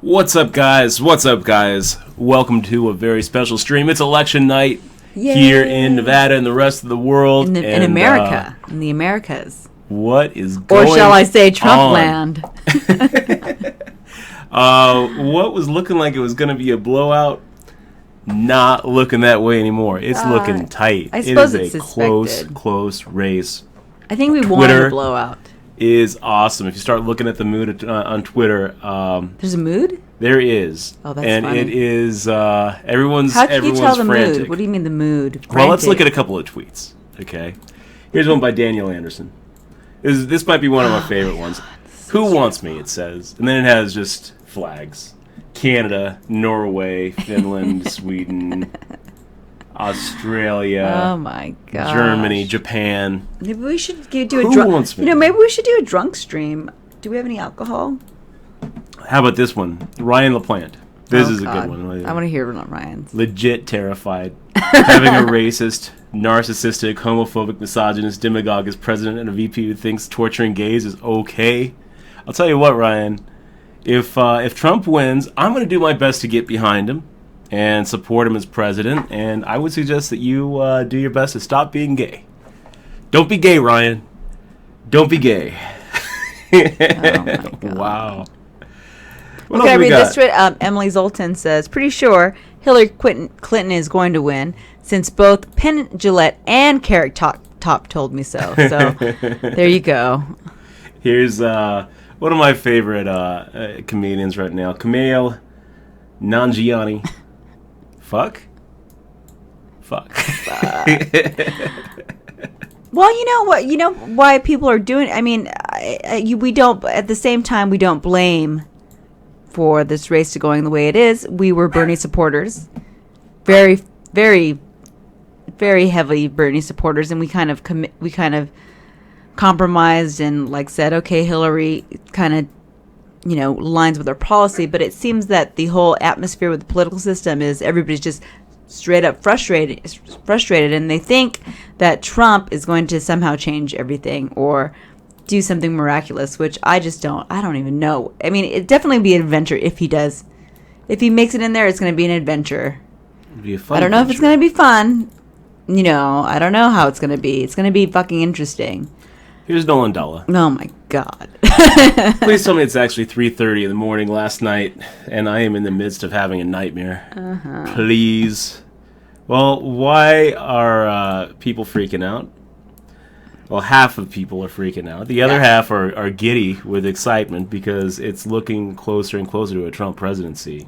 What's up, guys? What's up, guys? Welcome to a very special stream. It's election night here in Nevada and the rest of the world. In America. In the Americas. What is going on? Or shall I say Trump land? What was looking like it was going to be a blowout, not looking that way anymore. It's looking tight. I suppose it is a close race. I think we wanted a blowout. Is awesome. If you start looking at the mood on Twitter, there's a mood. There is. Oh, that's funny. It is everyone's. How can you tell the frantic. mood? What do you mean the mood? Frantic. Well, let's look at a couple of tweets. Okay, here's one by Daniel Anderson. This might be one of my favorite ones. Who wants me? It says, and then it has just flags: Canada, Norway, Finland, Sweden, Australia. Oh my god! Germany, Japan. Maybe we should do a drunk. Wants me? Maybe we should do a drunk stream. Do we have any alcohol? How about this one? Ryan LaPlante. This is a good one. I want to hear Ryan's. Legit terrified. Having a racist, narcissistic, homophobic, misogynist demagogue as president and a VP who thinks torturing gays is okay. I'll tell you what, Ryan. If Trump wins, I'm going to do my best to get behind him and support him as president. And I would suggest that you do your best to stop being gay. Don't be gay, Ryan. Don't be gay. Oh my God. Wow. Okay, I read this tweet. Emily Zoltan says, pretty sure Hillary Clinton is going to win since both Penn Jillette and Carrot Top told me so. So there you go. Here's one of my favorite comedians right now, Kumail Nanjiani. Fuck. Well, you know what? You know why people are doing. I mean, we don't. At the same time, we don't blame for this race to going the way it is. We were Bernie supporters, very, very, very heavy Bernie supporters, and we kind of compromised and said, okay, Hillary kind of lines with our policy. But it seems that the whole atmosphere with the political system is everybody's just straight up frustrated, and they think that Trump is going to somehow change everything or do something miraculous, which I don't even know. I mean, it'd definitely be an adventure if he does. If he makes it in there, it's going to be an adventure. It'd be a fun I don't know if it's going to be fun. I don't know how it's going to be. It's going to be fucking interesting. Here's Nolan Dalla. Oh my God. Please tell me it's actually 3:30 in the morning last night, and I am in the midst of having a nightmare. Uh-huh. Please. Well, why are people freaking out? Well, half of people are freaking out. The other half are giddy with excitement because it's looking closer and closer to a Trump presidency.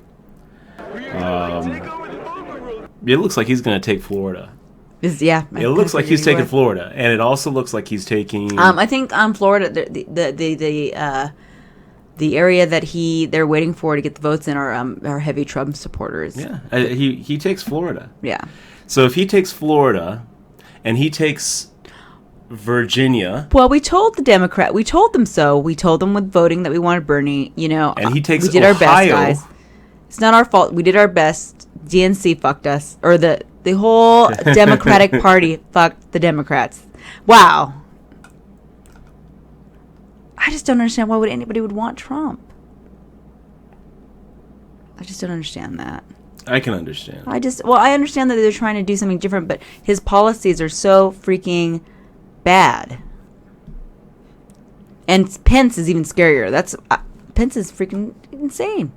It looks like he's going to take Florida. It looks like he's taking Florida, and it also looks like he's taking. I think Florida, the area that they're waiting for to get the votes in are heavy Trump supporters. Yeah, he takes Florida. Yeah. So if he takes Florida, and he takes Virginia. Well, we told them so. We told them with voting that we wanted Bernie. And he takes. We did Ohio. our best, guys. It's not our fault. We did our best. DNC fucked us, or the whole Democratic Party fucked the Democrats. Wow. I just don't understand why anybody would want Trump. I just don't understand that. I can understand. I understand that they're trying to do something different, but his policies are so freaking bad. And Pence is even scarier. Pence is freaking insane.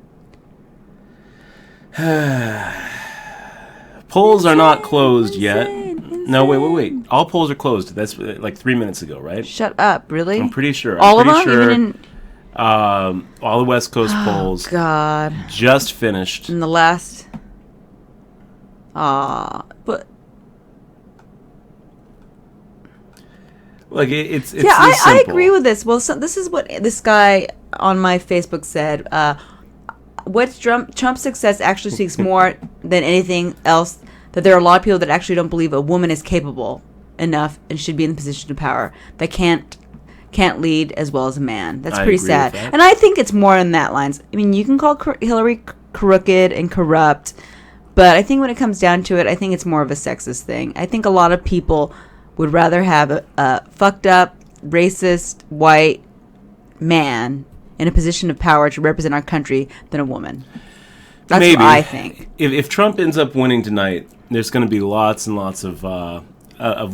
Polls are not closed yet. No, wait. All polls are closed. That's like 3 minutes ago, right? Shut up, really? I'm pretty sure. All of them? Even all the West Coast polls. God. Just finished. In the last. But. Like it's yeah, I agree with this. Well, this is what this guy on my Facebook said. What Trump's success actually speaks more than anything else that there are a lot of people that actually don't believe a woman is capable enough and should be in the position of power that can't lead as well as a man. That's pretty sad. And I think it's more in that lines. I mean, you can call Hillary crooked and corrupt, but I think when it comes down to it, I think it's more of a sexist thing. I think a lot of people would rather have a fucked up, racist, white man in a position of power to represent our country than a woman. That's Maybe. what I think. If Trump ends up winning tonight, there's going to be lots and lots of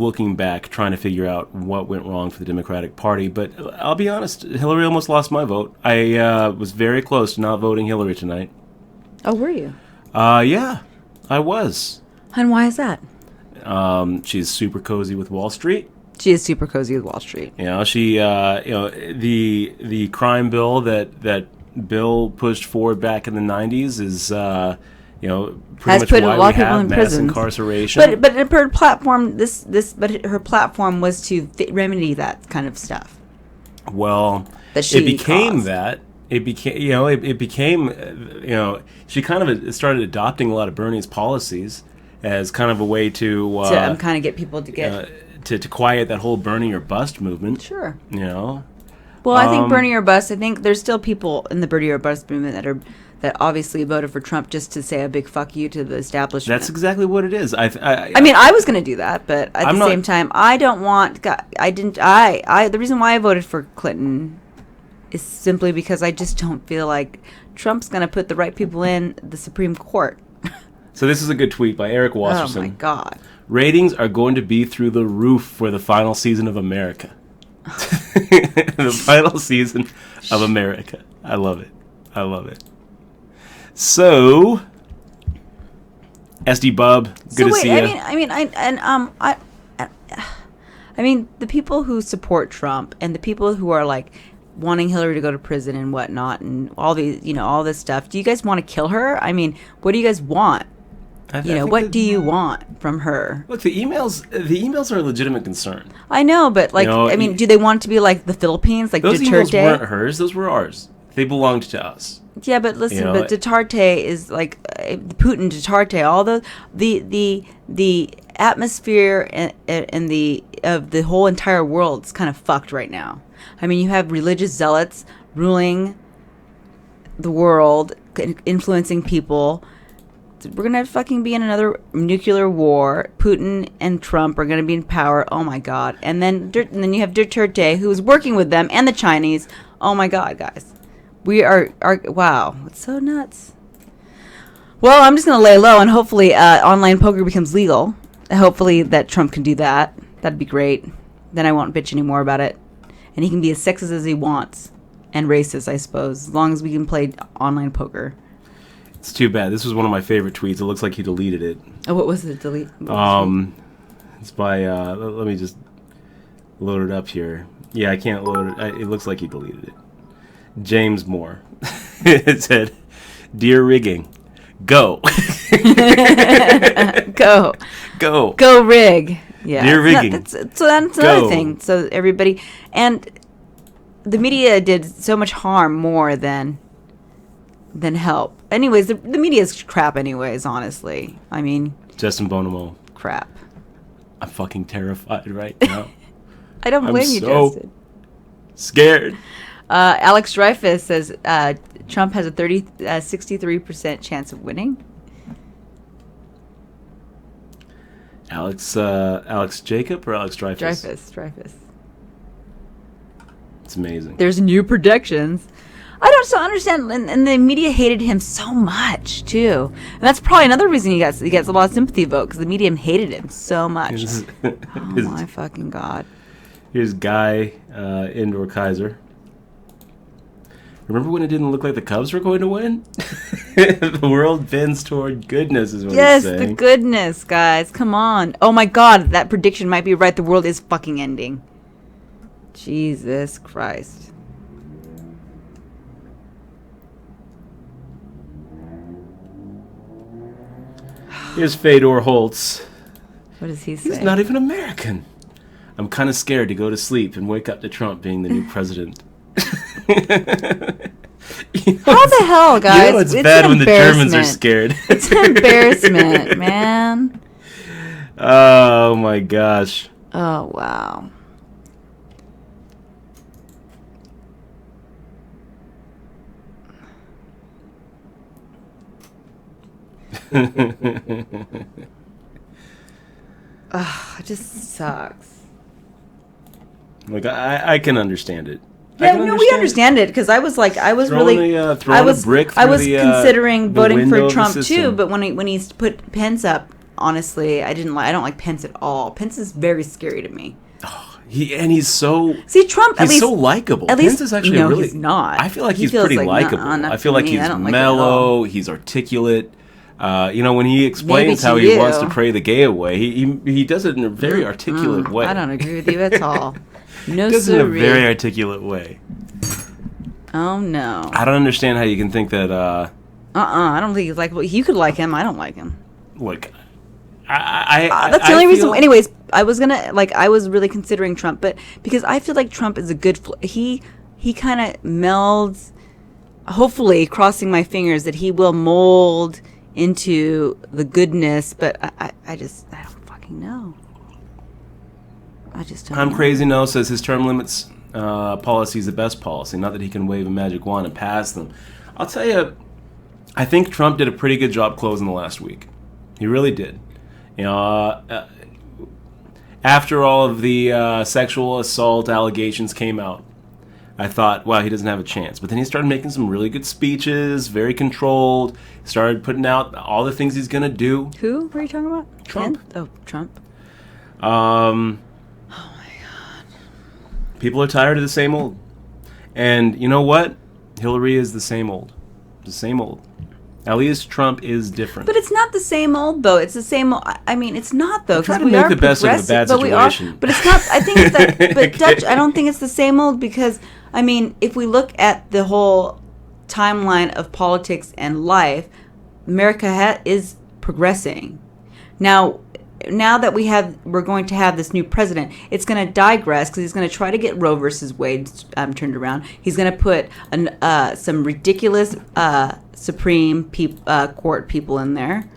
looking back, trying to figure out what went wrong for the Democratic Party. But I'll be honest, Hillary almost lost my vote. I was very close to not voting Hillary tonight. Oh, were you? Yeah, I was. And why is that? She's super cozy with Wall Street. She is super cozy with Wall Street. You know, the crime bill that Bill pushed forward back in the 90s is, pretty Has much put a why lot we of people have in mass prisons. incarceration. But her platform, her platform was to remedy that kind of stuff. Well, That she it became caused. that. It became, she kind of started adopting a lot of Bernie's policies as kind of a way to kind of get people to get... to quiet that whole Bernie or bust movement. Sure. You know? Well, I think Bernie or bust. I think there's still people in the Bernie or bust movement that obviously voted for Trump just to say a big fuck you to the establishment. That's exactly what it is. I mean, I was going to do that, but at I'm the not- same time, I don't want. The reason why I voted for Clinton is simply because I just don't feel like Trump's going to put the right people in the Supreme Court. So this is a good tweet by Eric Oh Wasserson. my God. Ratings are going to be through the roof for the final season of America. The final season of America. I love it. I love it. So, SD Bub, good to see you. I mean, the people who support Trump and the people who are like wanting Hillary to go to prison and whatnot and all these, all this stuff. Do you guys want to kill her? I mean, what do you guys want? I think What that- do you want from her? Look, the emails are a legitimate concern. I know, but do they want it to be like the Philippines, like Those emails Duterte? weren't hers; those were ours. They belonged to us. Yeah, but listen, You know, but Duterte is like Putin, Duterte, all the atmosphere and the whole entire world is kind of fucked right now. I mean, you have religious zealots ruling the world, influencing people. We're gonna fucking be in another nuclear war. Putin and Trump are gonna be in power. Oh my God! And then you have Duterte, who is working with them and the Chinese. Oh my God, guys, we are wow, it's so nuts. Well, I'm just gonna lay low and hopefully online poker becomes legal. Hopefully that Trump can do that. That'd be great. Then I won't bitch anymore about it, and he can be as sexist as he wants and racist, I suppose, as long as we can play online poker. It's too bad. This was one of my favorite tweets. It looks like he deleted it. Oh, what was it? It's by. Let me just load it up here. Yeah, I can't load it. It looks like he deleted it. James Moore. It said, "Dear rigging, go, go rig." Yeah, Dear rigging. So that's another thing. So everybody and the media did so much harm more than help. Anyways, the media is crap. Anyways, honestly, I mean, Justin Bonomo. crap. I'm fucking terrified right now. I don't blame you, so Justin. Scared. Alex Dreyfus says Trump has a 63% chance of winning. Alex Jacob or Alex Dreyfus? Dreyfus. It's amazing. There's new predictions. I don't so understand, and the media hated him so much too, and that's probably another reason he gets a lot of sympathy vote because the media hated him so much. Oh my fucking God! Here's Guy Indoor Kaiser. Remember when it didn't look like the Cubs were going to win? The world bends toward goodness, is what Yes, it's the saying. goodness, guys. Come on. Oh my God, that prediction might be right. The world is fucking ending. Jesus Christ. Here's Fedor Holtz. What does he say? He's not even American. I'm kind of scared to go to sleep and wake up to Trump being the new president. How the hell, guys? You know it's It's bad an when the Germans are embarrassment. scared. It's an embarrassment, man. Oh my gosh. Oh, wow. Ugh, it just sucks. Like I can understand it. Yeah, no, we understand it because I was Throwing a brick through considering the voting window for of the Trump too. system. But when he's put Pence up, honestly, I don't like Pence at all. Pence is very scary to me. He's so Trump. He's so likable. At Pence least is actually no, really. he's not. I feel like He he's feels pretty like, likable. not I feel for like me. he's I don't like it at all. mellow. He's articulate. When he explains Maybe how to he you. wants to pray the gay away, he does it in a very articulate way. I don't agree with you at all. No, He does it in a siree. very articulate way. Oh no. I don't understand how you can think that. I don't think he's likable. You could like him. I don't like him. Like, That's the only reason. Anyways, I was really considering Trump, but because I feel like Trump is a good. He kind of melds. Hopefully, crossing my fingers that he will mold into the goodness. But I don't fucking know. I just don't. I'm know. Crazy No says his term limits policy is the best policy. Not that he can wave a magic wand and pass them. I'll tell you, I think Trump did a pretty good job closing the last week. He really did. After all of the sexual assault allegations came out, I thought, wow, he doesn't have a chance. But then he started making some really good speeches, very controlled. Started putting out all the things he's going to do. Who were you talking about? Trump. Oh, Trump. Oh my God. People are tired of the same old. And you know what? Hillary is the same old. The same old. At least Trump is different. But it's not the same old, though. It's the same old. I mean, it's not, though. Try Because to we make are the best of a bad progressive, but we are. situation. But it's not. I think it's that. But Dutch, I don't think it's the same old because, I mean, if we look at the whole timeline of politics and life, America is progressing. Now that we're going to have this new president, it's going to digress because he's going to try to get Roe versus Wade turned around. He's going to put some ridiculous Supreme Court people in there.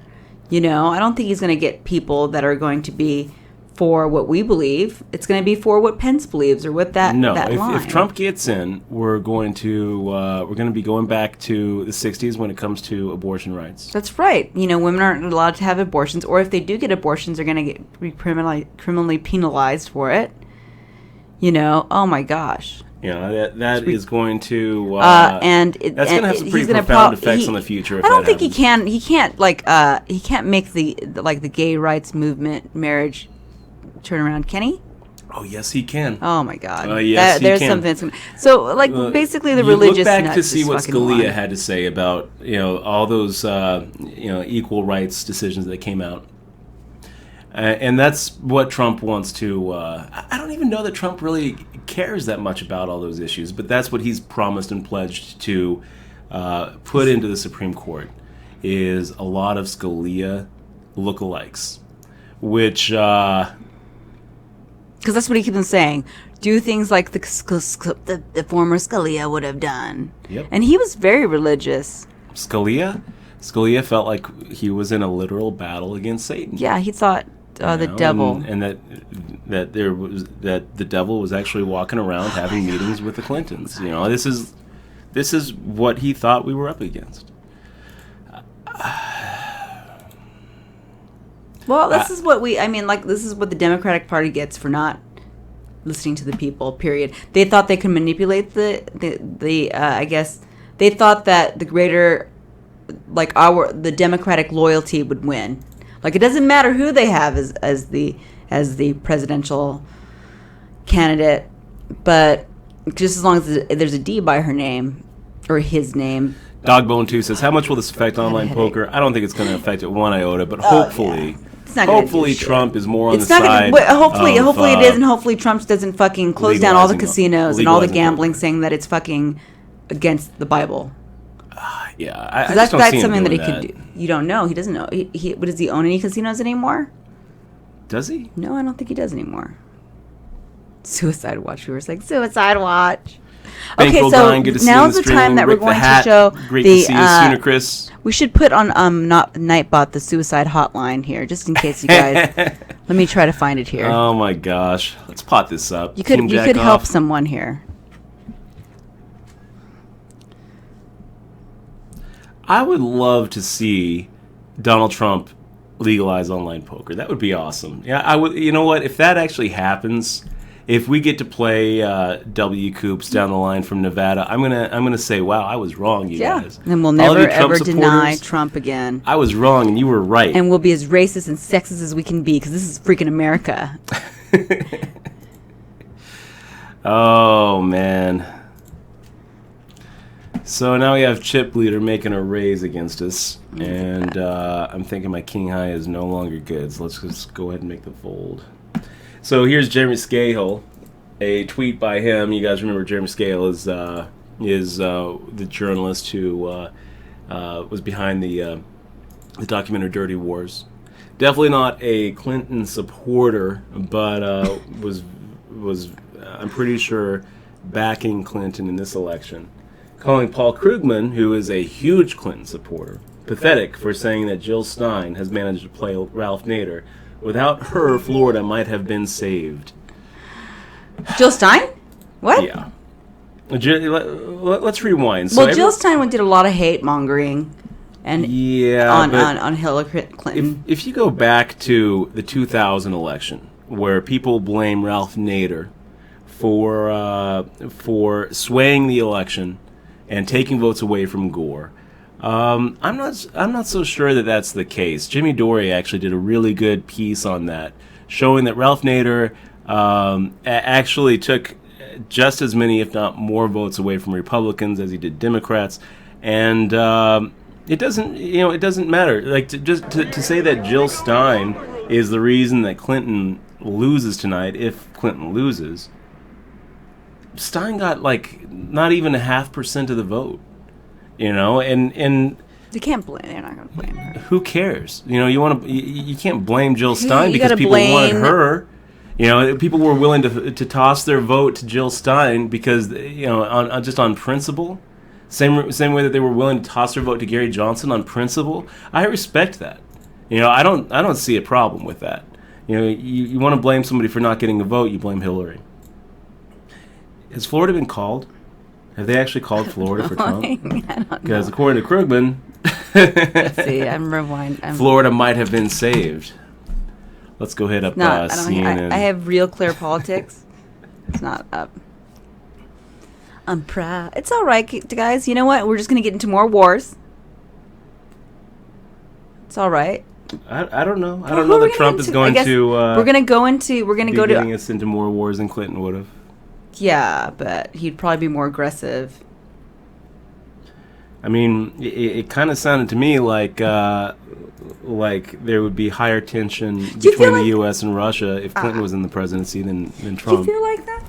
I don't think he's going to get people that are going to be for what we believe. It's going to be for what Pence believes or what that line. If Trump gets in, we're going to be going back to the 60s when it comes to abortion rights. That's right. Women aren't allowed to have abortions, or if they do get abortions, they're going to be criminally penalized for it. Oh my gosh. That is going to That's going to have some pretty profound effects on the future. If I don't that think happens. he can't make the gay rights movement, marriage turn around. Can he? Oh yes, he can. Oh my God! Yes, he there's can. something that's gonna. So basically, the you religious. Look back nuts to see is what fucking Scalia wrong. had to say about all those equal rights decisions that came out, and that's what Trump wants to. I don't even know that Trump really cares that much about all those issues, but that's what he's promised and pledged to put into the Supreme Court is a lot of Scalia lookalikes, which. Because that's what he keeps on saying. Do things like the former Scalia would have done. Yep. And he was very religious. Scalia felt like he was in a literal battle against Satan. Yeah, he thought the devil. and that the devil was actually walking around having meetings with the Clintons. This is what he thought we were up against. Well, this is what this is what the Democratic Party gets for not listening to the people, period. They thought they could manipulate I guess, they thought that the greater, the Democratic loyalty would win. It doesn't matter who they have as the presidential candidate, but just as long as there's a D by her name, or his name. Dogbone 2 says, how much will this affect online poker? I don't think it's going to affect it one iota, but hopefully... Yeah. It's not gonna hopefully do shit. Trump is more on It's the not side. gonna, hopefully of, it is, and hopefully Trump doesn't fucking close down all the casinos and all the gambling, saying that it's fucking against the Bible. Yeah, I that's just don't see him something that doing he could do. You don't know. He doesn't know. But does he own any casinos anymore? Does he? No, I don't think he does anymore. Suicide Watch. We were like, Suicide Watch. Okay, so now's the time that we're going to show Great to see you sooner, Chris. We should put on Nightbot the suicide hotline here, just in case you guys. Let me try to find it here. Oh my gosh, let's pot this up. You could help someone here. I would love to see Donald Trump legalize online poker. That would be awesome. Yeah, I would. You know what? If that actually happens, if we get to play W. Coops down the line from Nevada, I'm gonna say, wow, I was wrong, you guys. And we'll All never you Trump ever deny supporters, Trump again. I was wrong, and you were right. And we'll be as racist and sexist as we can be, because this is freaking America. Oh, man. So now we have Chip Leader making a raise against us, and I'm thinking my King High is no longer good, so let's just go ahead and make the fold. So here's Jeremy Scahill, a tweet by him. You guys remember Jeremy Scahill is the journalist who was behind the documentary Dirty Wars. Definitely not a Clinton supporter, but was I'm pretty sure backing Clinton in this election. Calling Paul Krugman, who is a huge Clinton supporter, pathetic for saying that Jill Stein has managed to play Ralph Nader. Without her, Florida might have been saved. Jill Stein? What? Yeah. Let's rewind. Well, Jill Stein did a lot of hate mongering, and on Hillary Clinton. If you go back to the 2000 election, where people blame Ralph Nader for swaying the election and taking votes away from Gore, I'm not so sure that that's the case. Jimmy Dore actually did a really good piece on that, showing that Ralph Nader actually took just as many, if not more, votes away from Republicans as he did Democrats, and it doesn't matter. Like to say that Jill Stein is the reason that Clinton loses tonight, if Clinton loses. Stein got like not even 0.5% of the vote, and they can't blame. They're not going to blame her. Who cares? You can't blame Jill Stein because people wanted her. People were willing to toss their vote to Jill Stein because just on principle. Same way that they were willing to toss their vote to Gary Johnson on principle. I respect that. I don't see a problem with that. You want to blame somebody for not getting a vote, you blame Hillary. Has Florida been called? Have they actually called Florida for Trump? I don't know. Because according to Krugman, let's see. I'm rewind. Florida might have been saved. Let's go hit up CNN. I have Real Clear Politics. It's not up. I'm proud. It's all right, guys. You know what? We're just going to get into more wars. It's all right. I don't know. I don't know that Trump is going to. We're going to go into. We're going to go to. Getting us into more wars than Clinton would have. Yeah, but he'd probably be more aggressive. I mean, it kind of sounded to me like there would be higher tension between the U.S. and Russia if Clinton was in the presidency than Trump. Do you feel like that?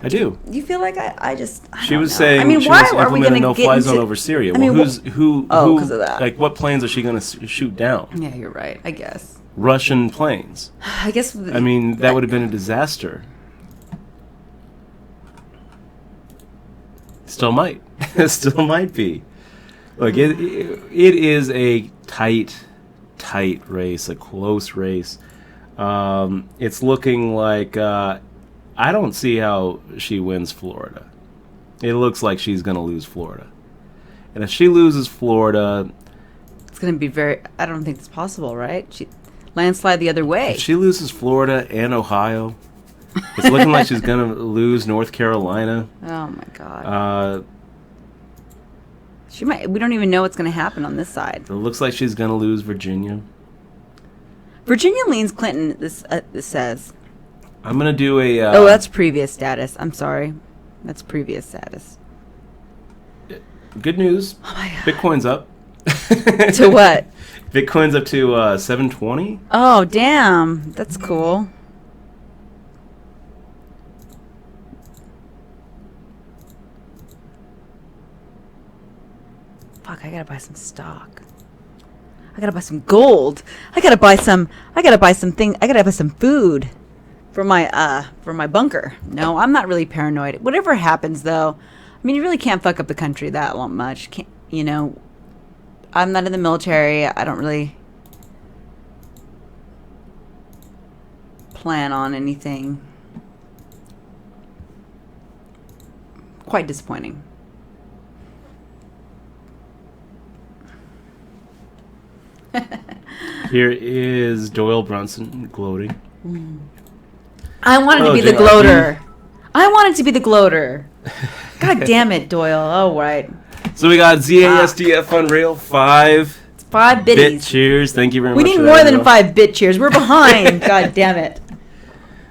I do. You feel like I just. She was saying. I mean, she why was are we going to no-fly zone over Syria? I mean, who? Because of that. Like, what planes are she going to shoot down? Yeah, you're right. I guess. Russian planes. I guess. I mean, that would have been a disaster. Still might. Still might be. Look, it is a tight race, a close race. It's looking like I don't see how she wins Florida. It looks like she's going to lose Florida. And if she loses Florida... It's going to be very... I don't think it's possible, right? Landslide the other way. If she loses Florida and Ohio... It's looking like she's going to lose North Carolina. Oh, my God. She might. We don't even know what's going to happen on this side. It looks like she's going to lose Virginia. Virginia leans Clinton, this says. I'm going to do a... that's previous status. I'm sorry. That's previous status. Good news. Oh, my God. Bitcoin's up. To what? Bitcoin's up to 720. Oh, damn. That's cool. Fuck, I gotta buy some stock. I gotta buy some gold. I gotta buy some food for my bunker. No, I'm not really paranoid. Whatever happens though, I mean, you really can't fuck up the country that much. I'm not in the military. I don't really plan on anything. Quite disappointing. Here is Doyle Brunson gloating. I wanted to be the JRP. gloater. I wanted to be the gloater. God damn it, Doyle. Oh, right. So we got ZASDF on rail 5. 5 Bit bitties. cheers. Thank you very We much. need for more that, than Doyle. 5 bit cheers. We're behind. God damn it.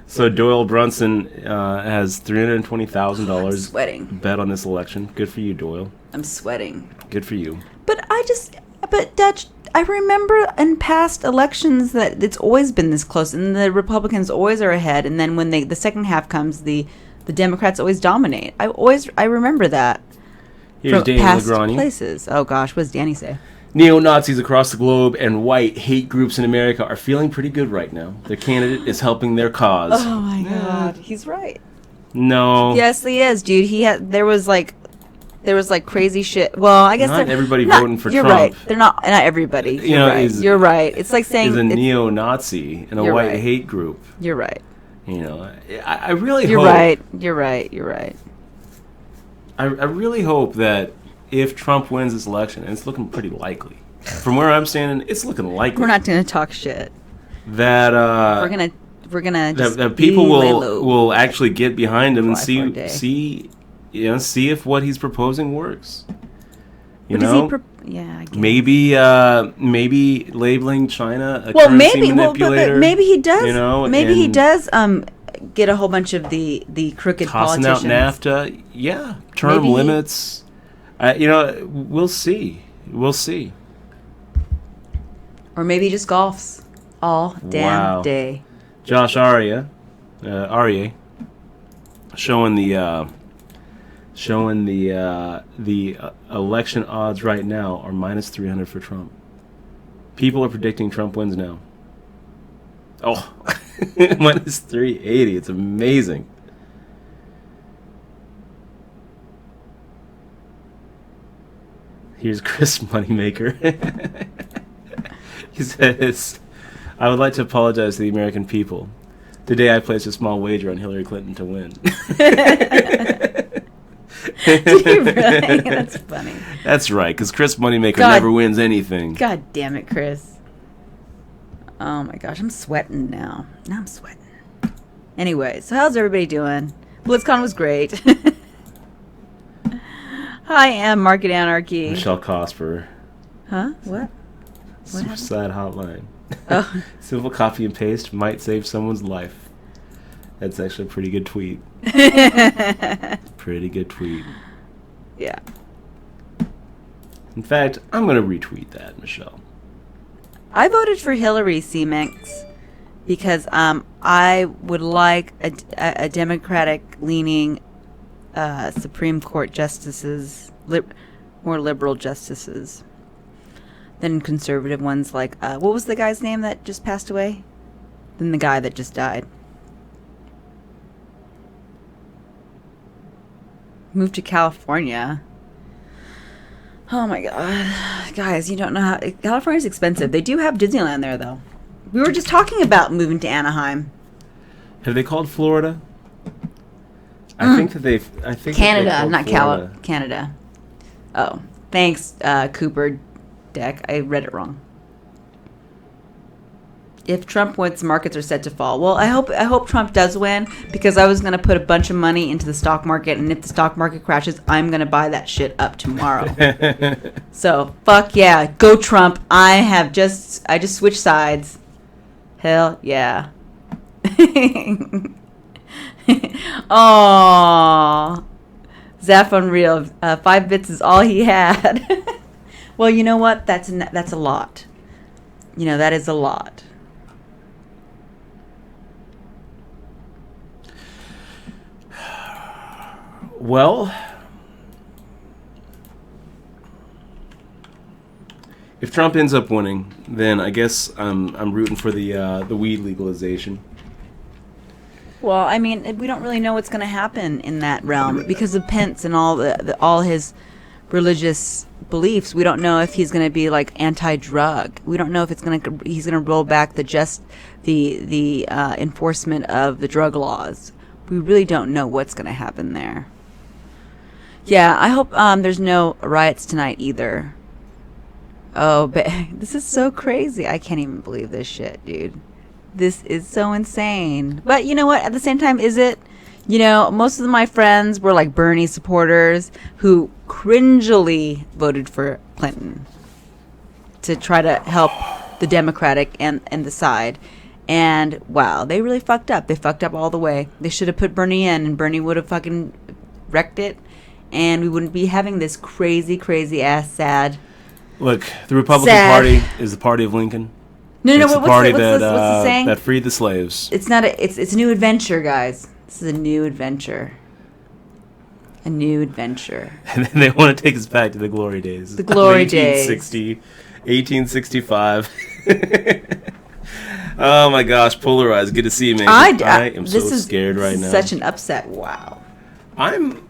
So Doyle Brunson has $320,000 Sweating. bet on this election. Good for you, Doyle. I'm sweating. Good for you. But Dutch, I remember in past elections that it's always been this close, and the Republicans always are ahead, and then when the second half comes, the Democrats always dominate. I remember that Here's from Danny past Legrani. places. Oh gosh, what does Danny say? Neo-Nazis across the globe and white hate groups in America are feeling pretty good right now. Their candidate is helping their cause. Oh my God, he's right. No. Yes, he is, dude. There was like crazy shit. Well, I guess Not they're everybody not- voting for you're Trump. right. They're not everybody. You're know, right. is- You're right. It's like saying Is a it's- neo-Nazi and a You're white right. hate group. You're right. You know, I really You're hope. right. You're right. You're right. I really hope that if Trump wins this election, and it's looking pretty likely, from where I'm standing, it's looking likely. We're not gonna talk shit. that We're gonna just that people lay low. will actually get behind him and Fly for a day. see if what he's proposing works. You What does know, yeah, I guess. maybe labeling China a Well, currency maybe. Well, manipulator. but maybe he does. You know, maybe he and does. Get a whole bunch of the crooked tossing out politicians. NAFTA. Yeah, term Maybe he- limits. We'll see. We'll see. Or maybe he just golfs all damn Wow. day. Josh Arya, showing the election odds right now are minus 300 for Trump. People are predicting Trump wins now. Oh, minus 380. It's amazing. Here's Chris Moneymaker. He says, I would like to apologize to the American people. Today I placed a small wager on Hillary Clinton to win. Did you really? That's funny. That's right, because Chris Moneymaker God. never wins anything. God damn it, Chris. Oh my gosh, I'm sweating now. Now I'm sweating. Anyway, so how's everybody doing? BlizzCon was great. Hi, I'm Market Anarchy. Michelle Cosper. Huh? What? happened? Suicide hotline. Oh. Simple copy and paste might save someone's life. That's actually a pretty good tweet. Pretty good tweet. Yeah. In fact, I'm going to retweet that, Michelle. I voted for Hillary C-Mex because I would like a Democratic-leaning Supreme Court justices, more liberal justices than conservative ones like, what was the guy's name that just passed away? Than the guy that just died. Moved to California. Oh my god. Guys, you don't know how... California's expensive. They do have Disneyland there, though. We were just talking about moving to Anaheim. Have they called Florida? I think that they've... I think that Canada, they called not Florida. Canada. Oh, thanks, Cooper Deck. I read it wrong. If Trump wins, markets are set to fall. Well, I hope Trump does win, because I was going to put a bunch of money into the stock market, and if the stock market crashes, I'm going to buy that shit up tomorrow. So, fuck yeah. Go Trump. I just switched sides. Hell yeah. Aww. Zaf Unreal. 5 bits is all he had. Well, you know what? That's a lot. You know, that is a lot. Well, if Trump ends up winning, then I guess I'm rooting for the weed legalization. Well, I mean, we don't really know what's going to happen in that realm because of Pence and all his religious beliefs. We don't know if he's going to be like anti-drug. We don't know if he's going to roll back the enforcement of the drug laws. We really don't know what's going to happen there. Yeah, I hope there's no riots tonight either. Oh, but this is so crazy. I can't even believe this shit, dude. This is so insane. But you know what? At the same time, is it? Most of my friends were like Bernie supporters who cringily voted for Clinton to try to help the Democratic and the side. And wow, they really fucked up. They fucked up all the way. They should have put Bernie in, and Bernie would have fucking wrecked it, and we wouldn't be having this crazy, crazy ass sad. Look, the Republican Party is the party of Lincoln. No, it's the party what's the saying? That freed the slaves. It's not it's a new adventure, guys. This is a new adventure. A new adventure. And then they want to take us back to the glory days. The glory days. 1865. Oh my gosh, polarized. Good to see you, man. I am so scared right now. Such an upset. Wow. I'm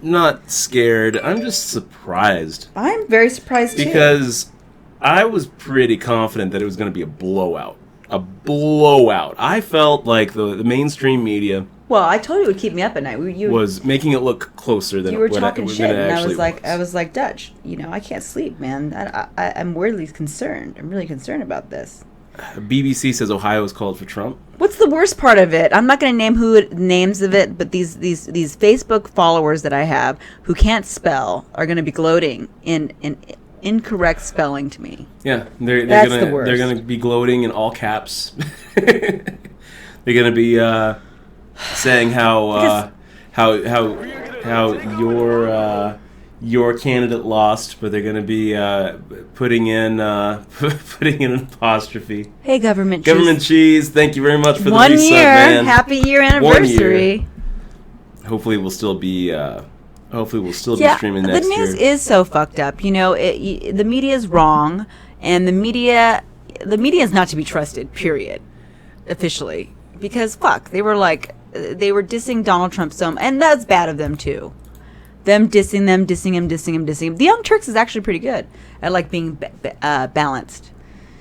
not scared. I'm just surprised. I'm very surprised too. Because I was pretty confident that it was going to be a blowout. A blowout. I felt like the mainstream media. Well, I told you it would keep me up at night. Was making it look closer than you were talking shit, and I was like, Dutch, I can't sleep, man. I'm weirdly concerned. I'm really concerned about this. BBC says Ohio is called for Trump. What's the worst part of it? I'm not going to name names of it, but these Facebook followers that I have who can't spell are going to be gloating in incorrect spelling to me. Yeah, they're the worst. They're going to be gloating in all caps. They're going to be saying how your candidate lost, but they're going to be putting in an apostrophe. Hey, government cheese, thank you very much for the resub, resub, man. Happy year anniversary. 1 year. Hopefully we'll still be streaming next year. The news is so fucked up. The media is wrong, and the media is not to be trusted, period, officially. Because fuck, they were dissing Donald Trump and that's bad of them too. Them dissing him. The Young Turks is actually pretty good at being balanced.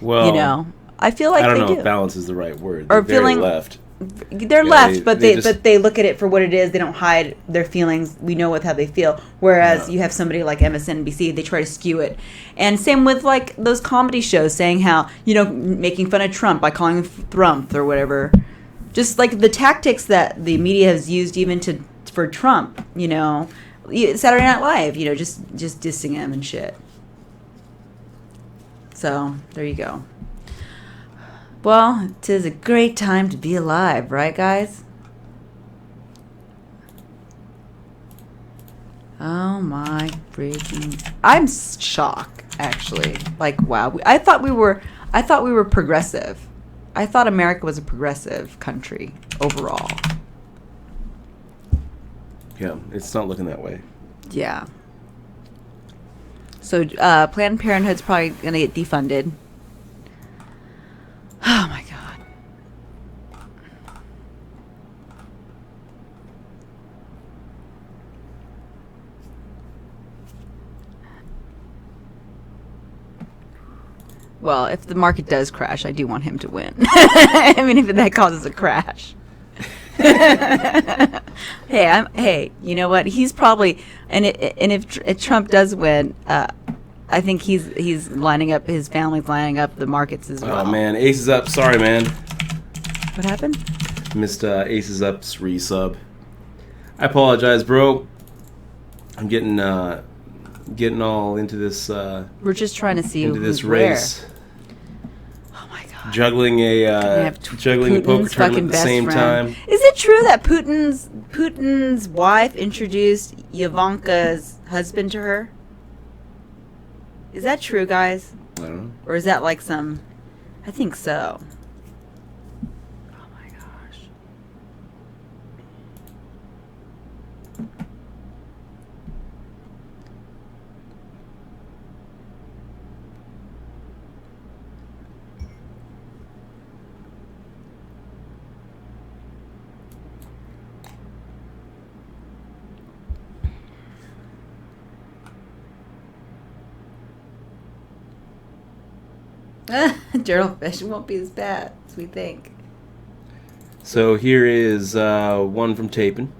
Well, I feel like I don't know if balance is the right word. Or they're feeling very left. They're left, but they look at it for what it is. They don't hide their feelings. We know how they feel. Whereas you have somebody like MSNBC, they try to skew it. And same with those comedy shows saying how making fun of Trump by calling him Thrump or whatever. Just like the tactics that the media has used even for Trump, Saturday Night Live, just dissing him and shit. So, there you go. Well, 'tis a great time to be alive, right, guys? Oh my freaking! I'm shocked, actually. Wow. I thought we were progressive. I thought America was a progressive country overall. Yeah, it's not looking that way. Yeah. So Planned Parenthood's probably going to get defunded. Oh, my God. Well, if the market does crash, I do want him to win. I mean, if that causes a crash. Hey, you know what? He's probably if Trump does win, I think he's lining up, his family's lining up the markets as well. Oh man, Ace is up. Sorry, man. What happened? Missed Ace is up's resub. I apologize, bro. I'm getting all into this. We're just trying to see into who's this race. Where. Oh my God! Juggling a poker tournament at the same time. Is it true that Putin's wife introduced Ivanka's husband to her? Is that true, guys? I don't know. Or is that some... I think so. Oh my gosh. Journalfish won't be as bad as we think. So here is one from Tapin.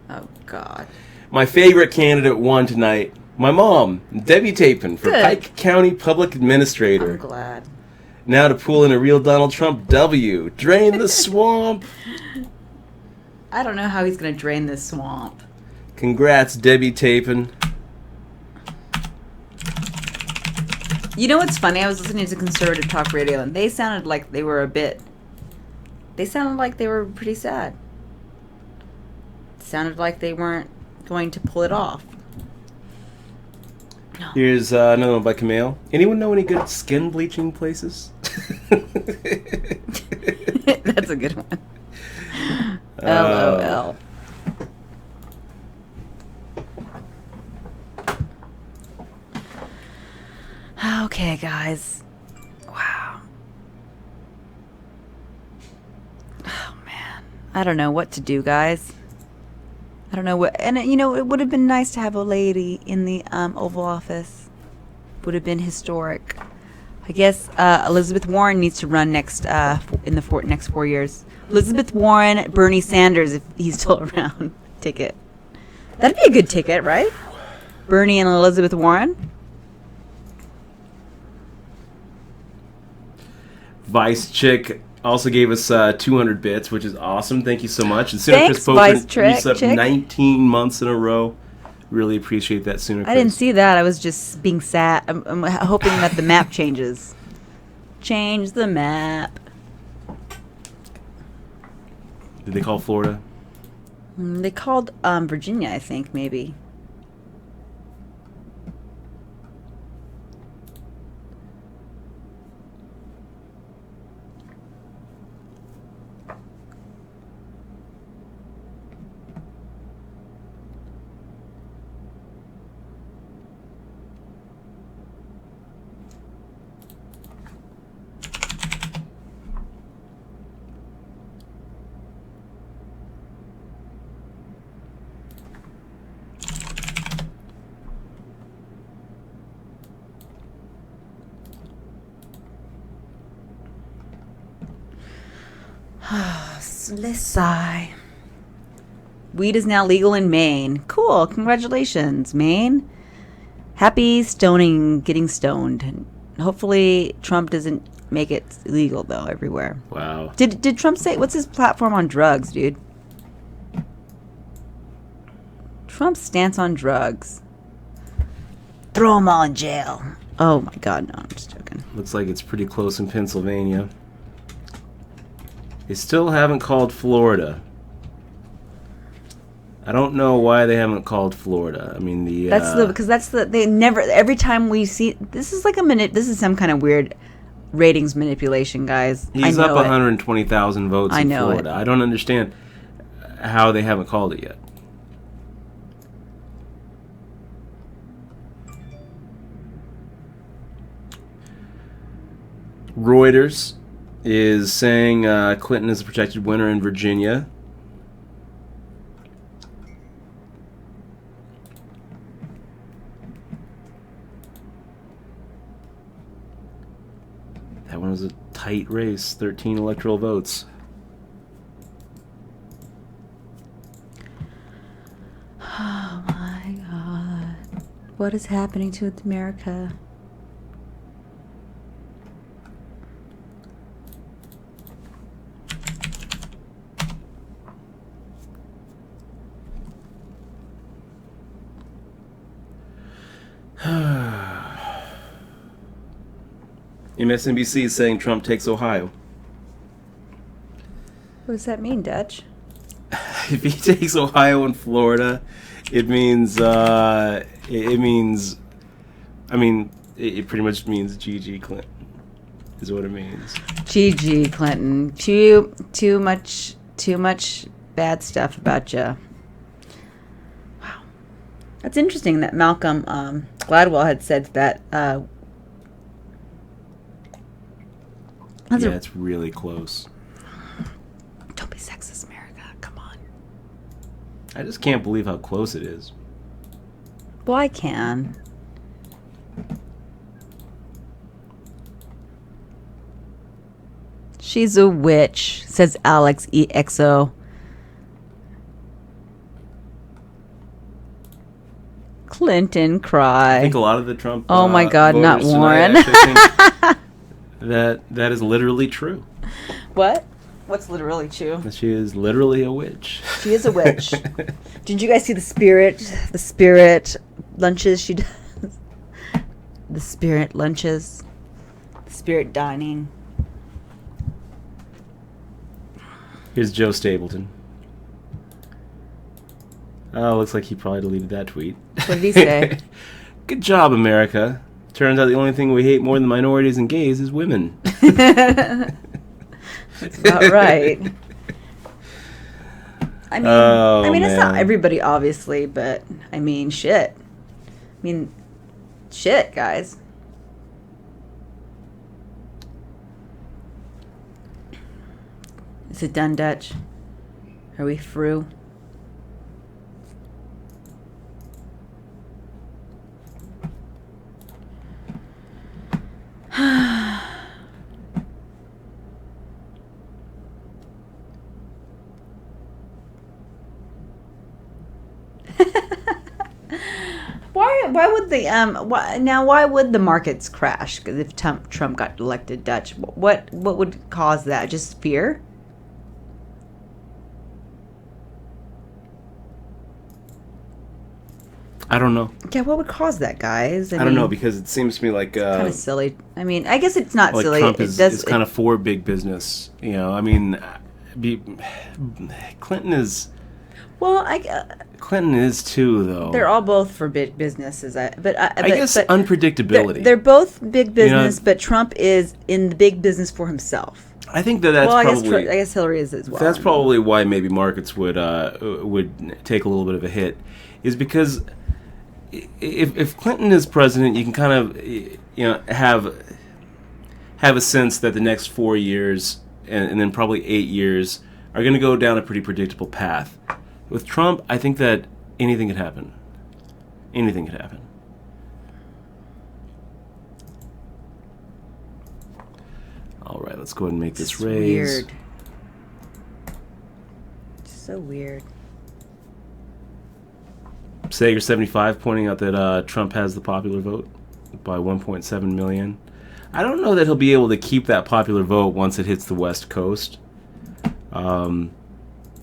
Oh, God. My favorite candidate won tonight. My mom, Debbie Tapin, for Pike County Public Administrator. I'm glad. Now to pull in a real Donald Trump W. Drain the swamp. I don't know how he's going to drain this swamp. Congrats, Debbie Tapin. You know what's funny? I was listening to conservative talk radio, and they sounded like they were They sounded like they were pretty sad. It sounded like they weren't going to pull it off. Here's another one by Camille. Anyone know any good skin bleaching places? That's a good one. LOL. Okay, guys. Wow. Oh, man. I don't know what to do, guys. I don't know what... And, you know, it would have been nice to have a lady in the Oval Office. Would have been historic. I guess Elizabeth Warren needs to run next in the next 4 years. Elizabeth Warren, Bernie Sanders, if he's still around. Ticket. That'd be a good ticket, right? Bernie and Elizabeth Warren. Vice Chick also gave us 200 bits, which is awesome. Thank you so much. And Thanks, Vice Chick. 19 months in a row. Really appreciate that, Sooner. I didn't see that. I was just being sad. I'm hoping that the map changes. Change the map. Did they call Florida? They called Virginia, I think, maybe. Let's sigh. Weed is now legal in Maine. Cool. Congratulations, Maine. Happy stoning, getting stoned. Hopefully Trump doesn't make it illegal, though, everywhere. Wow. Did Trump say... What's his platform on drugs, dude? Trump's stance on drugs. Throw them all in jail. Oh, my God. No, I'm just joking. Looks like it's pretty close in Pennsylvania. They still haven't called Florida. I don't know why they haven't called Florida. I mean, they never, every time we see, this is like this is some kind of weird ratings manipulation, guys. He's up 120,000 votes in Florida. It. I don't understand how they haven't called it yet. Reuters is saying Clinton is a projected winner in Virginia. That one was a tight race, 13 electoral votes. Oh my God. What is happening to America? MSNBC is saying Trump takes Ohio. What does that mean, Dutch? If he takes Ohio and Florida, it means it pretty much means GG Clinton is what it means. GG Clinton. Too much bad stuff about you. Wow. That's interesting that Malcolm Gladwell had said that it's really close. Don't be sexist, America. Come on. I just can't believe how close it is. Well, I can. She's a witch, says Alex EXO. Clinton cry. I think a lot of the Trump. Oh my God, not voters Warren. tonight, that is literally true. What? What's literally true? That she is literally a witch. She is a witch. Did you guys see the spirit lunches she does? The spirit lunches. Spirit dining. Here's Joe Stapleton. Oh, looks like he probably deleted that tweet. What did he say? Good job, America. Turns out the only thing we hate more than minorities and gays is women. That's about right. I mean, it's not everybody, obviously, but I mean, shit. Shit, guys. Is it done, Dutch? Are we through? Why would why would the markets crash if Trump got elected, Dutch? What would cause that? Just fear? I don't know. Yeah, what would cause that, guys? I don't know, because it seems to me like kind of silly. I mean, I guess it's not like silly. Trump is kind of for big business. You know, I mean, Clinton is. Well, Clinton is too, though. They're all both for big businesses. I guess unpredictability. They're both big business, but Trump is in the big business for himself. I think that's probably. I guess Hillary is as well. That's probably why maybe markets would take a little bit of a hit, is because if Clinton is president, you can kind of have a sense that the next 4 years and then probably 8 years are going to go down a pretty predictable path. With Trump, I think that anything could happen. Anything could happen. All right, let's go ahead and make this raise. Weird. So weird. Sager75 pointing out that Trump has the popular vote by 1.7 million. I don't know that he'll be able to keep that popular vote once it hits the West Coast.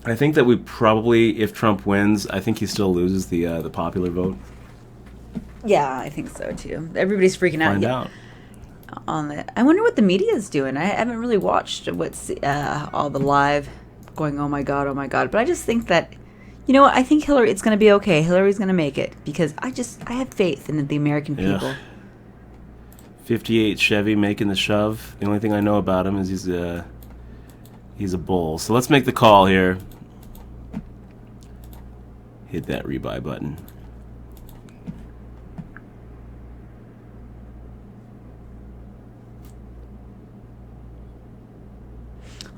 I think that we probably, if Trump wins, I think he still loses the popular vote. Yeah, I think so too. Everybody's freaking out. Find out. On it. I wonder what the media is doing. I haven't really watched what's all the live going. Oh my god! But I just think that, you know what? I think it's going to be okay. Hillary's going to make it because I have faith in the American people. 58 Chevy making the shove. The only thing I know about him is he's a bull. So let's make the call here. Hit that rebuy button.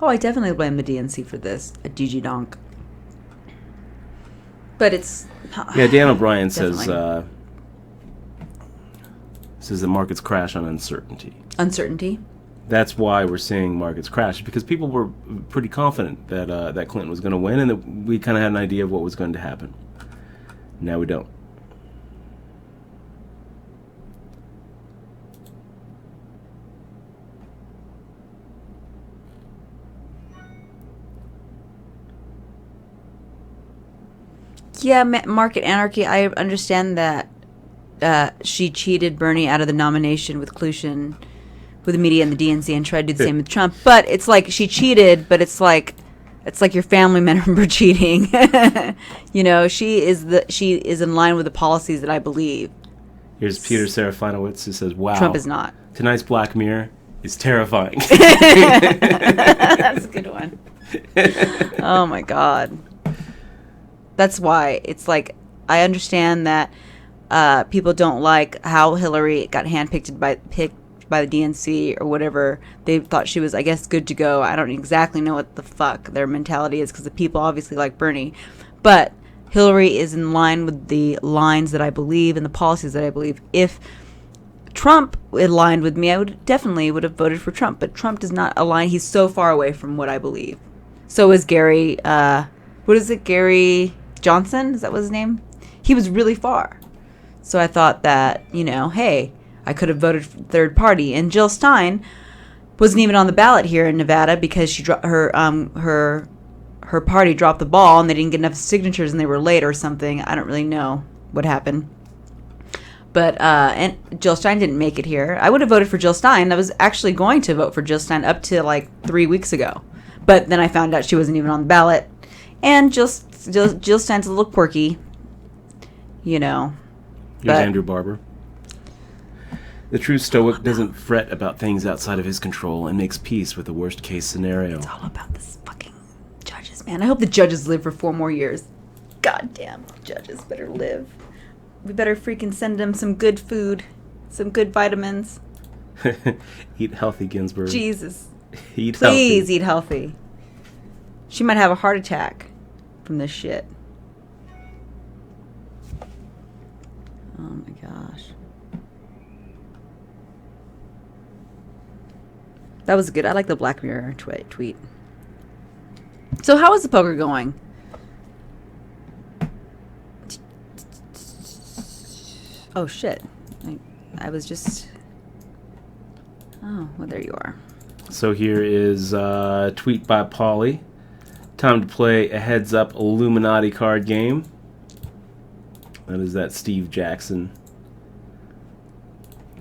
Oh, I definitely blame the DNC for this. A Gigi Donk. But it's... Yeah, Dan O'Brien says the markets crash on uncertainty. Uncertainty? That's why we're seeing markets crash, because people were pretty confident that that Clinton was going to win, and that we kind of had an idea of what was going to happen. Now we don't. Yeah, market anarchy. I understand that she cheated Bernie out of the nomination with collusion with the media and the DNC, and tried to do the same with Trump. But it's like she cheated, but it's like your family member cheating. You know, she is in line with the policies that I believe. Here's Peter Serafinowicz, who says, "Wow, Trump is not. Tonight's Black Mirror is terrifying." That's a good one. Oh my god. That's why it's like I understand that people don't like how Hillary got handpicked by the DNC or whatever. They thought she was, I guess, good to go. I don't exactly know what the fuck their mentality is, because the people obviously like Bernie, but Hillary is in line with the lines that I believe and the policies that I believe. If Trump aligned with me, I would have voted for Trump, but Trump does not align. He's so far away from what I believe. So is Gary. What is it? Gary Johnson? Is that what his name? He was really far. So I thought that, hey, I could have voted for third party. And Jill Stein, wasn't even on the ballot here in Nevada because her party dropped the ball and they didn't get enough signatures and they were late or something. I don't really know what happened. But and Jill Stein didn't make it here. I would have voted for Jill Stein. I was actually going to vote for Jill Stein up to like 3 weeks ago. But then I found out she wasn't even on the ballot. And Jill Stein's a little quirky, Here's Andrew Barber. The true stoic doesn't fret about things outside of his control and makes peace with the worst case scenario. It's all about this fucking judges, man. I hope the judges live for 4 more years. Goddamn, judges better live. We better freaking send them some good food, some good vitamins. Eat healthy, Ginsburg. Jesus. Please eat healthy. She might have a heart attack from this shit. Oh my gosh. That was good. I like the Black Mirror tweet. So how is the poker going? Oh shit. I was just... Oh, well there you are. So here is a tweet by Pauly. Time to play a heads-up Illuminati card game. That is that Steve Jackson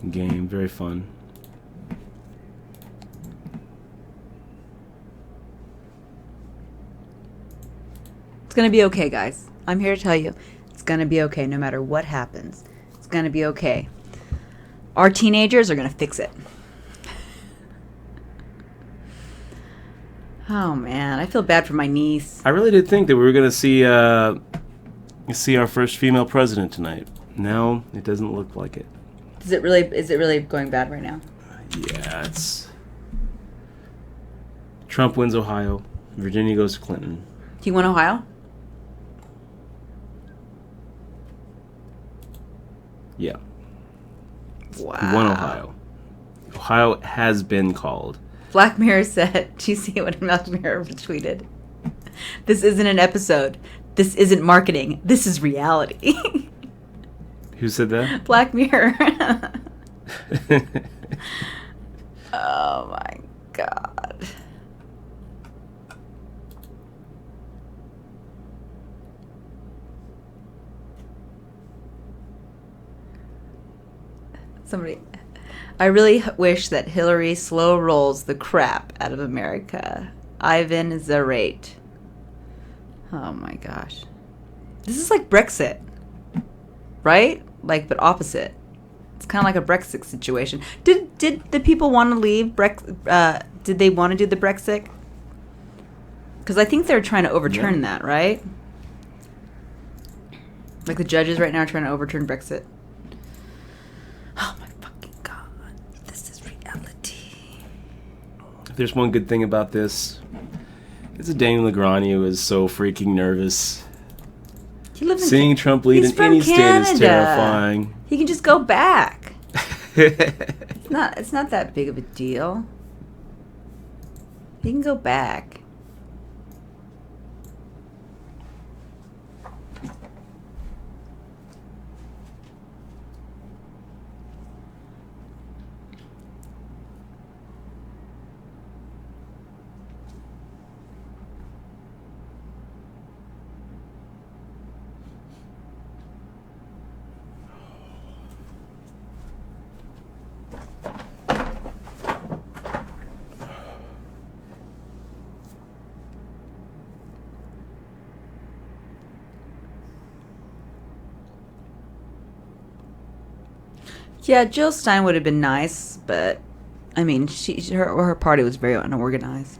game. Very fun. It's going to be okay, guys. I'm here to tell you. It's going to be okay no matter what happens. It's going to be okay. Our teenagers are going to fix it. Oh, man. I feel bad for my niece. I really did think that we were going to see our first female president tonight. Now, it doesn't look like it. Is it really going bad right now? Yeah, it's... Trump wins Ohio. Virginia goes to Clinton. Do you want Ohio? Yeah. Wow. We won Ohio. Ohio has been called. Black Mirror said, do you see what Black Mirror tweeted? This isn't an episode. This isn't marketing. This is reality. Who said that? Black Mirror. Oh my God. Somebody, I really wish that Hillary slow rolls the crap out of America. Ivan Zarate. Oh my gosh. This is like Brexit. Right? Like, but opposite. It's kind of like a Brexit situation. Did the people want to leave? Did they want to do the Brexit? Because I think they're trying to overturn that, right? Like the judges right now are trying to overturn Brexit. Oh my fucking God. This is reality. If there's one good thing about this, it's that Daniel Negreanu who is so freaking nervous. Seeing Trump lead in any state is terrifying. He can just go back. It's not that big of a deal. He can go back. Yeah, Jill Stein would have been nice, but I mean, her party was very unorganized.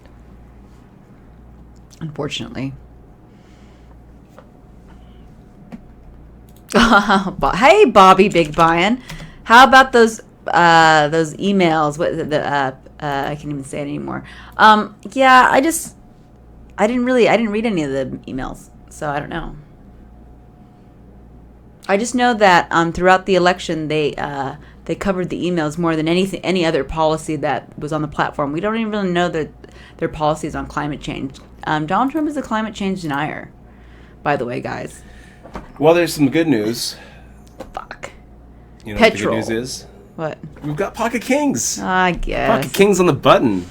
Unfortunately. Hey, Bobby Big Brian, how about those emails? I can't even say it anymore. Yeah, I didn't read any of the emails, so I don't know. I just know that throughout the election, they covered the emails more than any other policy that was on the platform. We don't even really know their policies on climate change. Donald Trump is a climate change denier, by the way, guys. Well, there's some good news. Fuck. You know Petrol. what the good news is? What? We've got Pocket Kings. I guess. Pocket Kings on the button.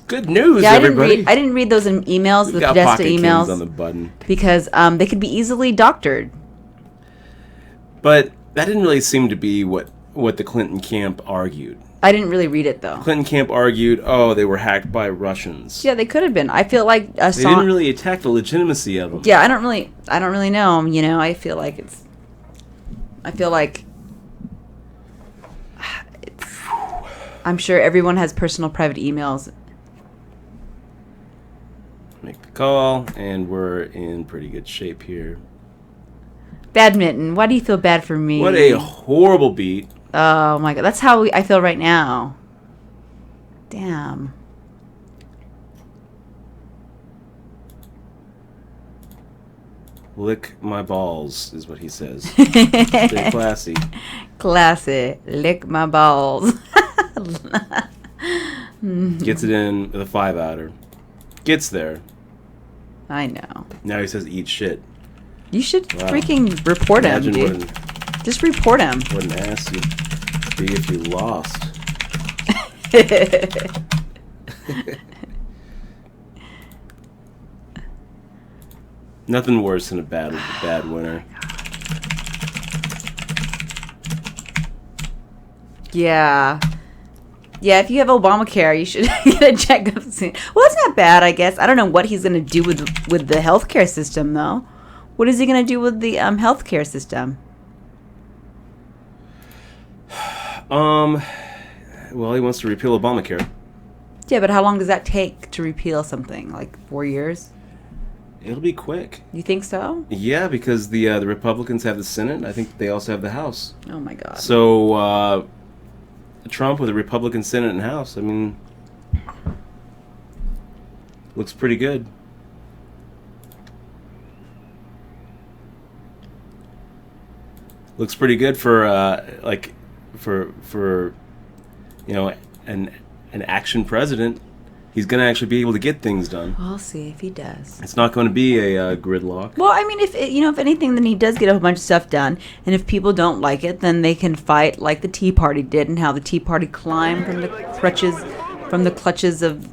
Good news, Yeah, everybody. I didn't read those emails, We've the got Podesta Pocket emails, Kings on the button. because they could be easily doctored. But that didn't really seem to be what the Clinton camp argued. I didn't really read it though. Clinton camp argued, they were hacked by Russians. Yeah, they could have been. I feel like They didn't really attack the legitimacy of them. Yeah, I don't really know. You know, I feel like it's. I'm sure everyone has personal private emails. Make the call, and we're in pretty good shape here. Badminton. Why do you feel bad for me? What a horrible beat. Oh my god, that's how I feel right now. Damn. Lick my balls is what he says. Stay classy. Classy. Lick my balls. Gets it in with a 5-outer. Gets there. I know. Now he says eat shit. You should Wow. freaking report him, Imagine dude. Just report him. what an ass you'd be if you lost. Nothing worse than a bad winner. Yeah. Yeah, if you have Obamacare, you should get a checkup soon. Well, it's not bad, I guess. I don't know what he's going to do with the healthcare system, though. What is he going to do with the healthcare system? Well, he wants to repeal Obamacare. Yeah, but how long does that take to repeal something? Like 4 years? It'll be quick. You think so? Yeah, because the Republicans have the Senate. I think they also have the House. Oh, my God. So, Trump with a Republican Senate and House, I mean, looks pretty good. Looks pretty good for an action president. He's going to actually be able to get things done. We'll see if he does. It's not going to be a gridlock. Well, I mean, if anything, then he does get a whole bunch of stuff done. And if people don't like it, then they can fight like the Tea Party did, and how the Tea Party climbed from the clutches of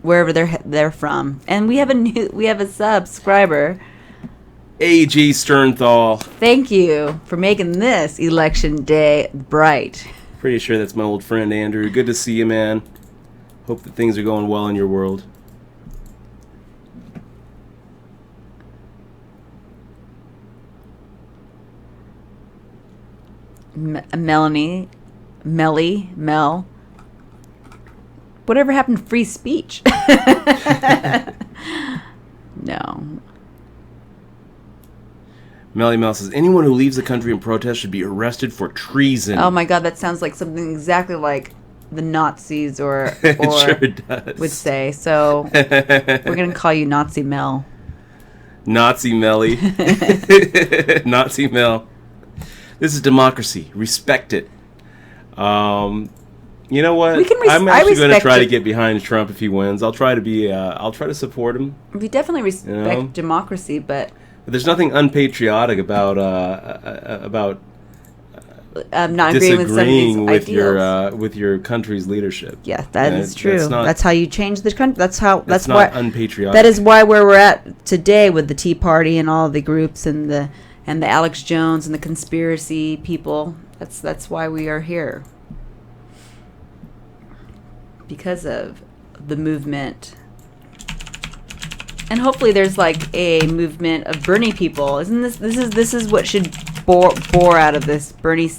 wherever they're from. And we have a subscriber. A.G. Sternthal. Thank you for making this election day bright. Pretty sure that's my old friend Andrew. Good to see you, man. Hope that things are going well in your world. Melanie, Mel. Whatever happened to free speech? No. Melly Mel says, anyone who leaves the country in protest should be arrested for treason. Oh my god, that sounds like something exactly like the Nazis or It sure does. would say. So we're going to call you Nazi Mel. Nazi Melly. Nazi Mel. This is democracy. Respect it. You know what? I'm actually going to try to get behind Trump if he wins. I'll try to support him. We definitely respect democracy, but there's nothing unpatriotic about not agreeing with some of these disagreeing with your country's leadership. Yeah, that is true. That's how you change the country. That's why unpatriotic. That is why where we're at today with the Tea Party and all the groups and the Alex Jones and the conspiracy people. That's why we are here. Because of the movement. And hopefully there's like a movement of Bernie people. Isn't this is what should bore out of this Bernie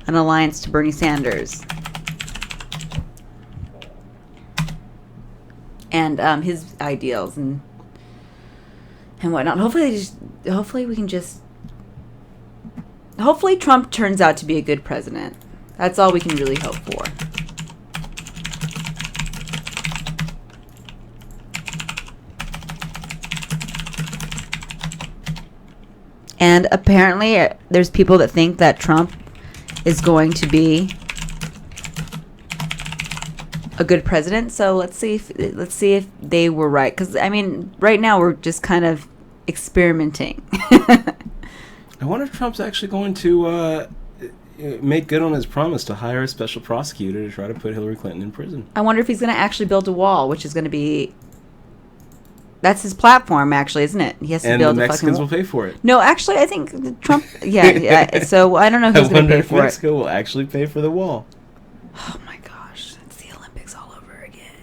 an alliance to Bernie Sanders and his ideals and whatnot. Hopefully Trump turns out to be a good president. That's all we can really hope for. And apparently, there's people that think that Trump is going to be a good president. So let's see if they were right. Because I mean, right now we're just kind of experimenting. I wonder if Trump's actually going to make good on his promise to hire a special prosecutor to try to put Hillary Clinton in prison. I wonder if he's going to actually build a wall, which is going to be... That's his platform, actually, isn't it? He has to And build the a fucking Mexicans wall. will pay for it. No, actually, I think Trump... Yeah. So I don't know I who's going to wonder pay if for it. Mexico will actually pay for the wall. Oh my gosh, it's the Olympics all over again.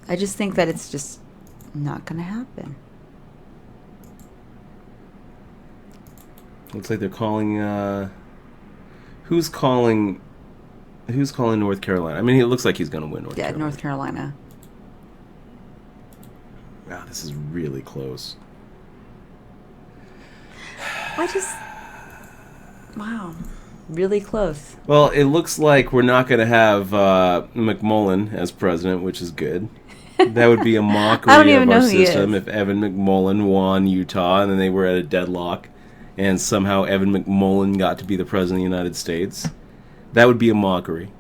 I just think that it's just not going to happen. Looks like they're calling. Who's calling? Who's calling North Carolina? I mean, it looks like he's going to win North Carolina. North Carolina. Wow, this is really close. Wow, really close. Well, it looks like we're not going to have McMullen as president, which is good. That would be a mockery I don't even of our know who he system is. if Evan McMullen won Utah and then they were at a deadlock, and somehow Evan McMullen got to be the president of the United States. That would be a mockery.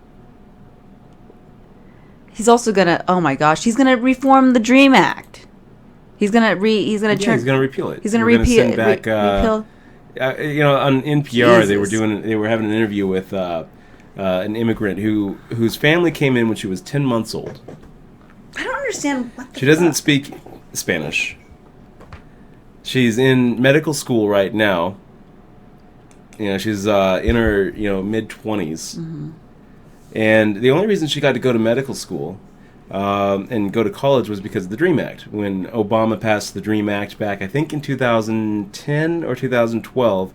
He's also gonna. Oh my gosh, he's gonna reform the Dream Act. He's gonna He's going to repeal it. He's gonna We're repeal. send back, repeal. On NPR Jesus. they were having an interview with an immigrant whose family came in when she was 10 months old. I don't understand. What the She doesn't fuck. speak Spanish. She's in medical school right now. She's in her mid 20s, and the only reason she got to go to medical school and go to college was because of the Dream Act. When Obama passed the Dream Act back, I think in 2010 or 2012,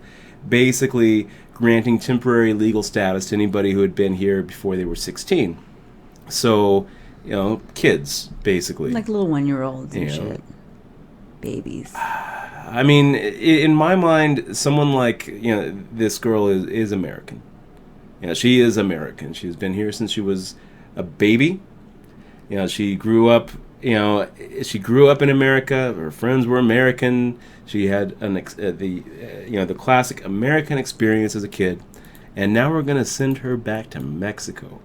basically granting temporary legal status to anybody who had been here before they were 16. So, kids, basically. Like little 1-year-olds and Yeah. shit. Babies. I mean, in my mind, someone like this girl is American. She is American. She's been here since she was a baby. She grew up. She grew up in America. Her friends were American. She had the classic American experience as a kid. And now we're gonna send her back to Mexico.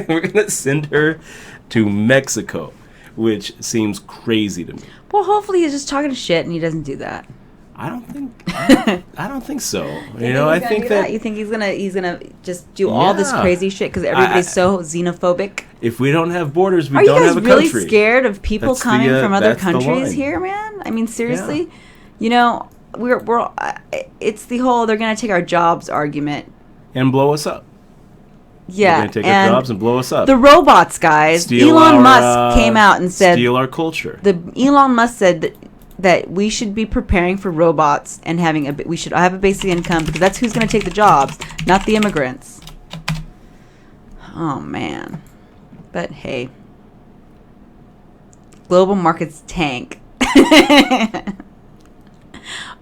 We're gonna send her to Mexico, which seems crazy to me. Well, hopefully he's just talking shit and he doesn't do that. I don't think so. I think that you think he's gonna just do all this Yeah. crazy shit because everybody's so xenophobic. if we don't have borders, we Are you don't guys have a really country. scared of people That's coming from other that's the countries line. here, man? I mean, seriously, we're it's the whole they're gonna take our jobs argument. And blow us up. Yeah, They're gonna take our and jobs and blow us up. the robots guys. Steal Elon our, Musk came out and said steal our culture. Elon Musk said that we should be preparing for robots and we should have a basic income because that's who's going to take the jobs, not the immigrants. Oh man, but hey, global markets tank.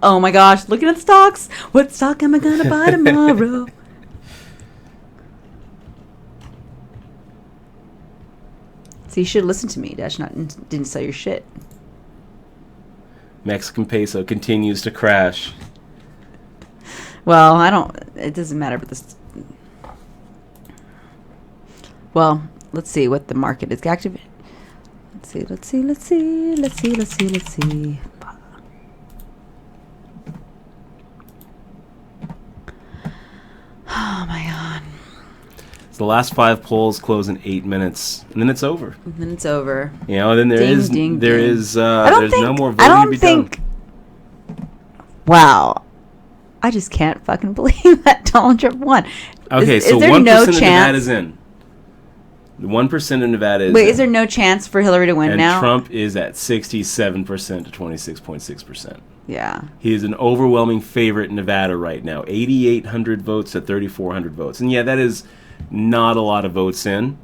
Oh my gosh, looking at stocks. What stock am I going to buy tomorrow? So you should listen to me, Dash. Didn't sell your shit. Mexican peso continues to crash. Well, it doesn't matter, but this. Well, let's see what the market is active. Let's see. Oh my god. So the last 5 polls close in 8 minutes, and then it's over. And then it's over. And then there Ding, is ding, there ding. is there's no more voting to be done. Wow. I just can't fucking believe that Donald Trump won. Okay, so is there 1% no of Nevada chance? is in. 1% of Nevada is Wait, in. is there no chance for Hillary to win And now? Trump is at 67% to 26.6%. Yeah. He is an overwhelming favorite in Nevada right now. 8,800 votes to 3,400 votes. And yeah, that is not a lot of votes in.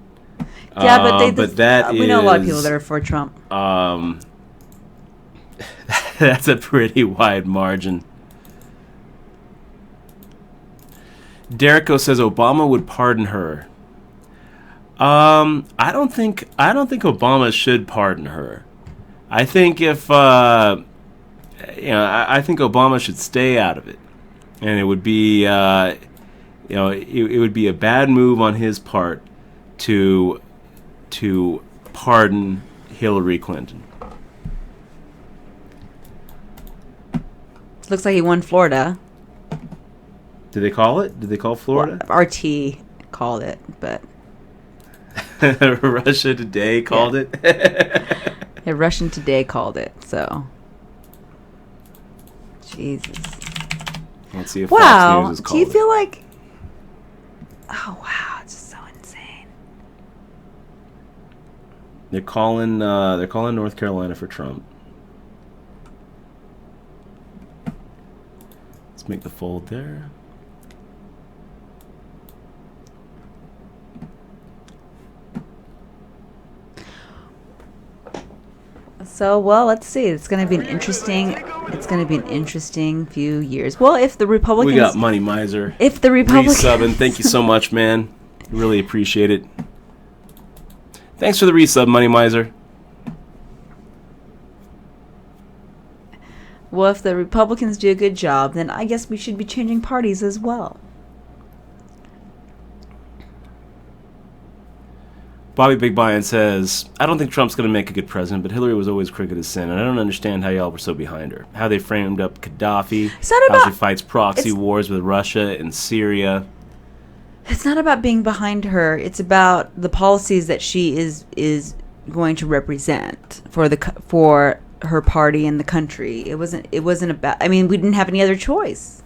Yeah, but we know a lot of is, people that are for Trump. That's a pretty wide margin. Derrico says Obama would pardon her. I don't think Obama should pardon her. I think if I think Obama should stay out of it, and it would be it would be a bad move on his part to pardon Hillary Clinton. Looks like he won Florida. Did they call it? Did they call Florida? Well, RT called it, but Russia Today called it. yeah, Russian Today called it. So, Jesus. Let's see if Fox News has called Do you it. feel like? Oh wow, it's just so insane. They're calling North Carolina for Trump. Let's make the fold there. So, well, let's see. It's going to be an interesting. It's going to be an interesting few years. Well, if the Republicans, We got Money Miser. if the Republicans, Resubbing. Thank you so much, man. Really appreciate it. Thanks for the resub, Money Miser. well, if the Republicans do a good job, then I guess we should be changing parties as well. Bobby Big Buy-In says, I don't think Trump's going to make a good president, but Hillary was always crooked as sin, and I don't understand how y'all were so behind her. How they framed up Gaddafi, It's not how about- she fights proxy it's- wars with Russia and Syria. It's not about being behind her. It's about the policies that she is going to represent for her party and the country. It wasn't about. I mean, we didn't have any other choice.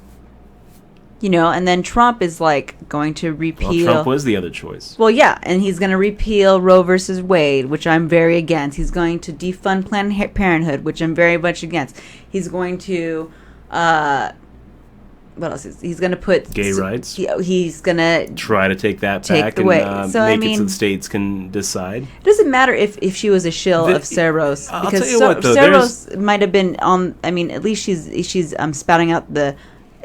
You know, and then Trump is like going to repeal. Well, Trump was the other choice. Well, yeah, and he's going to repeal Roe versus Wade, which I'm very against. He's going to defund Planned Parenthood, which I'm very much against. He's going to, what else? He's going to put Gay rights. He's going to. Try to take that Take back away. and So, I make it so mean- the states can decide. It doesn't matter if she was a shill The- of Saros, I'll because tell you what, though, Saros might have been on. I mean, at least she's spouting out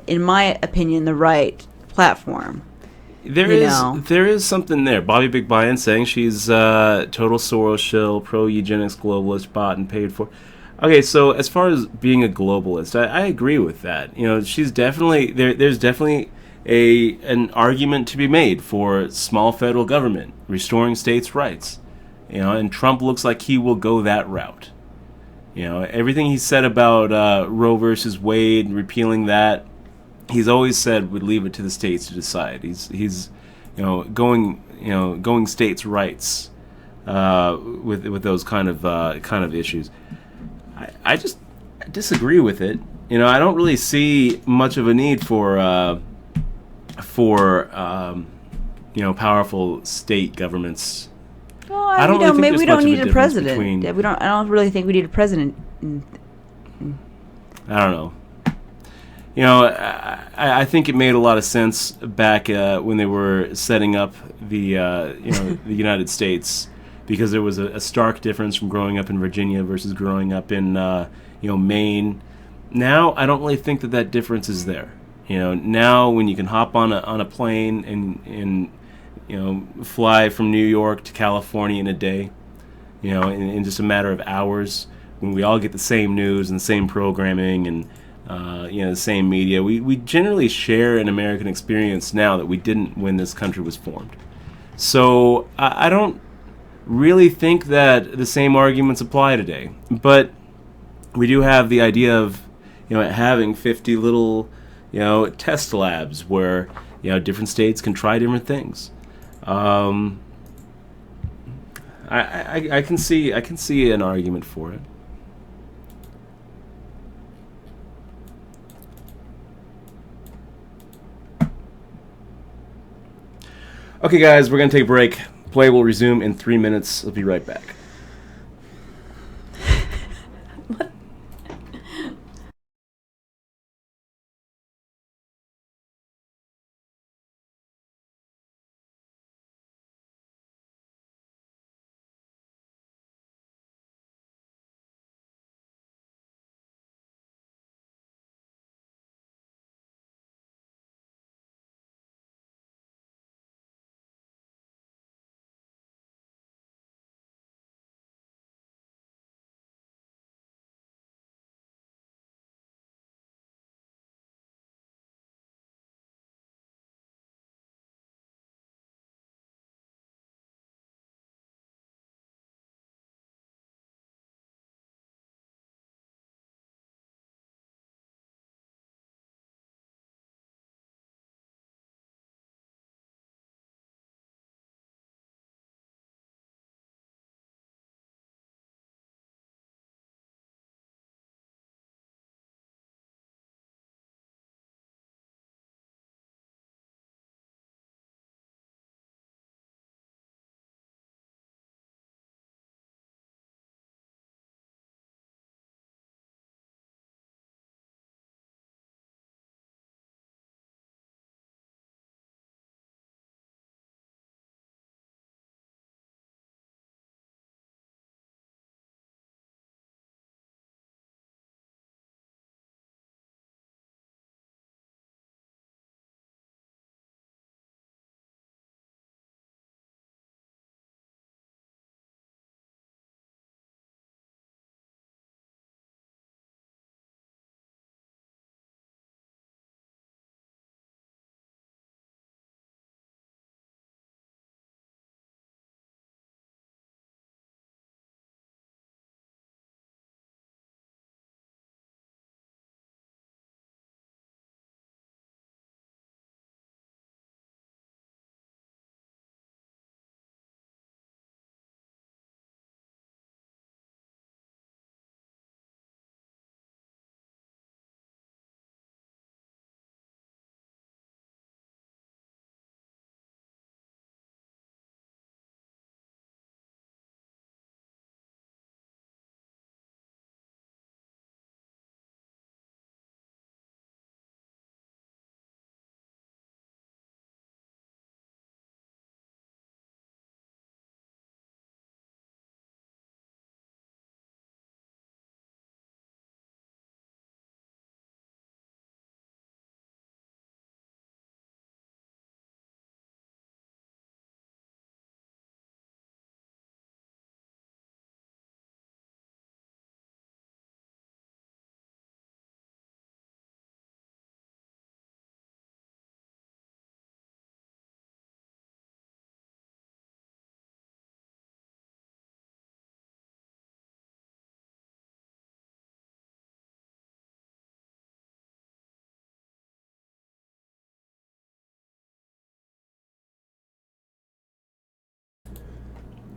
in my opinion, the right platform. There is something there. Bobby Big Buy-In saying she's total Soros shill, pro-eugenics globalist, bought and paid for. Okay, so as far as being a globalist, I agree with that. You know, she's definitely there's definitely an argument to be made for small federal government restoring states' rights. You know, and Trump looks like he will go that route. You know, everything he said about Roe versus Wade, repealing that, he's always said would leave it to the states to decide. He's going states' rights with those kind of issues. I just disagree with it. You know, I don't really see much of a need for powerful state governments. Well, I don't really think maybe there's we don't much of a need a difference president. between- Yeah, I don't really think we need a president. I don't know. You know, I think it made a lot of sense back when they were setting up the the United States, because there was a stark difference from growing up in Virginia versus growing up in Maine. Now I don't really think that difference is there. You know, now when you can hop on a plane and fly from New York to California in a day, in just a matter of hours, when we all get the same news and the same programming and the same media, we generally share an American experience now that we didn't when this country was formed. So I don't really think that the same arguments apply today, but we do have the idea of having 50 little test labs where different states can try different things. I can see an argument for it. Okay, guys, we're going to take a break. Play will resume in 3 minutes. We'll be right back.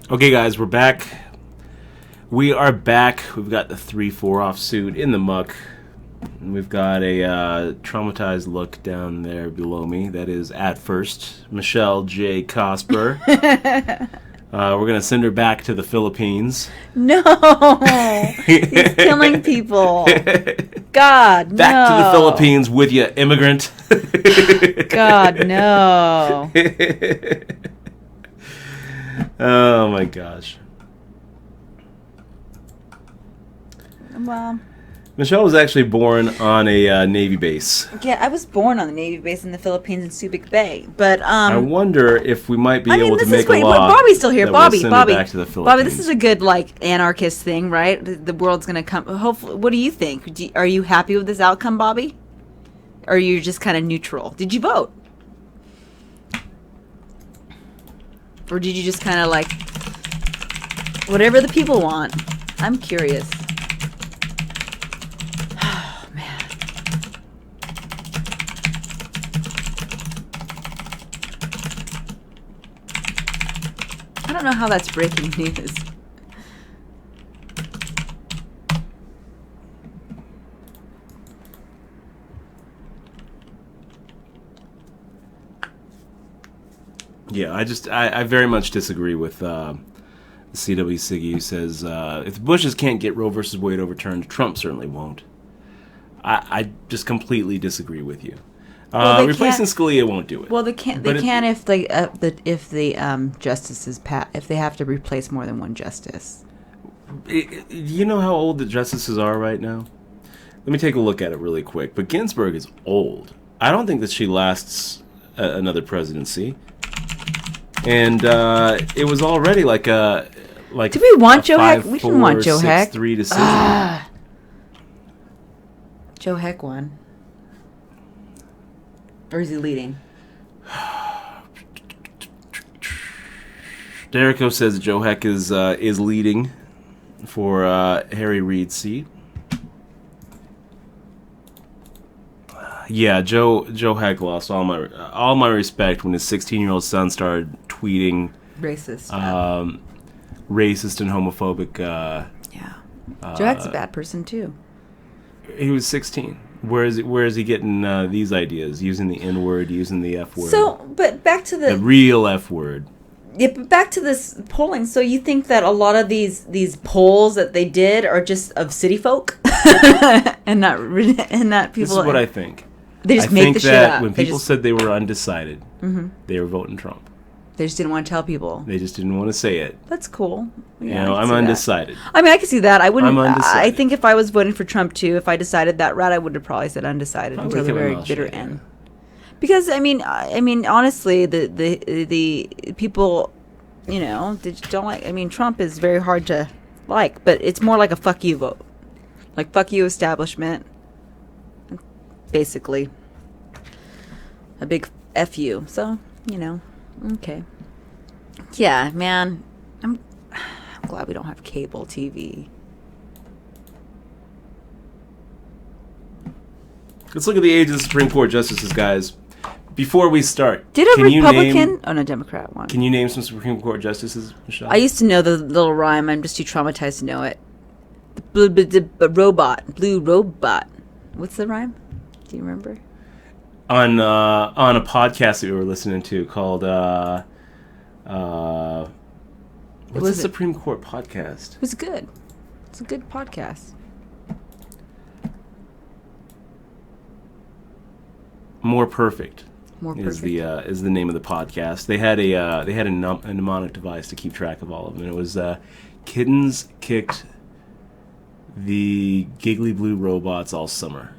Okay, guys, we're back. We are back. We've got the 3-4 off suit in the muck. We've got a traumatized look down there below me. That is, at first, Michelle J. Cosper. We're going to send her back to the Philippines. No! He's killing people. God, no. Back to the Philippines with you, immigrant. God, no. Oh, my gosh. Well, Michelle was actually born on a Navy base. yeah, I was born on the Navy base in the Philippines in Subic Bay, but I wonder if we might be I mean, able to this make is great. a law. Bobby's still here. that Bobby, will send Bobby, her back to the Bobby. This Philippines. is a good like anarchist thing, right? The world's gonna come. Hopefully, what do you think? Are you happy with this outcome, Bobby? Or are you just kind of neutral? Did you vote, or did you just kind of like whatever the people want? I'm curious. Oh man. I don't know how that's breaking news. Yeah, I very much disagree with C.W. Siggy, who says if the Bushes can't get Roe versus Wade overturned, Trump certainly won't. I just completely disagree with you. Well, they Replacing can't- Scalia won't do it. Well, they can't. They can if the justices if they have to replace more than one justice. You know how old the justices are right now? Let me take a look at it really quick. But Ginsburg is old. I don't think that she lasts another presidency. And it was already like a Do we want Joe Heck? 5-4, We didn't want Joe Heck. 6-3 decision. Joe Heck won. Or is he leading? Derico says Joe Heck is leading for Harry Reid's seat. Yeah, Joe Heck lost all my respect when his 16-year-old son started tweeting Racist. racist and homophobic. Yeah. Joe Heck's a bad person too. He was 16. Where is he getting these ideas? Using the N word, using the F word. So, but back to the real F word. Yeah, but back to this polling. So you think that a lot of these polls that they did are just of city folk, and not people. This is what I think. They just I make think the shit that up. when people said they were undecided, they were voting Trump. They just didn't want to tell people. They just didn't want to say it. That's cool. Yeah, You know, I can I'm see that. undecided. I mean, I can see that. I wouldn't. I'm undecided. I think if I was voting for Trump too, if I decided that route, I would have probably said undecided I until would've the kept my very mouth bitter shut, end. Because I mean, honestly, the people, you know, they just don't like. I mean, Trump is very hard to like, but it's more like a fuck you vote, like fuck you establishment, basically, a big F you. So you know, okay. Yeah, man, I'm glad we don't have cable TV. Let's look at the age of the Supreme Court justices, guys. Before we start, Did a can you Republican? Oh no, Democrat one. Can you name some Supreme Court justices, Michelle? I used to know the little rhyme. I'm just too traumatized to know it. The blue robot. What's the rhyme? Do you remember? on a podcast that we were listening to called what's the Supreme Court podcast? It was good. It's a good podcast. More Perfect. More perfect. Is the name of the podcast. They had a mnemonic device to keep track of all of them. And it was kittens kicked the giggly blue robots all summer.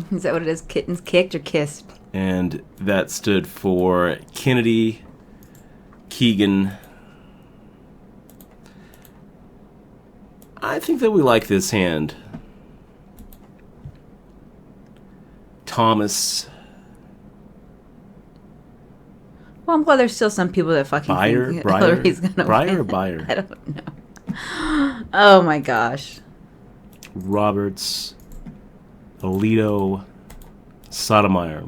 Is that what it is? Kittens kicked or kissed? And that stood for Kennedy, Keegan. I think that we like this hand. Thomas. Well, I'm glad there's still some people that fucking think Hillary's gonna win. Or Breyer? I don't know. Oh my gosh. Roberts, Alito, Sotomayor.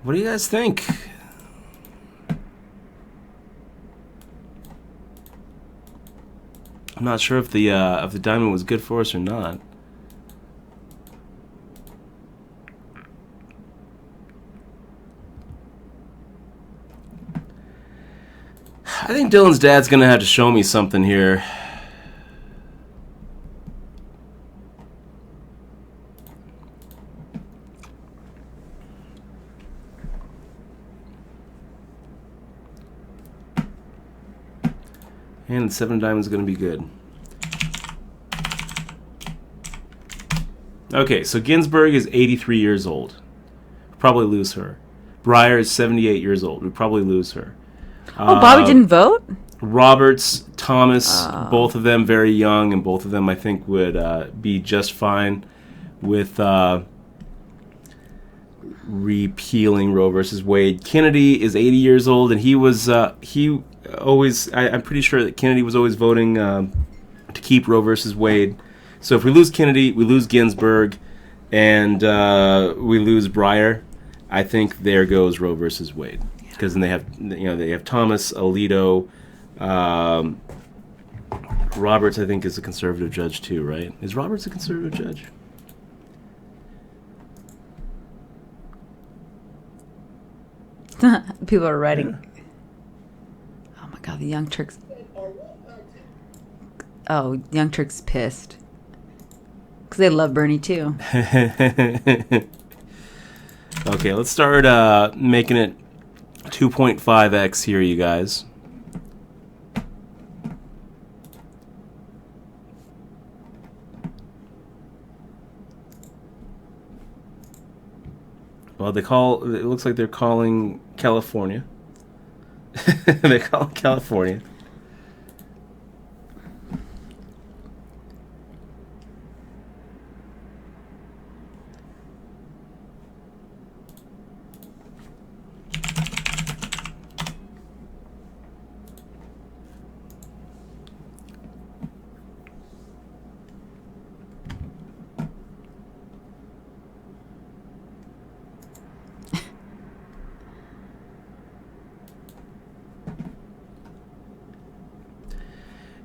What do you guys think? I'm not sure if the diamond was good for us or not. I think Dylan's dad's gonna have to show me something here. And 7 diamonds is going to be good. Okay, so Ginsburg is 83 years old. Probably lose her. Breyer is 78 years old. We'd probably lose her. Oh, Bobby didn't vote? Roberts, Thomas, both of them very young, and both of them I think would be just fine with repealing Roe versus Wade. Kennedy is 80 years old, and I'm pretty sure that Kennedy was always voting to keep Roe versus Wade. So if we lose Kennedy, we lose Ginsburg, and we lose Breyer, I think there goes Roe versus Wade. Because then they have Thomas, Alito, Roberts. I think is a conservative judge too, right? Is Roberts a conservative judge? People are writing. Yeah. Oh my God, the Young Turks. Oh, Young Turks pissed because they love Bernie too. Okay, let's start making it 2.5x here, you guys. Well, it looks like they're calling California. They call California.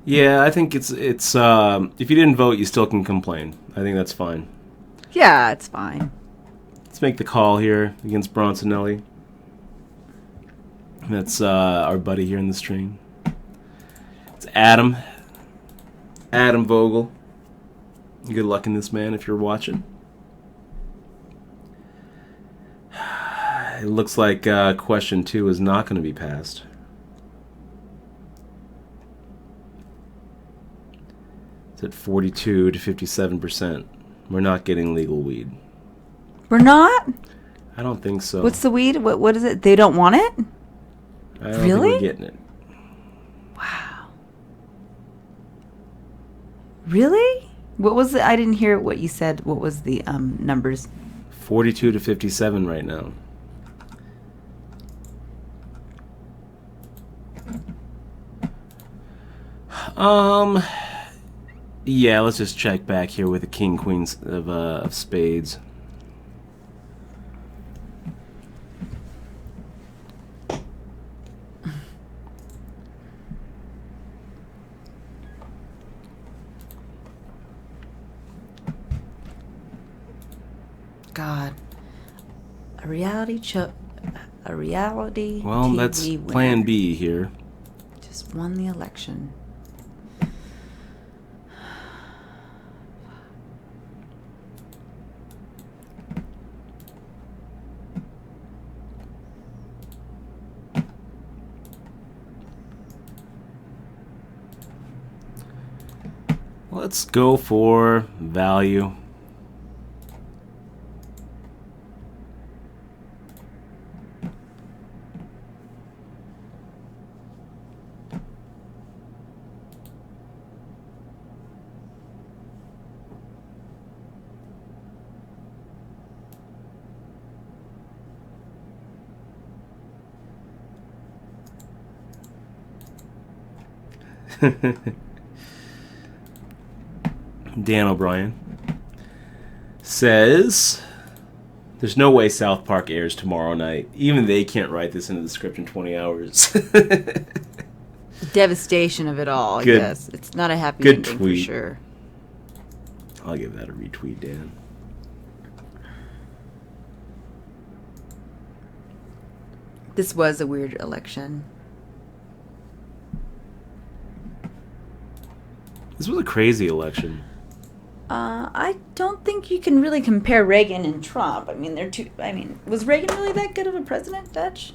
Yeah, I think it's if you didn't vote, you still can complain. I think that's fine. Yeah, it's fine. Let's make the call here against Bronsonelli. That's our buddy here in the stream. It's Adam Vogel. Good luck in this, man, if you're watching. It looks like question 2 is not going to be passed. At 42 to 57%. We're not getting legal weed. We're not? I don't think so. What's the weed? What is it? They don't want it? I don't think we're getting it. Wow. Really? What was it? I didn't hear what you said. What was the numbers? 42 to 57 right now. Yeah, let's just check back here with the king, queens of spades. God, a reality Well, TV that's winner plan B here. just won the election. Let's go for value. Dan O'Brien says There's no way South Park airs tomorrow night. Even they can't write this into the script in 20 hours. Devastation of it all, I Good. guess. It's not a happy Good ending tweet. for sure. I'll give that a retweet, Dan. This was a weird election. This was a crazy election. I don't think you can really compare Reagan and Trump. I mean, they're two. I mean, was Reagan really that good of a president, Dutch?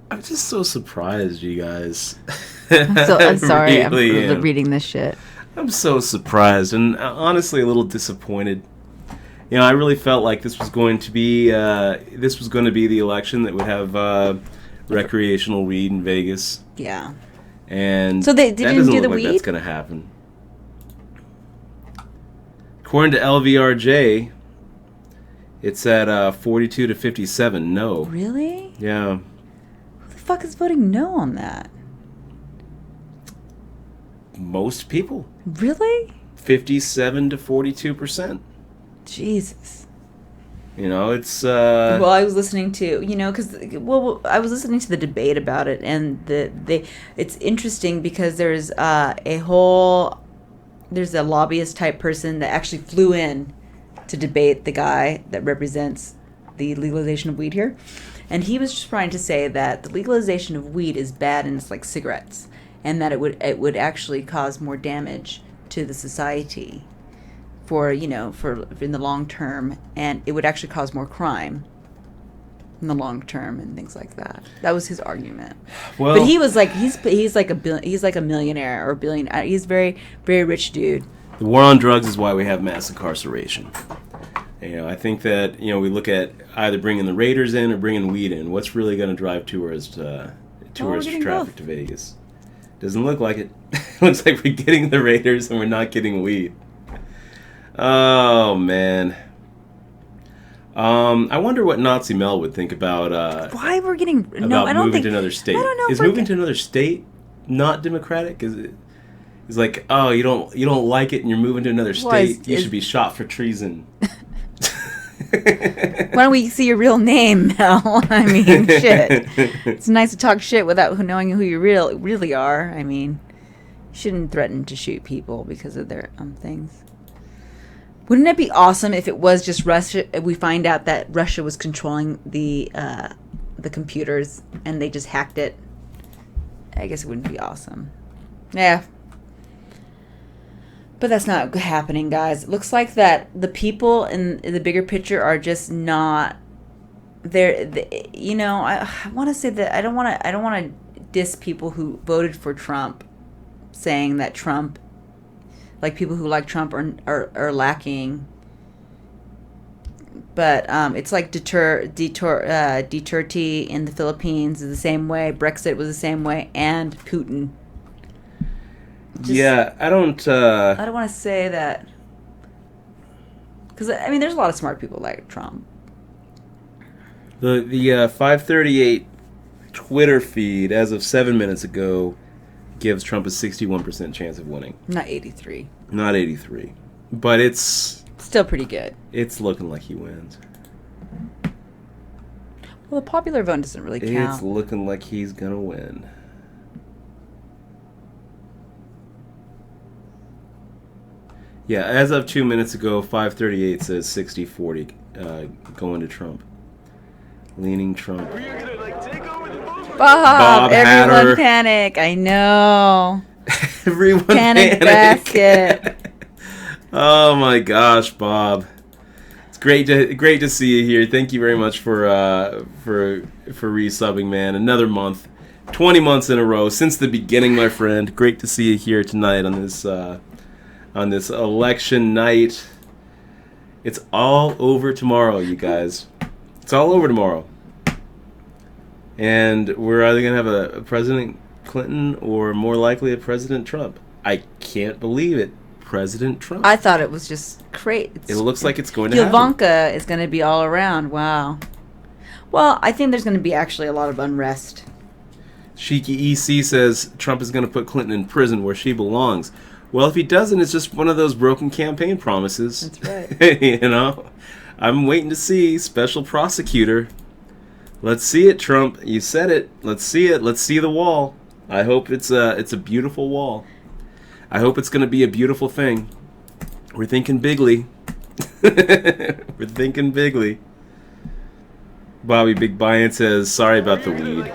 I'm just so surprised, you guys. I'm sorry. I'm really am. reading this shit. I'm so surprised and honestly a little disappointed. You know, I really felt like this was going to be the election that would have recreational weed in Vegas, Yeah. and So they that didn't doesn't do look the like that's weed? going to happen. According to LVRJ, it's at 42 to 57. No. Really? Yeah. Who the fuck is voting no on that? Most people. Really? 57 to 42%. Jesus. You know, it's Well, I was listening to, because I was listening to the debate about it, and it's interesting because there's a lobbyist type person that actually flew in to debate the guy that represents the legalization of weed here, and he was just trying to say that the legalization of weed is bad and it's like cigarettes, and that it would actually cause more damage to the society for in the long term, and it would actually cause more crime in the long term and things like that. That was his argument. well, But he was like he's like a millionaire or billionaire. He's very, very rich dude. the war on drugs is why we have mass incarceration. You know, I think that we look at either bringing the Raiders in or bringing weed in. What's really going to drive tourist getting traffic both. to Vegas? Doesn't look like it. Looks like we're getting the Raiders and we're not getting weed. Oh man. I wonder what Nazi Mel would think about Why we're getting about I don't moving think to another state. I don't know. Is if we're moving to another state not democratic? Is it? It's like, oh, you don't like it and you're moving to another Well, state. You should be shot for treason. Why don't we see your real name, Mel? I mean, shit. It's nice to talk shit without knowing who you really are. I mean, you shouldn't threaten to shoot people because of their things. Wouldn't it be awesome if it was just Russia? If we find out that Russia was controlling the computers and they just hacked it. I guess it wouldn't be awesome. Yeah. But that's not happening, guys. It looks like that the people in the bigger picture are just not there. I want to say that I don't want to diss people who voted for Trump, saying that Trump, like people who like Trump are lacking. But it's like Duterte in the Philippines is the same way. Brexit was the same way, and Putin. Yeah, I don't want to say that because I mean, there's a lot of smart people like Trump. The 538 Twitter feed as of 7 minutes ago gives Trump a 61% chance of winning. Not 83. Not 83. But it's Still pretty good. It's looking like he wins. Well, the popular vote doesn't really count. It's looking like he's going to win. Yeah, as of 2 minutes ago, 538 says 60-40 going to Trump. Leaning Trump. Bob, everyone Hatter. panic. I know. Everyone Panic basket. Oh my gosh, Bob. It's great to see you here. Thank you very much for resubbing, man. Another month. 20 months in a row since the beginning, my friend. Great to see you here tonight on this election night. It's all over tomorrow, you guys. It's all over tomorrow. And we're either going to have a President Clinton or more likely a President Trump. I can't believe it. President Trump. I thought it was just crazy. It looks like it's going to happen. Ivanka is going to be all around. Wow. Well, I think there's going to be actually a lot of unrest. Shiki EC says Trump is going to put Clinton in prison where she belongs. Well, if he doesn't, it's just one of those broken campaign promises. That's right. You know? I'm waiting to see special prosecutor. Let's see it, Trump. You said it. Let's see it. Let's see the wall. I hope it's a beautiful wall. I hope it's going to be a beautiful thing. We're thinking bigly. We're thinking bigly. Bobby Big Buy-In says, sorry about the weed.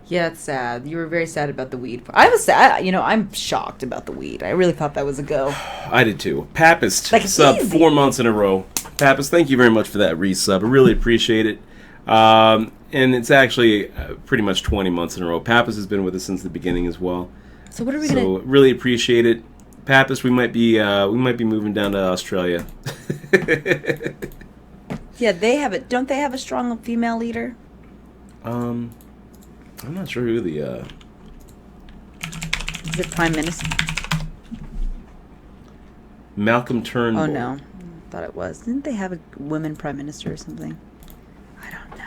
Yeah, it's sad. You were very sad about the weed. I was sad. I'm shocked about the weed. I really thought that was a go. I did too. Papist, Like, sub easy. 4 months in a row. Papist, thank you very much for that resub. I really appreciate it. And it's actually pretty much 20 months in a row. Papist has been with us since the beginning as well. So what are we So gonna? really appreciate it. Papist, we might be moving down to Australia. Yeah, they have it. Don't they have a strong female leader? I'm not sure who the Is it Prime Minister? Malcolm Turnbull. Oh no, thought it was. Didn't they have a women Prime Minister or something? I don't know.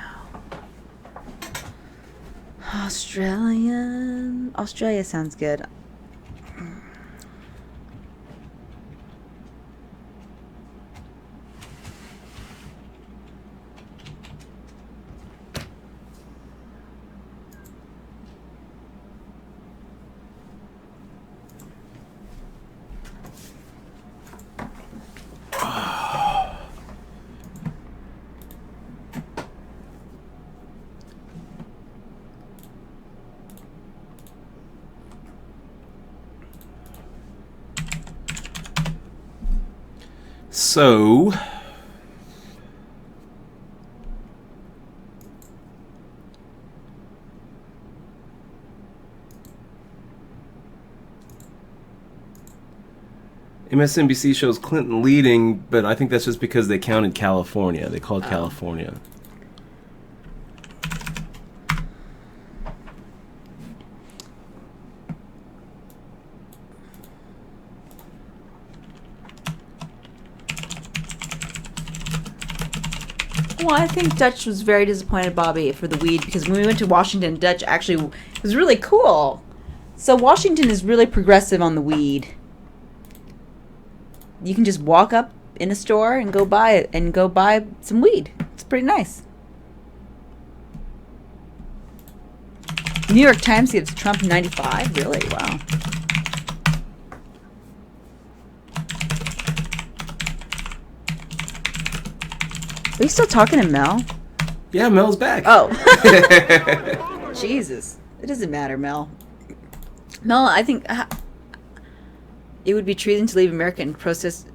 Australia sounds good. So, MSNBC shows Clinton leading, but I think that's just because they counted California. They called California. Well, I think Dutch was very disappointed, Bobby, for the weed, because when we went to Washington, Dutch actually was really cool. So Washington is really progressive on the weed. You can just walk up in a store and go buy it and go buy some weed. It's pretty nice. New York Times gives Trump 95. Really? Wow. Are you still talking to Mel? Yeah, Mel's back. Oh. Jesus. It doesn't matter, Mel. Mel, I think it would be treason to leave America and protest.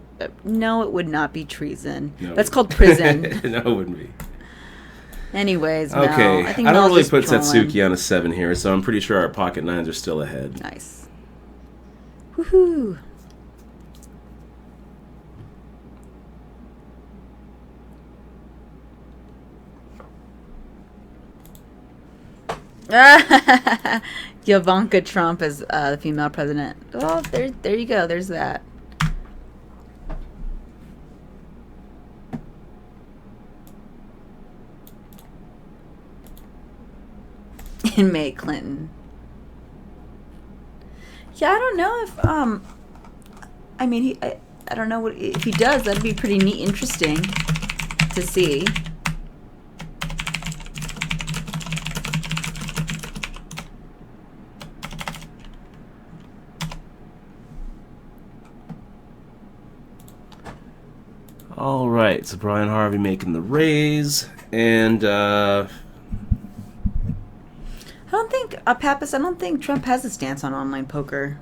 No, it would not be treason. No. That's called prison. No, it wouldn't be. Anyways, Mel. Okay, I think I don't Mel's really just put trolling. Satsuki on a 7 here, so I'm pretty sure our pocket nines are still ahead. Nice. Woohoo. Ivanka Trump as the female president. Oh, there you go. There's that. inmate Clinton. Yeah, I don't know if I mean I don't know what if he does. That'd be pretty neat, interesting to see. All right, so Brian Harvey making the raise, and I don't think Pappas. I don't think Trump has a stance on online poker.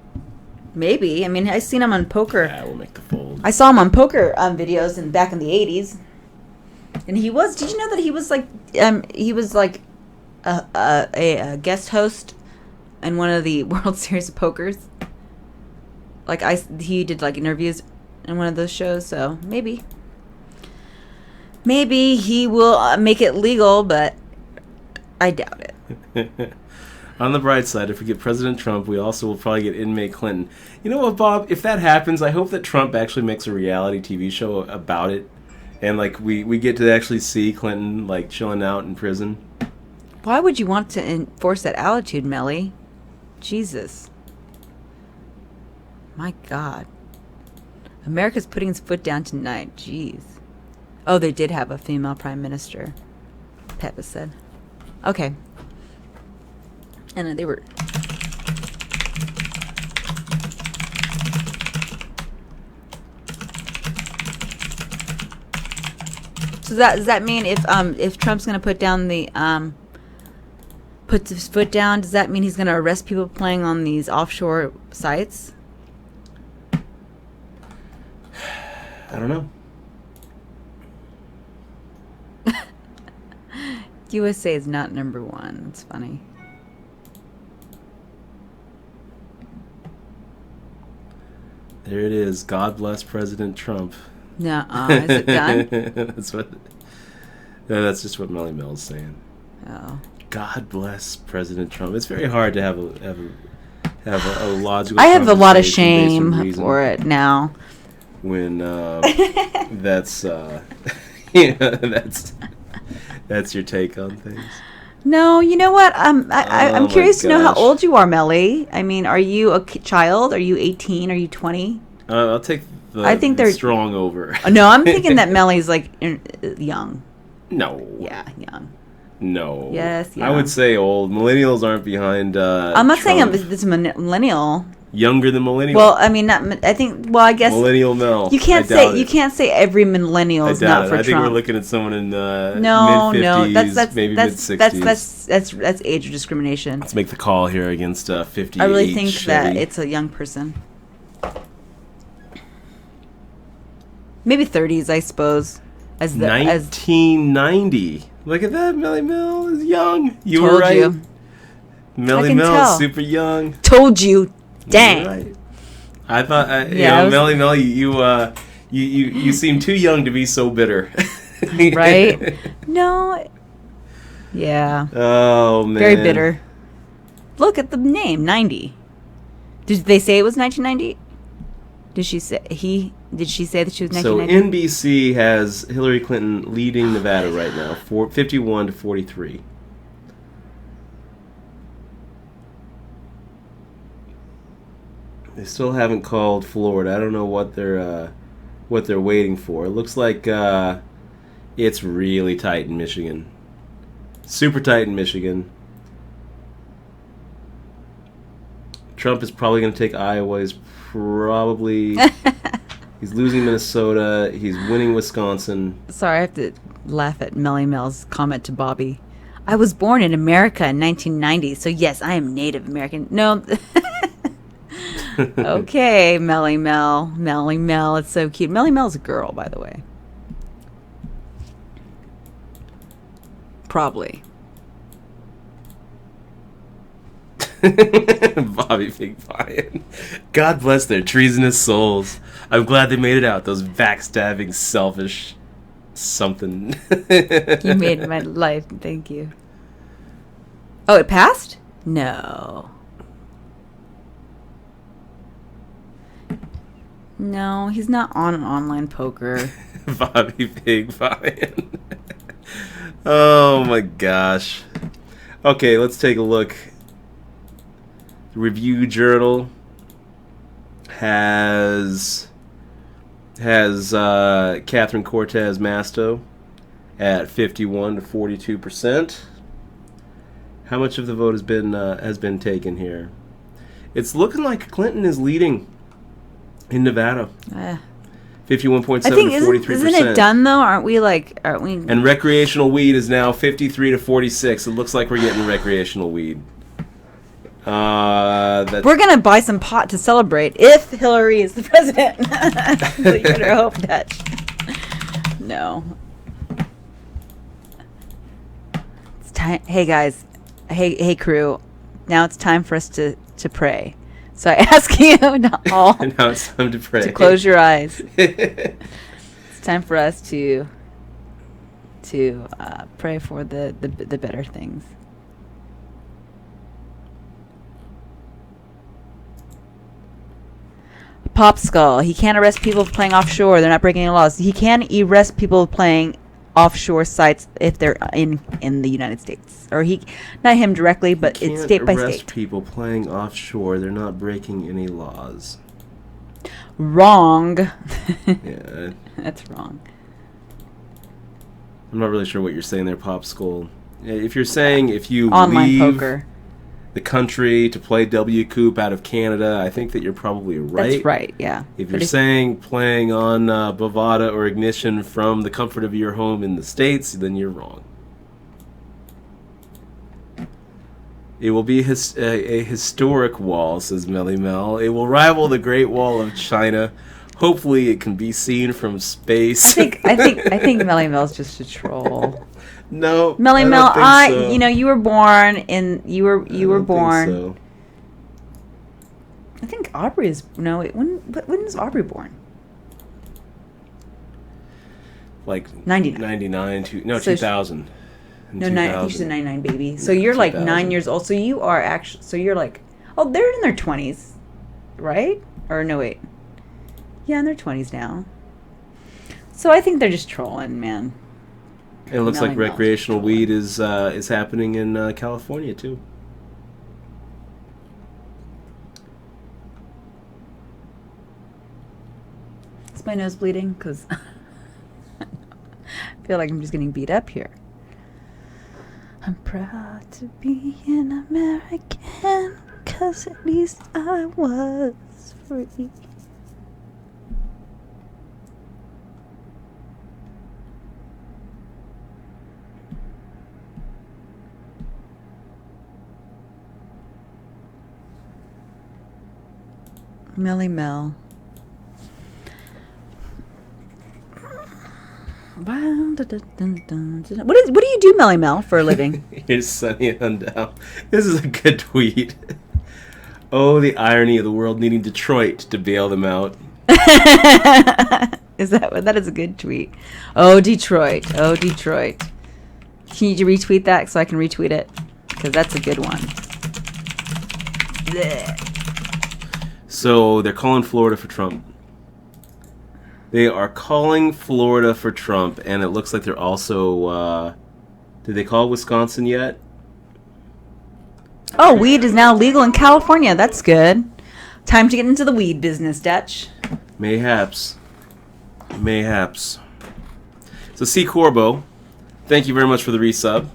Maybe. I mean, I seen him on poker. yeah, we'll make the fold. I saw him on poker videos and back in the '80s, and he was. Did you know that he was like a guest host in one of the World Series of Pokers? Like he did like interviews in one of those shows. So maybe he will make it legal, but I doubt it. On the bright side, if we get President Trump, we also will probably get inmate Clinton. You know what, Bob? If that happens, I hope that Trump actually makes a reality TV show about it, and like we get to actually see Clinton like chilling out in prison. Why would you want to enforce that attitude, Melly? Jesus. My God. America's putting its foot down tonight. Jeez. Oh, they did have a female prime minister, Peppa said. Okay. And they were... So does that mean if Trump's going to put down the put his foot down, does that mean he's going to arrest people playing on these offshore sites? I don't know. USA is not number one. That's funny. There it is. God bless President Trump. Nuh-uh. Is it done? That's what. No, that's just what Melly Mel's saying. Oh. God bless President Trump. It's very hard to have a logical. I have a lot of conversation based on shame reason for it now. when that's that's your take on things. No, you know what? I'm Oh curious my to know how gosh. old you are, Melly. I mean, are you a child? Are you 18? Are you 20? I'll take the I think they're- strong over. No, I'm thinking that Melly's like young. No. Yeah, young. No. Yes, I would yeah. say old. Millennials aren't behind. I'm not saying Trump. this millennial. Younger than millennial. Well, I mean, not. I think. Well, I guess Millennial Mel. you can't I doubt it. You can't say every millennial I is doubt not it. for I think Trump. we're looking at someone in the No, mid-50s, that's maybe that's mid-60s. that's age discrimination. Let's make the call here against 58. I really think that Chevy. it's a young person. Maybe 30s, I suppose. As 1990. Look at that. Melly Mel is young. You were Told right. you. Melly I can Mel tell. is super young. Told you. Dang. You're right. I thought, Yeah, I was- Melly Mel, you seem too young to be so bitter. Right? No. Yeah. Oh man. Very bitter. Look at the name, 90. Did they say it was 1990? Did she say Did she say that she was So 1990? NBC has Hillary Clinton leading Nevada right now, 51 to 43. They still haven't called Florida. I don't know what they're waiting for. It looks like it's really tight in Michigan. Super tight in Michigan. Trump is probably going to take Iowa. He's losing Minnesota. He's winning Wisconsin. Sorry, I have to laugh at Melly Mel's comment to Bobby. I was born in America in 1990, so yes, I am Native American. No. Okay, Melly Mel. Melly Mel, it's so cute. Melly Mel's a girl, by the way. Probably. Bobby Big Brian. God bless their treasonous souls. I'm glad they made it out. Those backstabbing, selfish something. You made my life. Thank you. Oh, it passed? No. No, he's not on an online poker. Bobby Big Brian. Oh my gosh. Okay, let's take a look. The Review Journal has Catherine Cortez Masto at 51 to 42%. How much of the vote has been taken here? It's looking like Clinton is leading in Nevada. 51.7 I think to 43%. isn't it done though? Aren't we? And recreational weed is now 53 to 46. It looks like we're getting recreational weed. We're gonna buy some pot to celebrate if Hillary is the president. So you better hope, Dutch. No. It's time. Hey guys. Hey crew. Now it's time for us to pray. So I ask you not all And now it's time to pray. to close your eyes. It's time for us to pray for the better things. Pop Skull. He can't arrest people playing offshore. They're not breaking any laws. He can arrest people playing offshore sites if they're in the United States. Or not him directly, but it's state by arrest state. people playing offshore. They're not breaking any laws. Wrong. Yeah. That's wrong. I'm not really sure what you're saying there, Pop Skull. If you're saying if you Online leave poker. the country to play W-Coop out of Canada, I think that you're probably right. That's right, yeah. If you're saying playing on Bovada or Ignition from the comfort of your home in the States, then you're wrong. It will be a historic wall, says Melly Mel. It will rival the Great Wall of China. Hopefully it can be seen from space. I think Melly Mel's just a troll. No, Melly I Mel, don't think so. you were born in you were born. Think so. I think Aubrey is when is Aubrey born? Like 99. 99 to no So 2000. No, I think she's a 99 baby. So you're like 9 years old. So you are actually. So you're like, oh, they're in their 20s, right? Or no, wait. Yeah, in their 20s now. So I think they're just trolling, man. It looks Melly like Mel's recreational trolling. weed is happening in California too. Is my nose bleeding? Because I feel like I'm just getting beat up here. I'm proud to be an American, 'cause at least I was free. Melly Mel. What do you do, Melly Mel, for a living? Here's Sunny Hundal. This is a good tweet. Oh, the irony of the world needing Detroit to bail them out. That is a good tweet. Oh, Detroit. Oh, Detroit. Can you retweet that so I can retweet it? Because that's a good one. Blech. So they're calling Florida for Trump. They are calling Florida for Trump, and it looks like they're also... did they call Wisconsin yet? Oh, weed is now legal in California. That's good. Time to get into the weed business, Dutch. Mayhaps. So C. Corbo, thank you very much for the resub.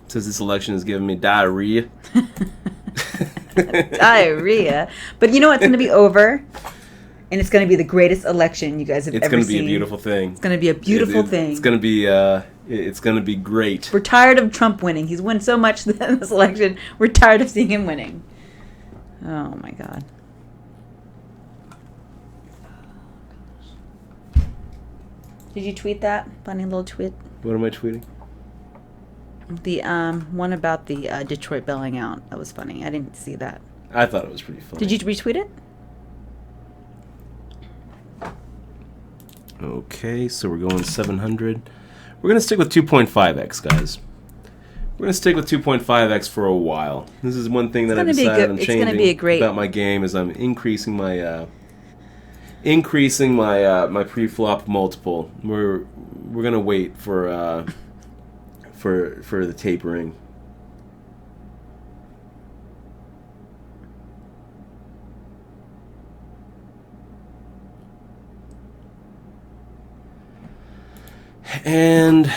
Says this election has given me diarrhea. Diarrhea. But you know what's going to be over? And it's going to be the greatest election you guys have ever seen. It's going to be a beautiful thing. It's going to be a beautiful thing. It's going to be great. We're tired of Trump winning. He's won so much in this election. We're tired of seeing him winning. Oh, my God. Did you tweet that? Funny little tweet. What am I tweeting? The one about the Detroit bailing out. That was funny. I didn't see that. I thought it was pretty funny. Did you retweet it? Okay, so we're going 700. We're going to stick with 2.5x, guys. We're going to stick with 2.5x for a while. This is one thing that I decided I'm changing about my game is I'm increasing my my pre-flop multiple. We're going to wait for the tapering. And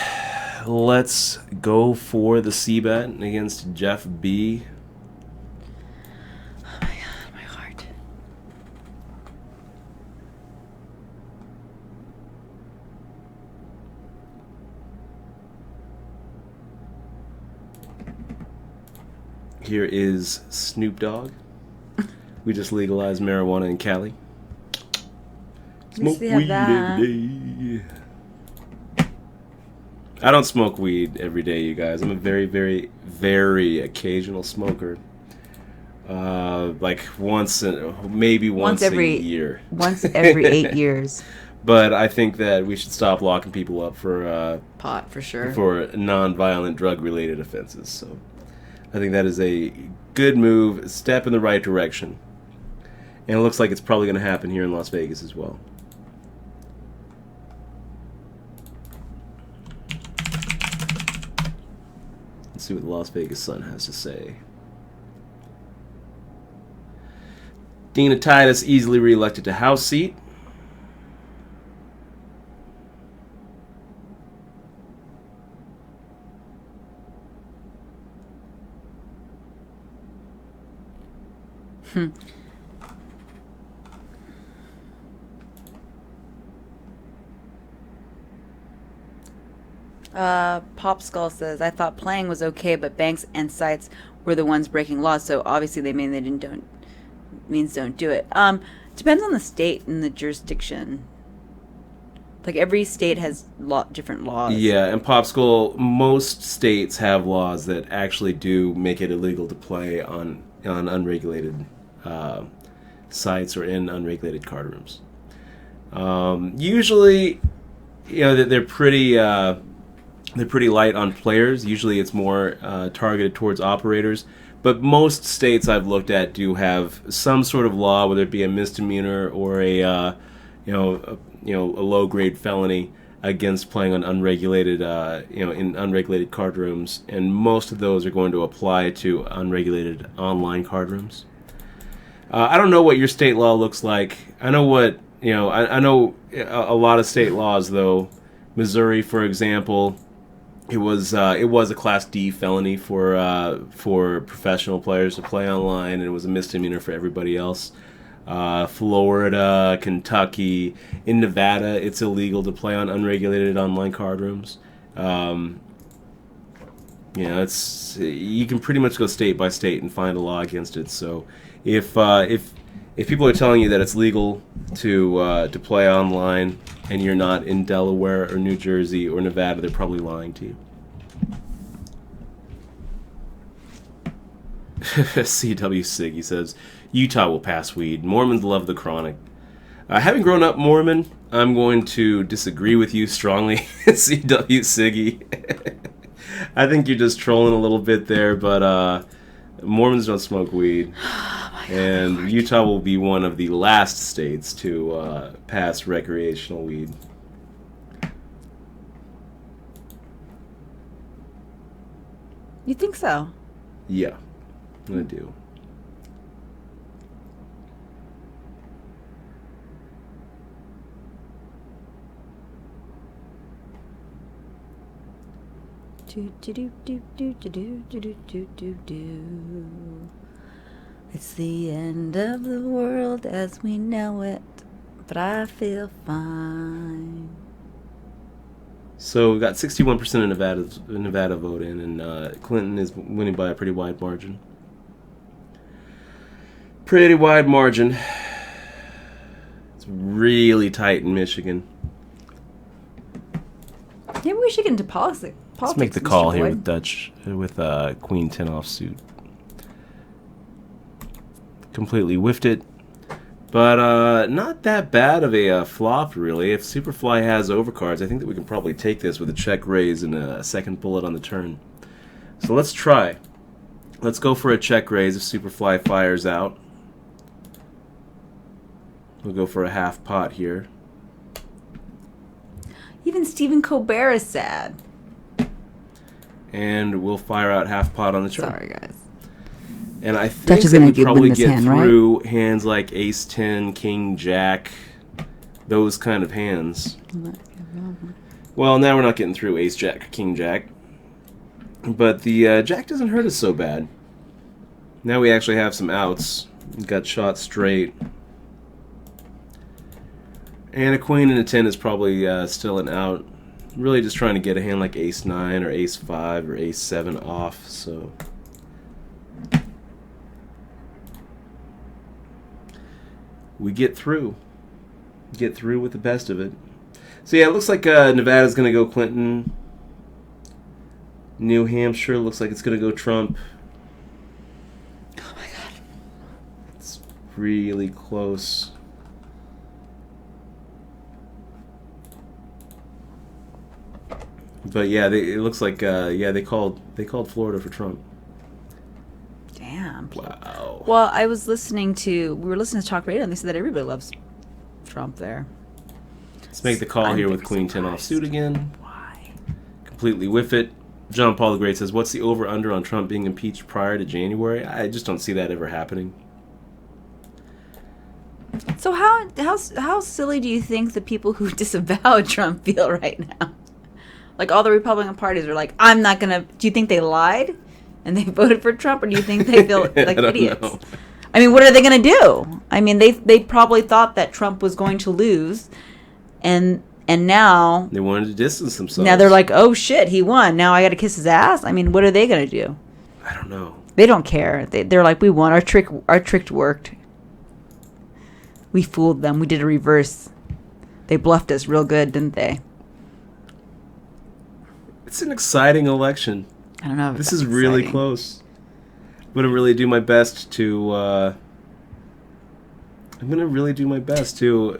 let's go for the C-bet against Jeff B. Oh my god, my heart. Here is Snoop Dogg. We just legalized marijuana in Cali. Smoke we have weed that. every day. I don't smoke weed every day, you guys. I'm a very, very, very occasional smoker. Like maybe once every a year. Once every 8 years. But I think that we should stop locking people up for Pot, for sure. for non-violent drug-related offenses. So I think that is a good move, a step in the right direction. And it looks like it's probably going to happen here in Las Vegas as well. Let's see what the Las Vegas Sun has to say. Dina Titus easily reelected to House seat. Pop Skull says, I thought playing was okay, but banks and sites were the ones breaking laws, so obviously they mean don't do it. Depends on the state and the jurisdiction. Like every state has different laws. Yeah, and Popsicle, most states have laws that actually do make it illegal to play on unregulated sites or in unregulated card rooms. Usually, they're pretty light on players. Usually, it's more targeted towards operators. But most states I've looked at do have some sort of law, whether it be a misdemeanor or a low-grade felony against playing on unregulated, in unregulated card rooms, and most of those are going to apply to unregulated online card rooms. I don't know what your state law looks like. I know what I know a lot of state laws though. Missouri, for example, it was a Class D felony for professional players to play online, and it was a misdemeanor for everybody else. Florida, Kentucky, in Nevada, it's illegal to play on unregulated online card rooms. It's you can pretty much go state by state and find a law against it. So if people are telling you that it's legal to play online and you're not in Delaware or New Jersey or Nevada, they're probably lying to you. CW Siggy says, Utah will pass weed. Mormons love the chronic. Having grown up Mormon, I'm going to disagree with you strongly, CW Siggy. I think you're just trolling a little bit there, but Mormons don't smoke weed. And Utah will be one of the last states to pass recreational weed. You think so? Yeah, I do. It's the end of the world as we know it, but I feel fine. So we've got 61% of Nevada vote in, and Clinton is winning by a pretty wide margin. Pretty wide margin. It's really tight in Michigan. Maybe we should get into politics. Let's make the call here with Queen 10 offsuit. Completely whiffed it. But not that bad of a flop, really. If Superfly has overcards, I think that we can probably take this with a check raise and a second bullet on the turn. So let's try. Let's go for a check raise if Superfly fires out. We'll go for a half pot here. Even Stephen Colbert is sad. And we'll fire out half pot on the turn. Sorry, guys. And I think that we probably get through hands like Ace 10, King Jack, those kind of hands. Well, now we're not getting through Ace Jack, King Jack. But the Jack doesn't hurt us so bad. Now we actually have some outs. Got shot straight. And a Queen and a 10 is probably still an out. Really just trying to get a hand like Ace 9 or Ace 5 or Ace 7 off, so... we get through. Get through with the best of it. So yeah, it looks like Nevada's going to go Clinton. New Hampshire looks like it's going to go Trump. Oh my God. It's really close. But yeah, it looks like they called Florida for Trump. Damn. Wow. Well, we were listening to talk radio, and they said that everybody loves Trump there. Let's make the call here with Queen 10 offsuit again. Why? Completely whiff it. John Paul the Great says, what's the over-under on Trump being impeached prior to January? I just don't see that ever happening. So how silly do you think the people who disavowed Trump feel right now? Like, all the Republican parties are like, I'm not going to... Do you think they lied and they voted for Trump, or do you think they feel like idiots? Know. I mean, what are they going to do? I mean, they probably thought that Trump was going to lose, and now... They wanted to distance themselves. Now they're like, oh, shit, he won. Now I got to kiss his ass? I mean, what are they going to do? I don't know. They don't care. They're like, we won. Our trick worked. We fooled them. We did a reverse. They bluffed us real good, didn't they? It's an exciting election. I don't know. This is really close. I'm going to really do my best to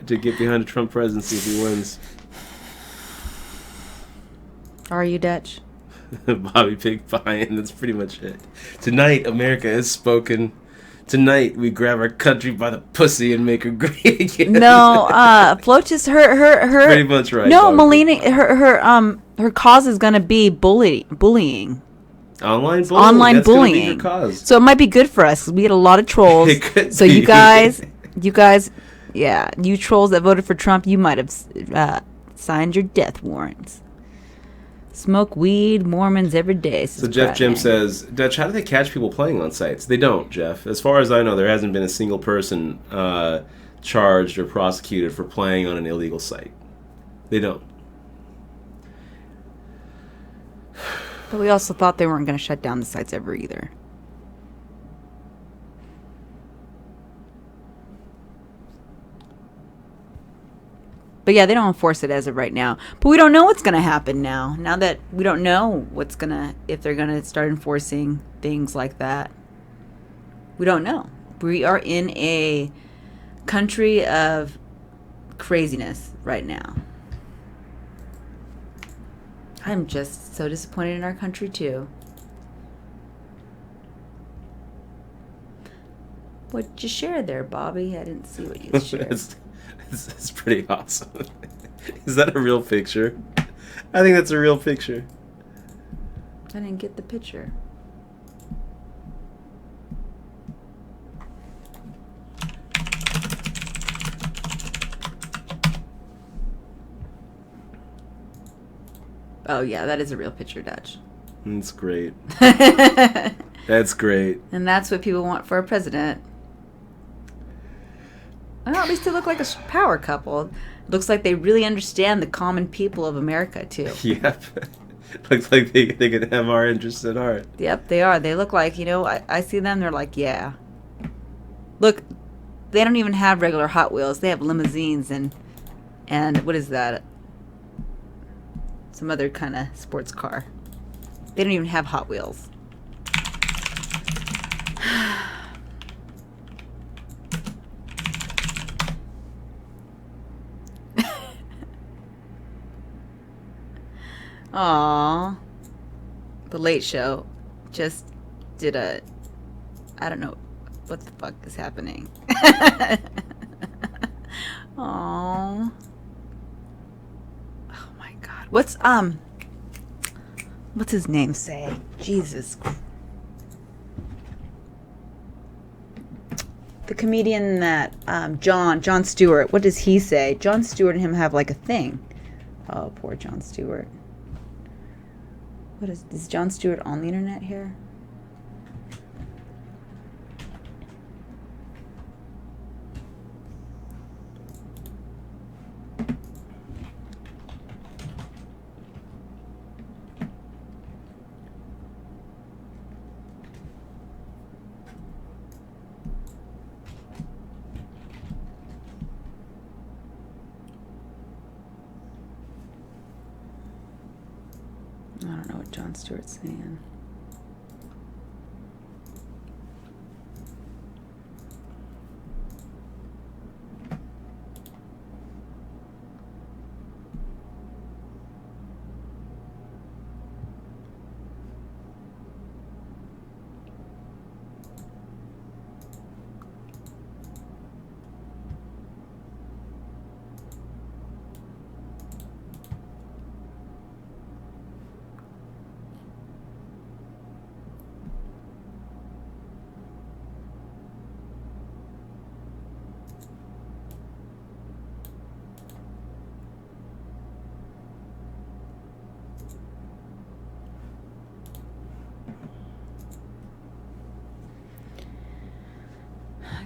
get behind a Trump presidency if he wins. Are you Dutch? Bobby Pig Pine, that's pretty much it. Tonight, America has spoken. Tonight, we grab our country by the pussy and make her great again. No, Flo just her. Pretty much right. No, Bobby. Melina, her cause is gonna be bullying. Online bullying. Online That's bullying. Gonna be your cause. So it might be good for us 'cause we had a lot of trolls. It could so be. you guys, yeah, you trolls that voted for Trump, you might have signed your death warrants. Smoke weed, Mormons every day. So Jeff Jim says, Dutch, how do they catch people playing on sites? They don't, Jeff. As far as I know, there hasn't been a single person charged or prosecuted for playing on an illegal site. They don't. But we also thought they weren't going to shut down the sites ever either. But yeah, they don't enforce it as of right now. But we don't know what's going to happen now. Now that we don't know if they're going to start enforcing things like that. We don't know. We are in a country of craziness right now. I'm just so disappointed in our country too. What'd you share there, Bobby? I didn't see what you shared. It's pretty awesome. Is that a real picture? I think that's a real picture. I didn't get the picture. Oh, yeah, that is a real picture, Dutch. That's great. That's great. And that's what people want for a president. Well, at least they look like a power couple. Looks like they really understand the common people of America, too. Yep. Looks like they can have our interests at heart. Yep, they are. They look like, I see them, they're like, yeah. Look, they don't even have regular Hot Wheels. They have limousines and what is that? Some other kind of sports car. They don't even have Hot Wheels. Aww. The Late Show just did I don't know what the fuck is happening. Aww. Oh my god. What's his name say? Jesus. The comedian that Jon Stewart, what does he say? Jon Stewart and him have like a thing. Oh, poor Jon Stewart. What is Jon Stewart on the internet here? I don't know what Jon Stewart's saying.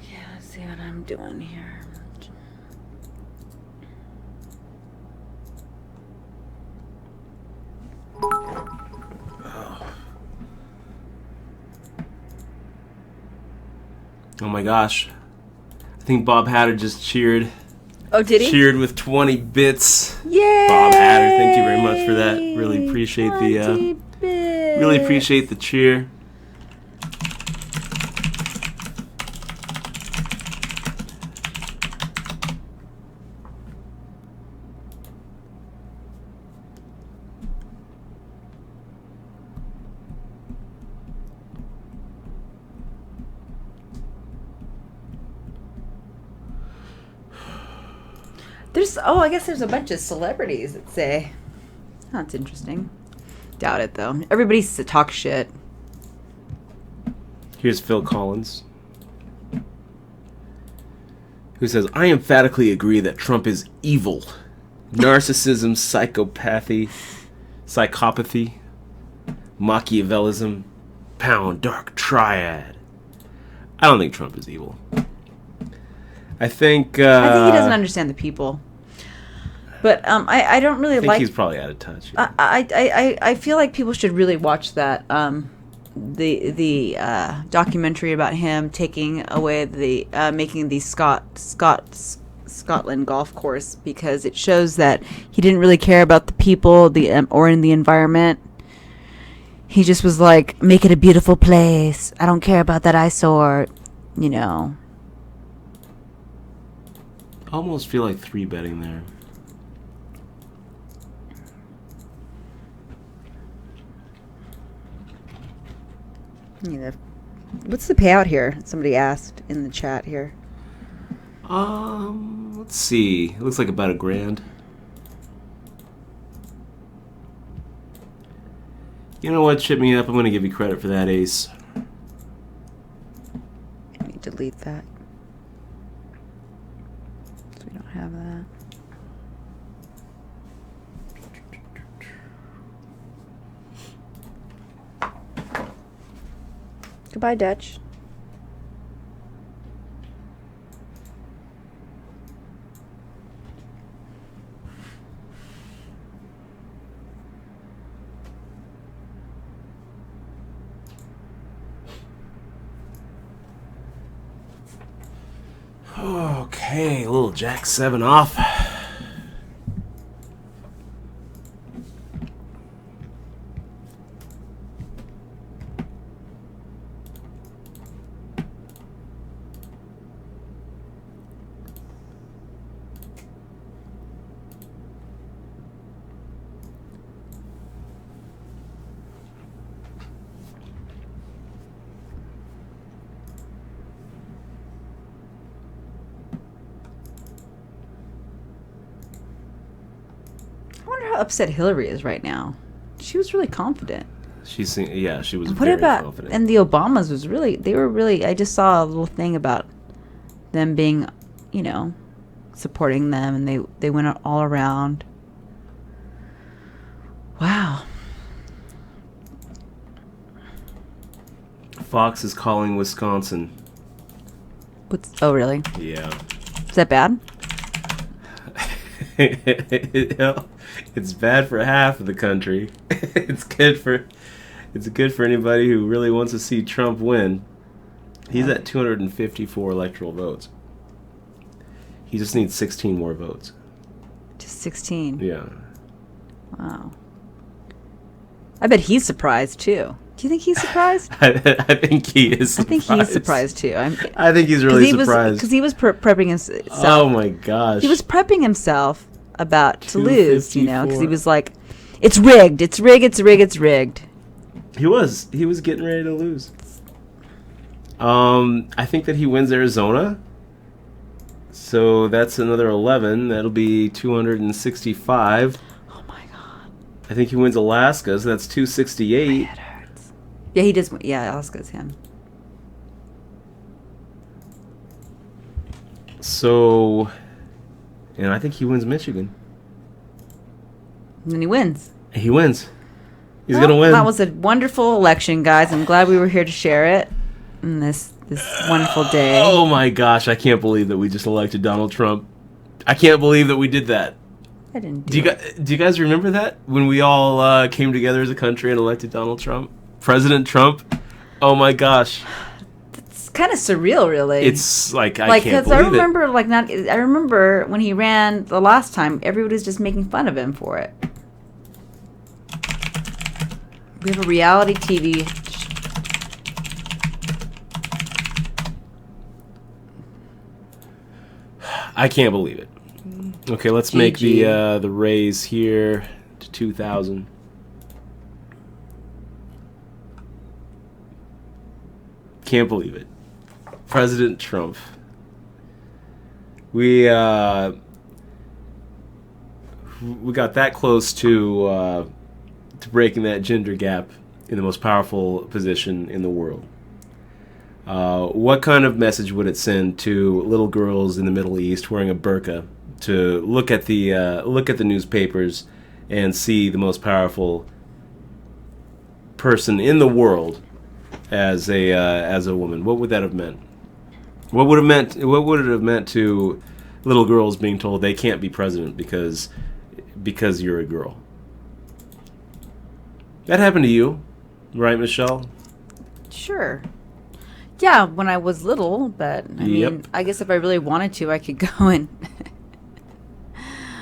Okay, let's see what I'm doing here. Oh my gosh. I think Bob Hatter just cheered. Oh, did he? Cheered with 20 bits. Yay! Bob Hatter, thank you very much for that. Really appreciate 20 bits. really appreciate the cheer. I guess there's a bunch of celebrities that say. Oh, that's interesting. Doubt it, though. Everybody talks shit. Here's Phil Collins, who says, I emphatically agree that Trump is evil. Narcissism, psychopathy, Machiavellism, dark triad. I don't think Trump is evil. I think he doesn't understand the people. But I don't really I think like. he's probably out of touch. I feel like people should really watch that the documentary about him taking away the making the Scotland golf course, because it shows that he didn't really care about the people or in the environment. He just was like, make it a beautiful place. I don't care about that eyesore, you know. I almost feel like 3-betting there. Yeah. What's the payout here? Somebody asked in the chat here. Let's see. It looks like about $1,000. You know what? Chip me up. I'm going to give you credit for that, Ace. Let me delete that. So we don't have that. Goodbye, Dutch. Okay, a little Jack 7 off. I wonder how upset Hillary is right now. She was really confident. She was What very about confident. and the Obamas they were really. I just saw a little thing about them being, supporting them, and they went all around. Wow. Fox is calling Wisconsin. Oh, really? Yeah. Is that bad? It's bad for half of the country. It's good for anybody who really wants to see Trump win. He's at 254 electoral votes. He just needs 16 more votes. Just 16. Yeah. Wow. I bet he's surprised too. Do you think he's surprised? I think he is surprised. I think he's surprised too. I think he's really surprised. Because he was prepping himself. Oh my gosh. He was prepping himself about to lose, you know, because he 254. was like, it's rigged, it's rigged, it's rigged, it's rigged. He was getting ready to lose. I think that he wins Arizona. So that's another 11. That'll be 265. Oh my God. I think he wins Alaska, so that's 268. It hurts. Yeah, he does. Yeah, Alaska's him. So, and I think he wins Michigan. And then he wins. He wins. He's Well, gonna win. That was a wonderful election, guys. I'm glad we were here to share it on this wonderful day. Oh my gosh! I can't believe that we just elected Donald Trump. I can't believe that we did that. I didn't Do you guys remember that when we all came together as a country and elected Donald Trump, President Trump? Oh my gosh! It's kind of surreal, really. It's I can't believe I remember, I remember when he ran the last time, everybody was just making fun of him for it. We have a reality TV. I can't believe it. Okay, let's make the raise here to 2,000. Can't believe it. President Trump. We got that close to breaking that gender gap in the most powerful position in the world. What kind of message would it send to little girls in the Middle East wearing a burqa to look at the newspapers and see the most powerful person in the world as a woman? What would that have meant? What would it have meant to little girls being told they can't be president because you're a girl? That happened to you, right, Michelle? Sure. Yeah, when I was little, but I mean, I guess if I really wanted to, I could go and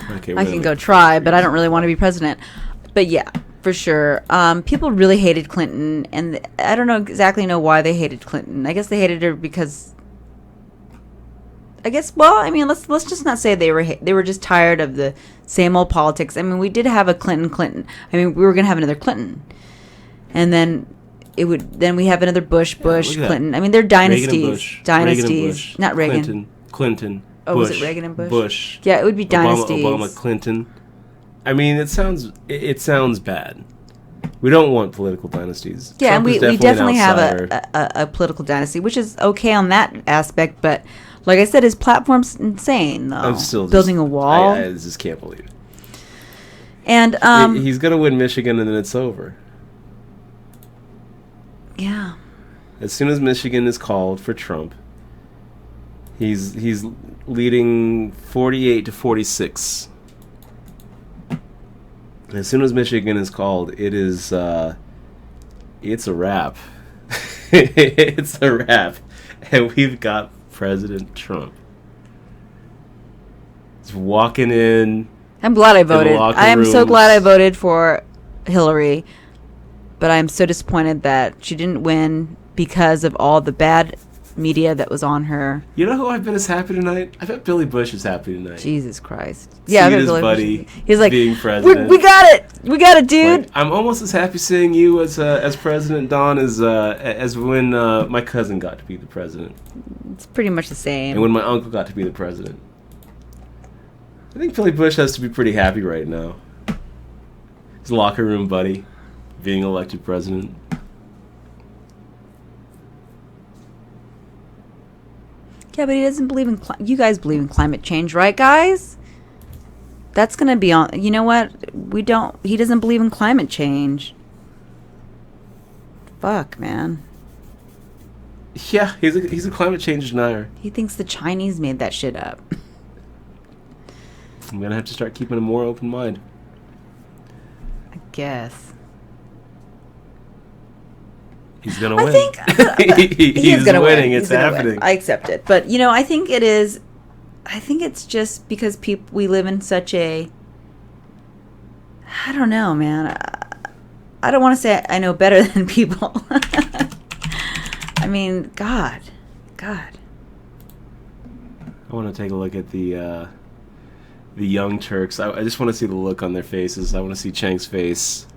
Okay, I can go try, but I don't really want to be president. But yeah, for sure. People really hated Clinton, and I don't know why they hated Clinton. I guess they hated her because let's just not say they were just tired of the same old politics. I mean, we did have a Clinton. I mean, we were going to have another Clinton. And then we have another Bush, Clinton. I mean, they're dynasties. Dynasties. Not Reagan. Clinton. Oh, Bush, was it Reagan and Bush? Bush. Yeah, it would be dynasties. Obama, Clinton. I mean, it sounds bad. We don't want political dynasties. Yeah, Trump and we definitely have a political dynasty, which is okay on that aspect. But like I said, his platform's insane, though. I'm still building a wall. I just can't believe it. And he's gonna win Michigan, and then it's over. Yeah. As soon as Michigan is called for Trump, he's leading 48-46. As soon as Michigan is called, it's a wrap. It's a wrap, and we've got President Trump. He's walking in. I'm glad I voted. locker I am so rooms. glad I voted for Hillary, but I'm so disappointed that she didn't win because of all the bad media that was on her. You know who I bet is happy tonight? I bet Billy Bush is happy tonight. Jesus Christ. Yeah, I Seeing bet his Billy buddy Bush- He's like, being president. We got it. We got it, dude. Like, I'm almost as happy seeing you as President Don as when my cousin got to be the president, It's pretty much the same. and when my uncle got to be the president. I think Billy Bush has to be pretty happy right now. His locker room buddy being elected president. Yeah, but he doesn't believe in. You guys believe in climate change, right, guys? That's going to be on. You know what? He doesn't believe in climate change. Fuck, man. Yeah, he's a climate change denier. He thinks the Chinese made that shit up. I'm gonna have to start keeping a more open mind. I guess. He's gonna win. I think he's gonna winning. It's happening. I accept it, but I think it is. I think it's just because we live in such a. I don't know, man. I don't want to say I know better than people. I mean, God. I want to take a look at the Young Turks. I just want to see the look on their faces. I want to see Chang's face.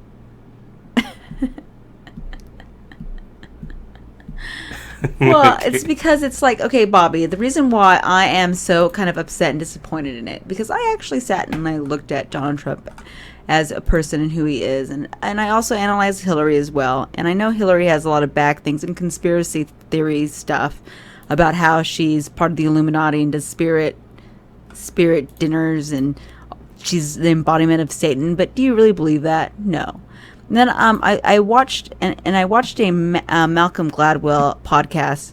Well, it's because it's like, okay, Bobby, the reason why I am so kind of upset and disappointed in it, because I actually sat and I looked at Donald Trump as a person and who he is, and I also analyzed Hillary as well, and I know Hillary has a lot of back things and conspiracy theory stuff about how she's part of the Illuminati and does spirit dinners, and she's the embodiment of Satan, but do you really believe that? No. And then I watched a Malcolm Gladwell podcast,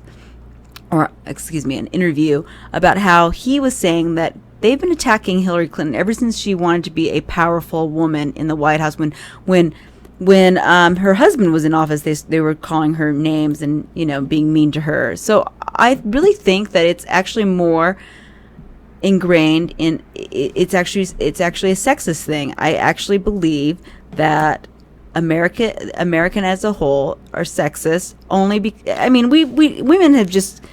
or excuse me, an interview about how he was saying that they've been attacking Hillary Clinton ever since she wanted to be a powerful woman in the White House. When her husband was in office, they were calling her names and being mean to her. So I really think that it's actually more ingrained in it's actually a sexist thing. I actually believe that American as a whole are sexist only we women have just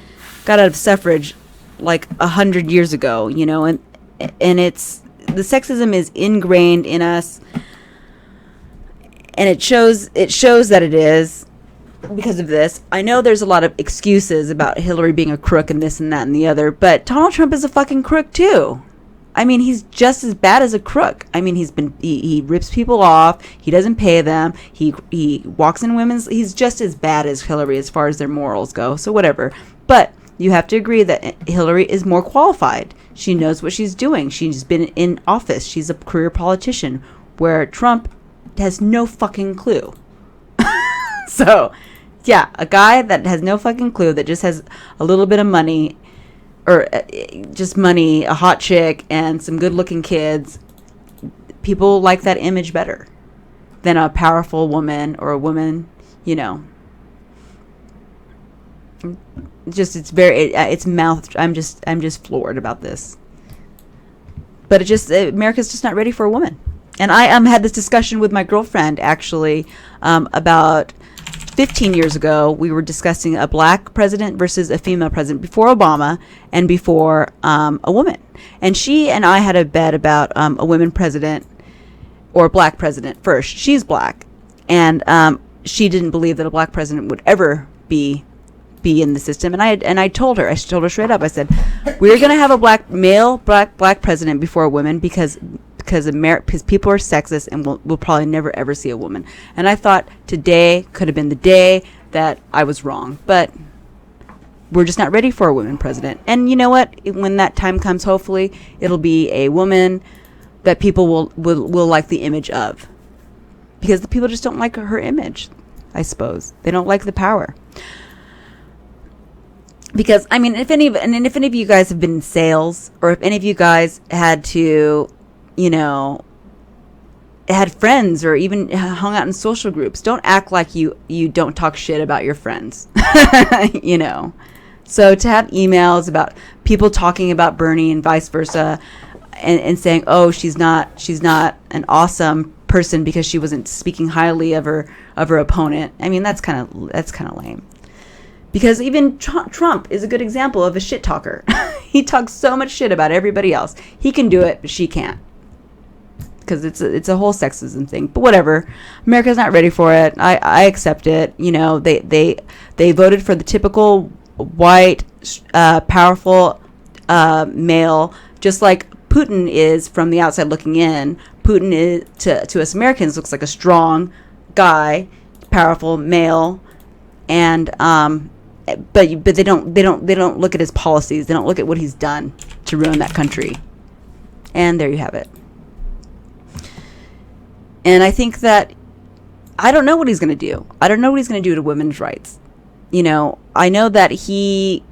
got out of suffrage like 100 years ago, and it's the sexism is ingrained in us, and it shows that it is because of this. I know there's a lot of excuses about Hillary being a crook and this and that and the other, but Donald Trump is a fucking crook too. I mean, he's just as bad as a crook. I mean, he rips people off. He doesn't pay them. He walks in women's. He's just as bad as Hillary as far as their morals go. So whatever. But you have to agree that Hillary is more qualified. She knows what she's doing. She's been in office. She's a career politician, where Trump has no fucking clue. So, yeah, a guy that has no fucking clue, that just has a little bit of money, or just money, a hot chick, and some good-looking kids, people like that image better than a powerful woman or a woman, Just it's mouth. I'm just floored about this. But America's just not ready for a woman. And I had this discussion with my girlfriend actually about 15 years ago. We were discussing a black president versus a female president before Obama and before a woman. And she and I had a bet about a women president or a black president first. She's black, and she didn't believe that a black president would ever be in the system. And I told her straight up. I said, we're going to have a black president before a woman because people are sexist, and we'll probably never ever see a woman. And I thought today could have been the day that I was wrong, but we're just not ready for a woman president. And you know what? When that time comes, hopefully it'll be a woman that people will like the image of, because the people just don't like her image. I suppose they don't like the power. Because I mean, if any of you guys have been in sales, or if any of you guys had to, had friends or even hung out in social groups, don't act like you don't talk shit about your friends. So to have emails about people talking about Bernie and vice versa, and saying, oh, she's not an awesome person because she wasn't speaking highly of her opponent. I mean, that's kind of lame. Because even Trump is a good example of a shit talker. He talks so much shit about everybody else. He can do it, but she can't. Because it's a whole sexism thing. But whatever. America's not ready for it. I accept it. They voted for the typical white, powerful male, just like Putin is from the outside looking in. Putin is to us Americans looks like a strong guy, powerful male, and but they don't look at his policies. They don't look at what he's done to ruin that country. And there you have it. And I think that I don't know what he's going to do. I don't know what he's going to do to women's rights. You know, I know that he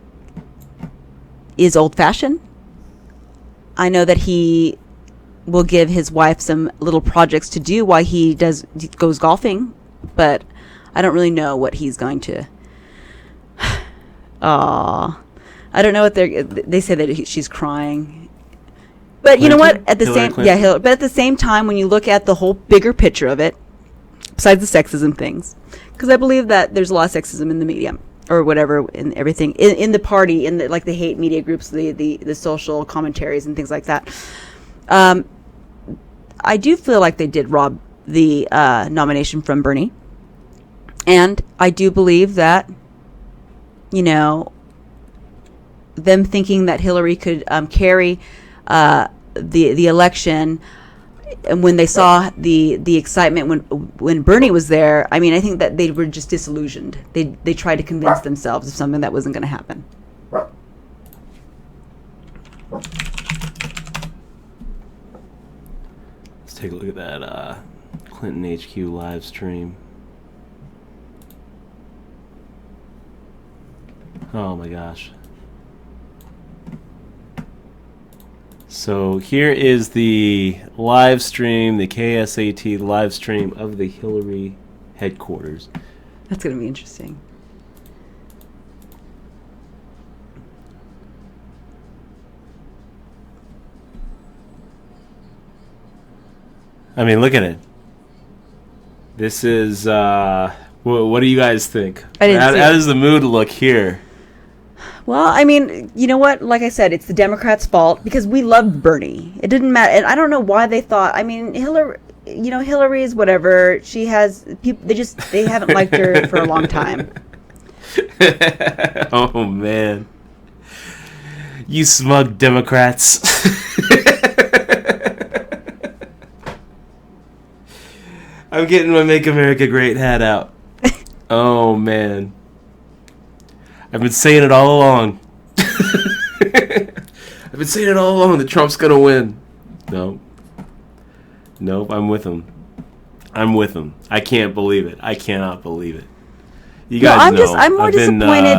is old-fashioned. I know that he will give his wife some little projects to do while he goes golfing, but I don't really know what he's going to. I don't know what they say that she's crying. But you know what? At the but at the same time, when you look at the whole bigger picture of it, besides the sexism things, because I believe that there's a lot of sexism in the media or whatever, in everything, in the party, in the like the hate media groups, the social commentaries and things like that. I do feel like they did rob the nomination from Bernie, and I do believe that, you know, them thinking that Hillary could carry the election, and when they saw the excitement when Bernie was there, I mean, I think that they were just disillusioned. They tried to convince themselves of something that wasn't going to happen. Let's take a look at that Clinton HQ live stream. Oh my gosh. So here is the live stream, the KSAT live stream of the Hillary headquarters. That's going to be interesting. I mean, look at it. This is, what do you guys think? How does the mood look here? Well, I mean, you know what? Like I said, it's the Democrats' fault because we loved Bernie. It didn't matter. And I don't know why they thought, I mean, Hillary is whatever. She has, they haven't liked her for a long time. Oh, man. You smug Democrats. I'm getting my Make America Great hat out. Oh, man. I've been saying it all along. I've been saying it all along that Trump's going to win. Nope, I'm with him. I can't believe it. I cannot believe it. You guys know. I'm more disappointed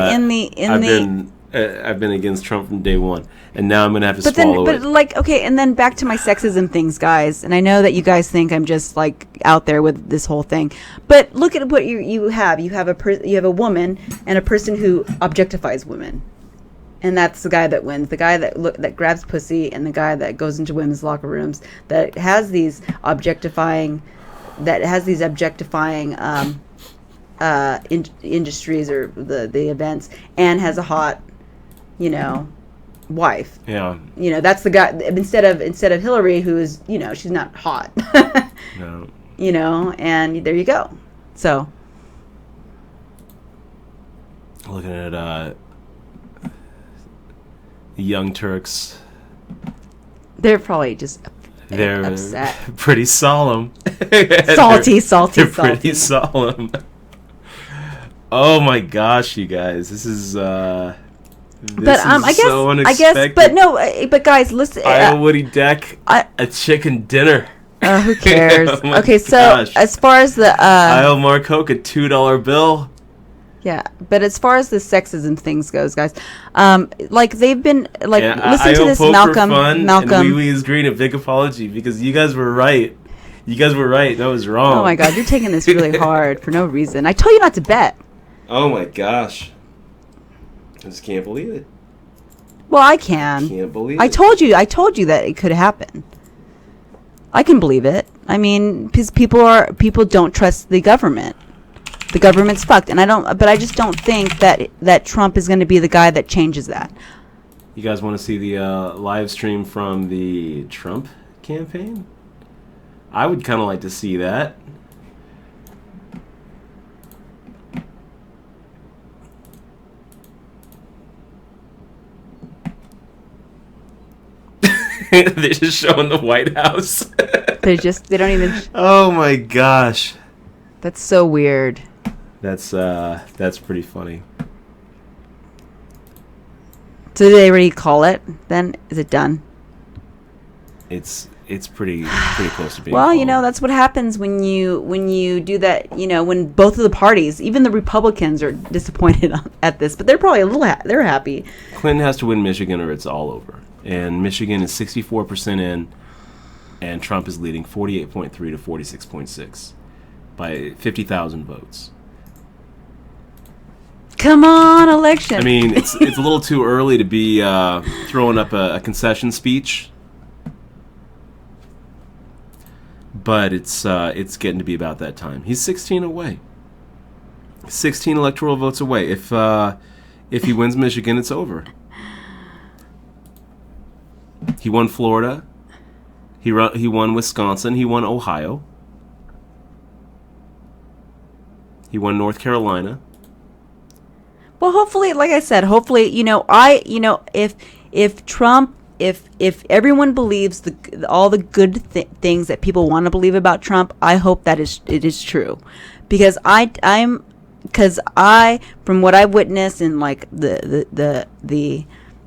I've been against Trump from day one, and now I'm going to have to swallow it. But like, okay, and then back to my sexism things, guys. And I know that you guys think I'm just like out there with this whole thing, but look at what you have. You have a woman and a person who objectifies women, and that's the guy that wins. The guy that grabs pussy, and the guy that goes into women's locker rooms, that has these objectifying industries or the events, and has a hot, wife. Yeah. That's the guy instead of Hillary, who is, she's not hot. No. And there you go. So looking at the Young Turks. They're probably just they're upset. Pretty solemn. Salty. They're pretty solemn. Oh my gosh, you guys. This is so unexpected. But guys, listen. Iowa Woody Deck, a chicken dinner. Who cares? Oh okay, so gosh. as far as the Iowa Mark Coke, a $2 bill. Yeah, but as far as the sexism things goes, guys, like they've been listen to this Malcolm. And Wee Wee is Green, a big apology because you guys were right. That was wrong. Oh my God, you're taking this really hard for no reason. I told you not to bet. Oh my gosh. I just can't believe it. Well, I can. Can't believe it. I told you that it could happen. I can believe it. I mean, because people don't trust the government. The government's fucked, and I just don't think that Trump is going to be the guy that changes that. You guys want to see the live stream from the Trump campaign? I would kind of like to see that. They're just showing the White House. They don't even. Oh my gosh. That's so weird. That's pretty funny. So did they already call it? Then is it done? It's it's pretty close to being. Well, called. that's what happens when you do that. When both of the parties, even the Republicans, are disappointed at this, but they're probably a little they're happy. Clinton has to win Michigan or it's all over. And Michigan is 64% in, and Trump is leading 48.3 to 46.6 by 50,000 votes. Come on, election. I mean, it's a little too early to be throwing up a concession speech, but it's getting to be about that time. He's 16 away. 16 electoral votes away. If he wins Michigan, it's over. He won Florida. He won Wisconsin. He won Ohio. He won North Carolina. Well, hopefully, like I said, if Trump, if everyone believes all the good things that people want to believe about Trump, I hope that it is true, because from what I've witnessed and like the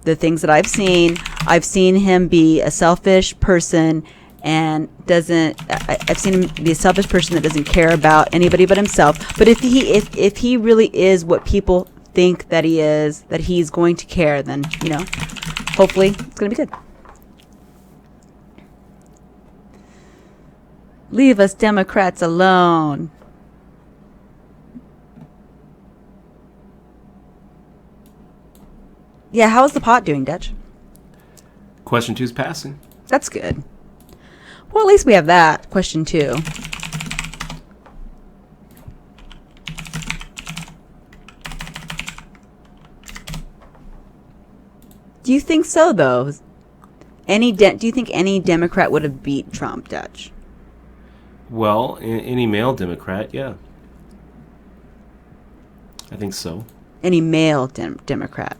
things that I've seen him be a selfish person and I've seen him be a selfish person that doesn't care about anybody but himself. But if he really is what people think that he is, that he's going to care, then hopefully it's going to be good. Leave us Democrats alone. Yeah, how's the pot doing, Dutch? Question 2's passing. That's good. Well, at least we have that. Question 2. Do you think so, though? Do you think any Democrat would have beat Trump, Dutch? Well, any male Democrat, yeah. I think so. Any male Democrat?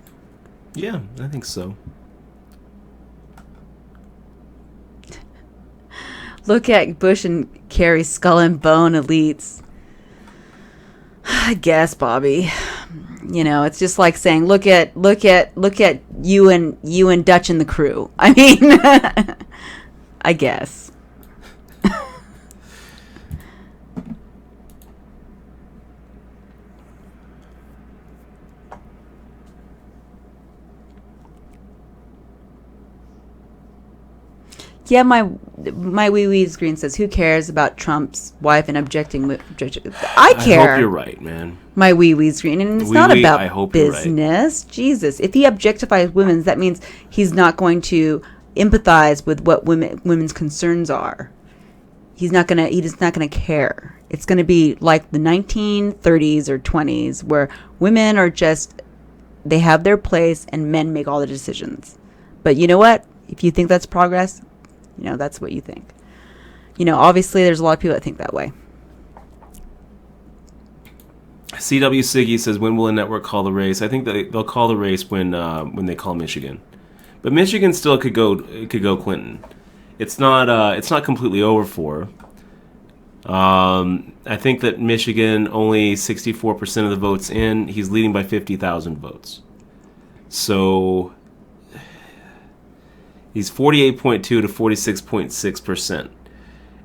Yeah, I think so. Look at Bush and Kerry's skull and bone elites. I guess, Bobby. It's just like saying, look at you and Dutch and the crew. I mean, I guess. Yeah, my wee wee screen says, "Who cares about Trump's wife and objecting?" I care. I hope you're right, man. My wee wee screen, and it's not about business. Right. Jesus, if he objectifies women, that means he's not going to empathize with what women's concerns are. He's just not gonna care. It's gonna be like the 1930s or 20s, where women are just, they have their place and men make all the decisions. But you know what? If you think that's progress, that's what you think. Obviously there's a lot of people that think that way. CW Siggy says, when will a network call the race? I think that they'll call the race when they call Michigan. But Michigan still could go Clinton. It's not completely over for her. I think that Michigan, only 64% of the votes in. He's leading by 50,000 votes. So he's 48.2 to 46.6%.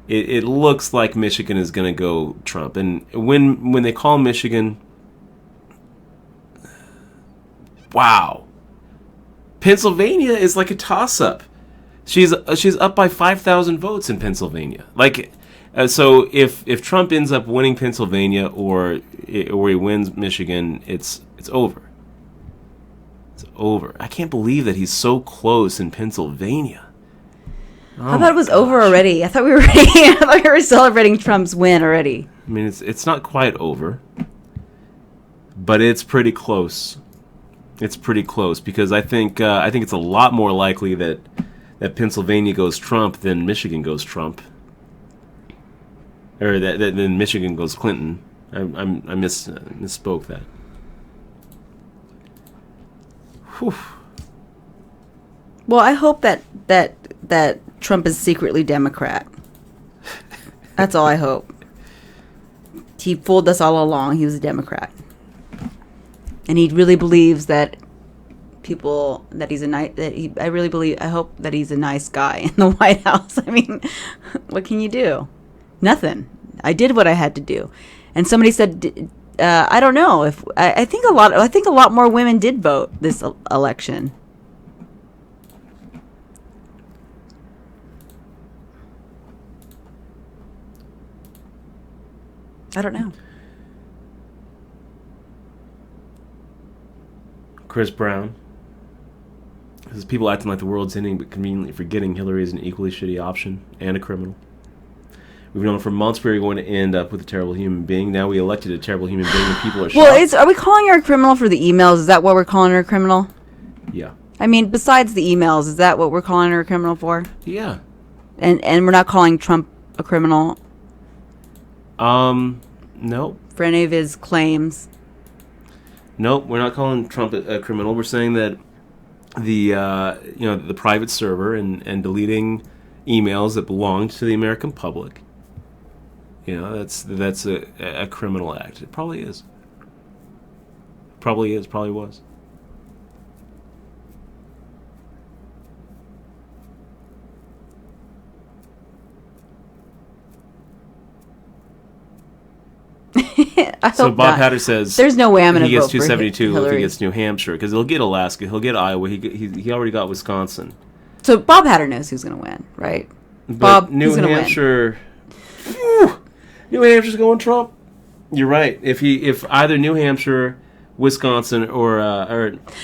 It looks like Michigan is going to go Trump. And when they call Michigan, wow. Pennsylvania is like a toss-up. She's up by 5,000 votes in Pennsylvania. So if Trump ends up winning Pennsylvania or he wins Michigan, it's over. It's over. I can't believe that he's so close in Pennsylvania. I thought it was over already. I thought we were celebrating Trump's win already. I mean, it's not quite over, but it's pretty close. It's pretty close because I think it's a lot more likely that Pennsylvania goes Trump than Michigan goes Trump, or that than Michigan goes Clinton. I misspoke that. Whew. Well, I hope that Trump is secretly Democrat. That's all I hope. He fooled us all along. He was a Democrat. And he really believes that people that he's a nice. I really believe. I hope that he's a nice guy in the White House. I mean, what can you do? Nothing. I did what I had to do, and somebody said, I don't know if I think a lot. I think a lot more women did vote this election. I don't know. Chris Brown. This is people acting like the world's ending, but conveniently forgetting Hillary is an equally shitty option and a criminal. We've known for months we were going to end up with a terrible human being. Now we elected a terrible human being, and people are shocked. Well, are we calling her a criminal for the emails? Is that what we're calling her a criminal? Yeah. I mean, besides the emails, is that what we're calling her a criminal for? Yeah. And we're not calling Trump a criminal? Nope. For any of his claims? Nope, we're not calling Trump a criminal. We're saying that the private server and deleting emails that belonged to the American public, that's a criminal act. It probably is. Probably was. So Bob Hatter says there's no way I'm going to vote for Hillary. He gets 272 if he gets New Hampshire, because he'll get Alaska, he'll get Iowa, he already got Wisconsin. So Bob Hatter knows who's going to win, right? But Bob, New Hampshire, New Hampshire's going Trump. You're right. If either New Hampshire, Wisconsin, or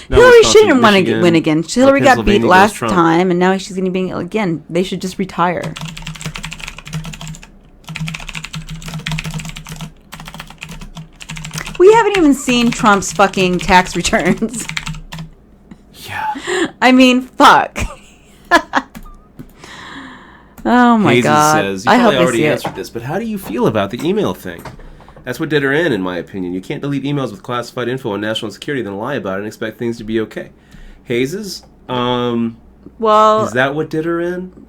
Hillary shouldn't win again. Hillary got beat last time, and now she's going to be again. They should just retire. We haven't even seen Trump's fucking tax returns. Yeah. I mean, fuck. Oh my God. Says, you probably already answered this, but how do you feel about the email thing? That's what did her in my opinion. You can't delete emails with classified info on national security, then lie about it and expect things to be okay. Hayes, well, is that what did her in?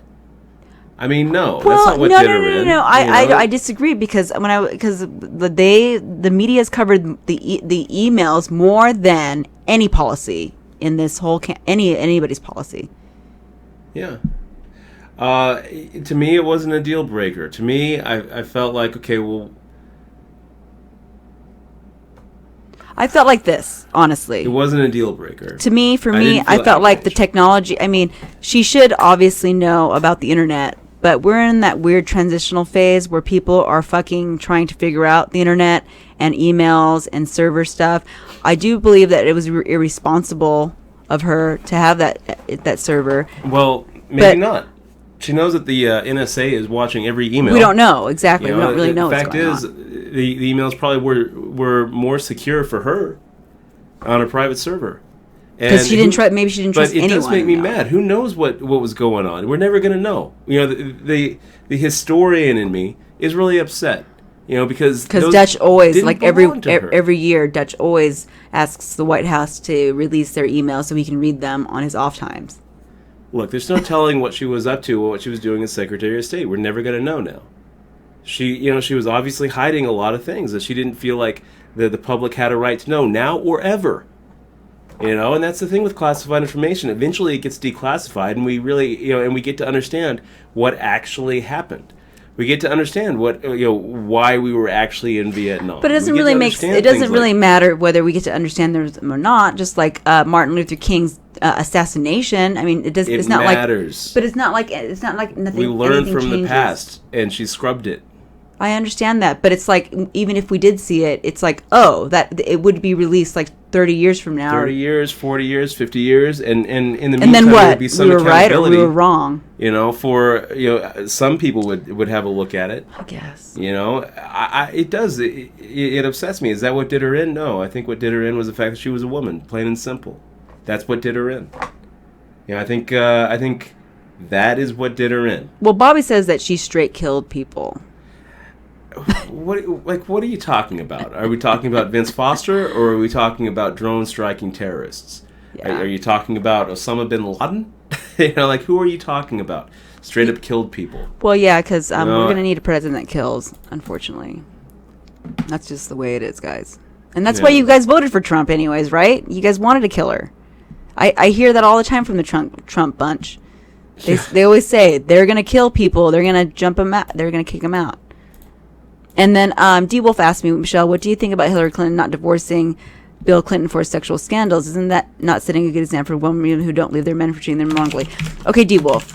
I mean, no, well, that's not what did her in. No. I disagree because the media has covered the emails more than any policy in this whole anybody's policy. Yeah. To me, it wasn't a deal breaker. To me, I felt like, okay, well, I felt like this, honestly. It wasn't a deal breaker. To me, I felt like the technology, I mean, she should obviously know about the internet, but we're in that weird transitional phase where people are fucking trying to figure out the internet and emails and server stuff. I do believe that it was irresponsible of her to have that server. Well, maybe not. She knows that the NSA is watching every email. We don't know exactly. We don't really know what's going on. The fact is, the emails probably were more secure for her on a private server. Because she didn't trust. Maybe she didn't trust anyone. But it does make me mad. Who knows what was going on? We're never going to know. The historian in me is really upset. Because Dutch always, like every year, Dutch always asks the White House to release their emails so he can read them on his off times. Look, there's no telling what she was up to or what she was doing as Secretary of State. We're never going to know now. She was obviously hiding a lot of things that she didn't feel like the public had a right to know now or ever. And that's the thing with classified information. Eventually it gets declassified and we really, and we get to understand what actually happened. We get to understand why we were actually in Vietnam. But it doesn't really matter whether we get to understand them or not. Just like Martin Luther King's assassination. I mean, it's not matters. But it's not like nothing. We learned from changes. the past, and she scrubbed it. I understand that, but it's like even if we did see it, it's like that it would be released like 30 years from now. 30 years, 40 years, 50 years, and in the meantime, and then what? There would be some we were right or we were wrong. Some people would have a look at it. I guess. It does. It upsets me. Is that what did her in? No, I think what did her in was the fact that she was a woman, plain and simple. That's what did her in. I think that is what did her in. Well, Bobby says that she straight killed people. What are you talking about? Are we talking about Vince Foster, or are we talking about drone striking terrorists? Yeah. Are you talking about Osama bin Laden? Who are you talking about? Straight up killed people. Well, yeah, because we're going to need a president that kills, unfortunately. That's just the way it is, guys. And that's why you guys voted for Trump anyways, right? You guys wanted to kill her. I hear that all the time from the Trump bunch. They always say they're going to kill people. They're going to jump them out. They're going to kick them out. And then D. Wolf asked me, Michelle, what do you think about Hillary Clinton not divorcing Bill Clinton for sexual scandals? Isn't that not setting a good example for women who don't leave their men for treating them wrongly? Okay, D. Wolf.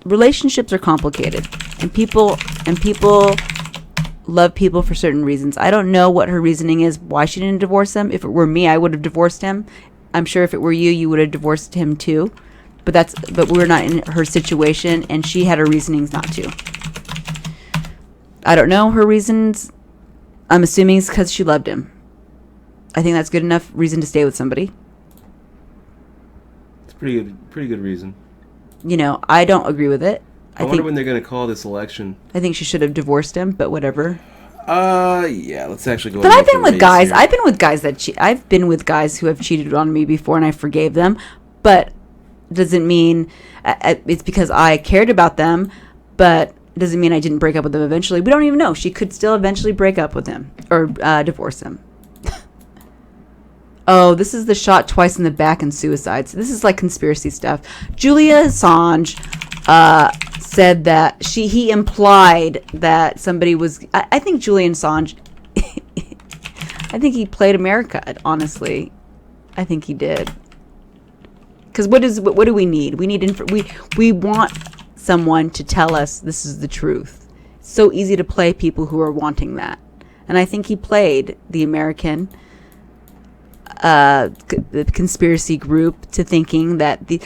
Relationships are complicated, and people love people for certain reasons. I don't know what her reasoning is, why she didn't divorce him. If it were me, I would have divorced him. I'm sure if it were you, you would have divorced him too. But we're not in her situation, and she had her reasonings not to. I don't know her reasons. I'm assuming it's because she loved him. I think that's good enough reason to stay with somebody. It's pretty good reason. You know, I don't agree with it. I wonder when they're going to call this election. I think she should have divorced him, but whatever. Yeah, let's actually go. But I've been with guys. Here. I've been with guys I've been with guys who have cheated on me before, and I forgave them. But doesn't mean it's because I cared about them. But doesn't mean I didn't break up with them eventually. We don't even know. She could still eventually break up with him or divorce him. Oh, this is the shot twice in the back and suicides. This is like conspiracy stuff. Julia Assange said that he implied that somebody was. I think Julian Assange. I think he played America. Honestly, I think he did. Because what do we need? We need we want someone to tell us this is the truth. It's so easy to play people who are wanting that, and I think he played the American. The conspiracy group to thinking that we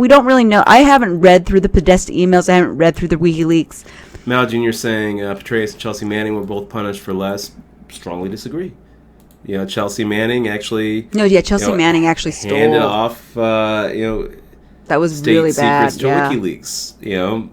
don't really know. I haven't read through the Podesta emails. I haven't read through the WikiLeaks. Mal Jr. saying Petraeus and Chelsea Manning were both punished for less. Strongly disagree. You know, Chelsea Manning actually. No, yeah, Chelsea Manning actually stole. Handed off. That was state really bad. Secrets to WikiLeaks. You know,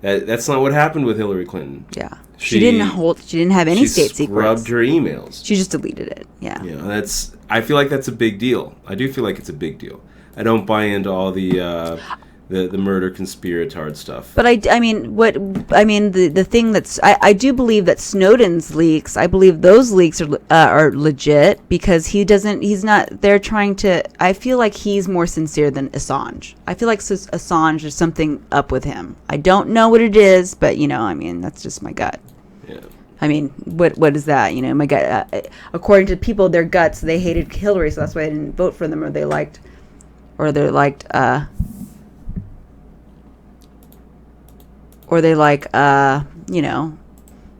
that's not what happened with Hillary Clinton. Yeah. She didn't have any state secrets. She scrubbed her emails. She just deleted it. Yeah. You know, I feel like that's a big deal. I do feel like it's a big deal. I don't buy into all the murder conspiratard stuff. But the thing that's I do believe that Snowden's leaks. I believe those leaks are legit because he's not there trying to. I feel like he's more sincere than Assange. I feel like Assange, there's something up with him. I don't know what it is, but that's just my gut. Yeah. I mean, what is that? My gut. According to people, their guts, they hated Hillary, so that's why I didn't vote for them, or they liked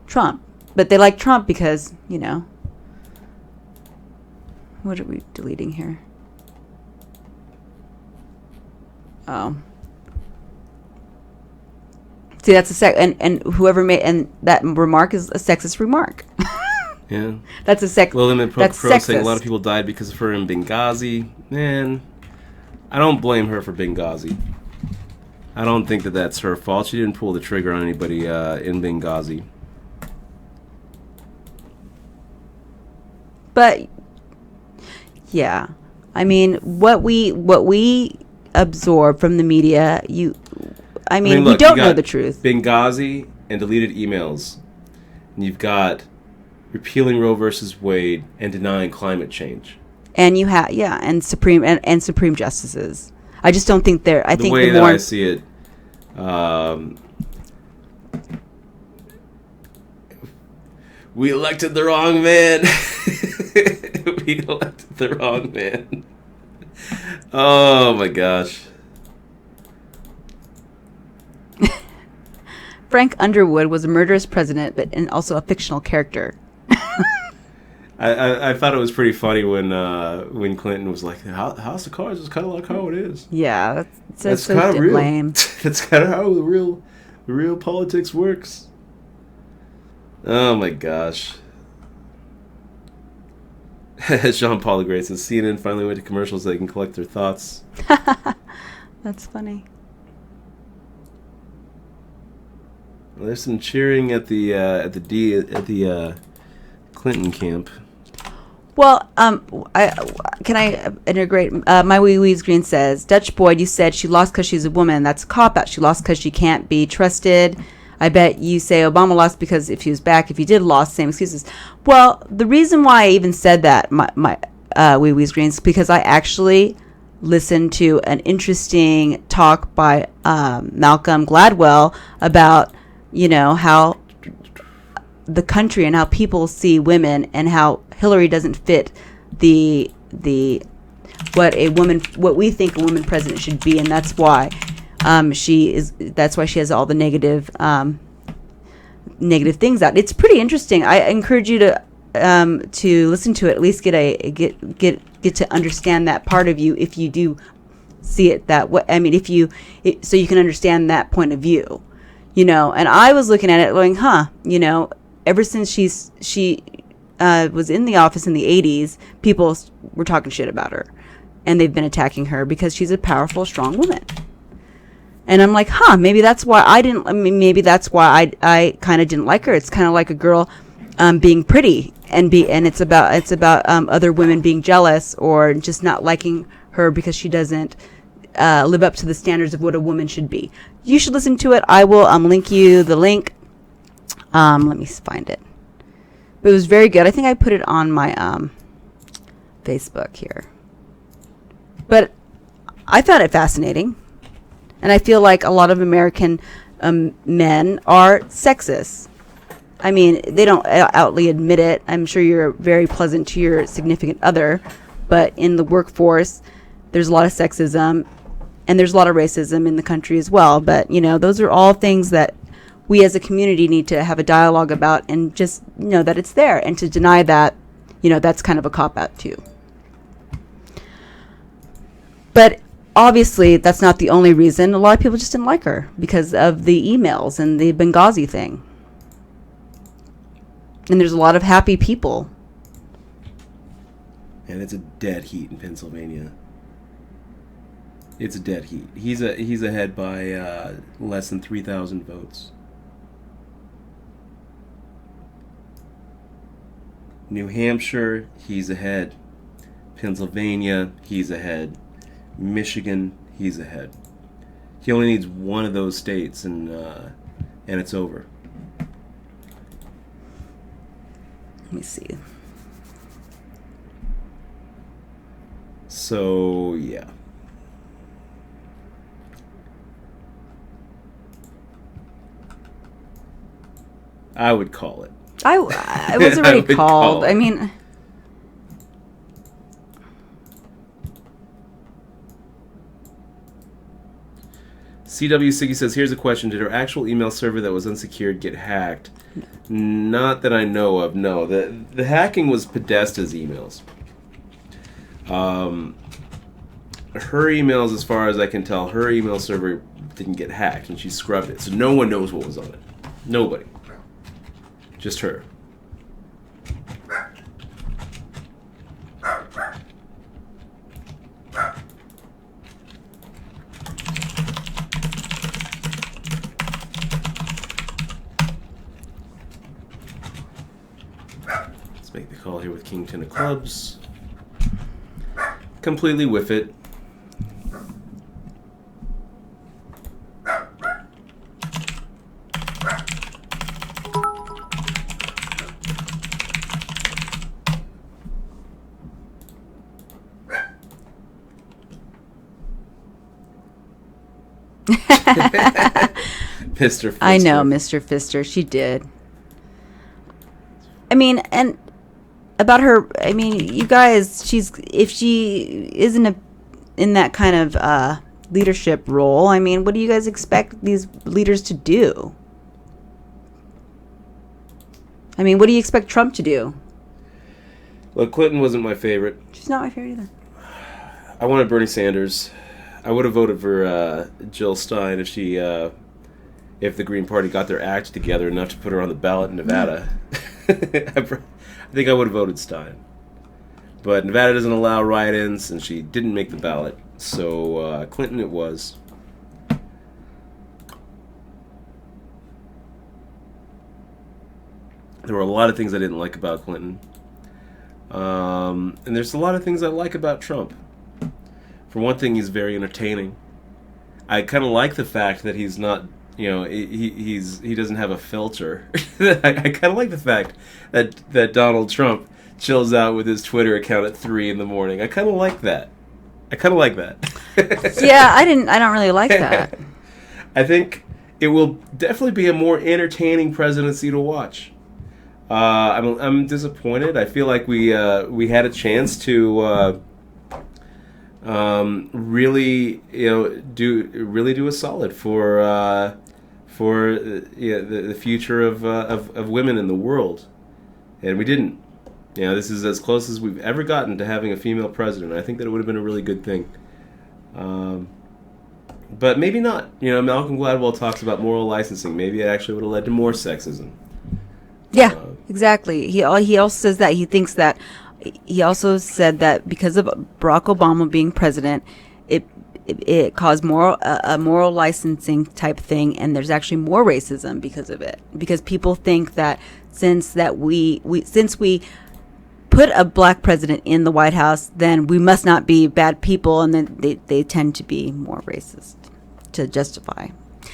Trump. But they like Trump because, what are we deleting here? Oh. See, that's and whoever made, and that remark is a sexist remark. Yeah. That's a that's sexist. Saying a lot of people died because of her in Benghazi. Man, I don't blame her for Benghazi. I don't think that's her fault. She didn't pull the trigger on anybody in Benghazi. But yeah, I mean, what we absorb from the media, look, we don't know the truth. Benghazi and deleted emails. And you've got repealing Roe versus Wade and denying climate change. And you have and supreme justices. I just don't think they're. I think the way that I see it, we elected the wrong man. We elected the wrong man. Oh my gosh. Frank Underwood was a murderous president, and also a fictional character. I thought it was pretty funny when Clinton was like, House of Cards is kind of like how it is. Yeah, that's kind of real. Lame. That's kind of how the real politics works. Oh my gosh. Jean Paul LeGray says CNN finally went to commercials so they can collect their thoughts. That's funny. Well, there's some cheering at the Clinton camp. Well, can I integrate? My Wee Wee's Green says, Dutch Boyd, you said she lost because she's a woman. That's a cop-out. She lost because she can't be trusted. I bet you say Obama lost because if he was back, if he did lost, same excuses. Well, the reason why I even said that, Wee Wee's Greens, because I actually listened to an interesting talk by Malcolm Gladwell about, how the country and how people see women, and how Hillary doesn't fit the what we think a woman president should be, and that's why she has all the negative things out. It's pretty interesting. I encourage you to listen to it, at least get to understand that part of you, if you do see it that way. I mean, so you can understand that point of view, and I was looking at it going, ever since she was in the office in the 80s, people were talking shit about her, and they've been attacking her because she's a powerful, strong woman. And I'm like, maybe that's why I kind of didn't like her. It's kind of like a girl being pretty, and it's about other women being jealous or just not liking her because she doesn't live up to the standards of what a woman should be. You should listen to it. I will link you the link. Let me find it. But it was very good. I think I put it on my Facebook here. But I found it fascinating. And I feel like a lot of American men are sexist. I mean, they don't outly admit it. I'm sure you're very pleasant to your significant other. But in the workforce, there's a lot of sexism. And there's a lot of racism in the country as well. But, those are all things that we as a community need to have a dialogue about, and just know that it's there. And to deny that, that's kind of a cop-out too. But obviously, that's not the only reason. A lot of people just didn't like her because of the emails and the Benghazi thing. And there's a lot of happy people. And it's a dead heat in Pennsylvania. It's a dead heat. He's ahead by less than 3,000 votes. New Hampshire, he's ahead. Pennsylvania, he's ahead. Michigan, he's ahead. He only needs one of those states, and it's over. Let me see. So, yeah. I would call it. I was already called. I mean, CW Siggy says, here's a question. Did her actual email server that was unsecured get hacked? No. Not that I know of, no. The hacking was Podesta's emails. Her emails, as far as I can tell, her email server didn't get hacked, and she scrubbed it. So no one knows what was on it. Nobody. Just her. Let's make the call here with King 10 of Clubs. Completely whiff it. Mr. Fister. I know, Mr. Fister. She did. I mean, and about her, I mean, you guys, if she isn't in that kind of leadership role, I mean, what do you guys expect these leaders to do? I mean, what do you expect Trump to do? Well, Clinton wasn't my favorite. She's not my favorite either. I wanted Bernie Sanders. I would have voted for Jill Stein if the Green Party got their act together enough to put her on the ballot in Nevada. I think I would have voted Stein. But Nevada doesn't allow write-ins, and she didn't make the ballot. So Clinton it was. There were a lot of things I didn't like about Clinton. And there's a lot of things I like about Trump. For one thing, he's very entertaining. I kind of like the fact that he's not, he doesn't have a filter. I kind of like the fact that Donald Trump chills out with his Twitter account at 3 in the morning. I kind of like that. Yeah, I don't really like that. I think it will definitely be a more entertaining presidency to watch. I'm disappointed. I feel like we had a chance to really do a solid for the future of women in the world, and we didn't. This is as close as we've ever gotten to having a female president. I think that it would have been a really good thing. But maybe not. Malcolm Gladwell talks about moral licensing. Maybe it actually would have led to more sexism. Yeah, exactly. He also says that he thinks that. He also said that because of Barack Obama being president, it caused a moral licensing type thing, and there's actually more racism because of it. Because people think that since we put a black president in the White House, then we must not be bad people, and then they tend to be more racist to justify.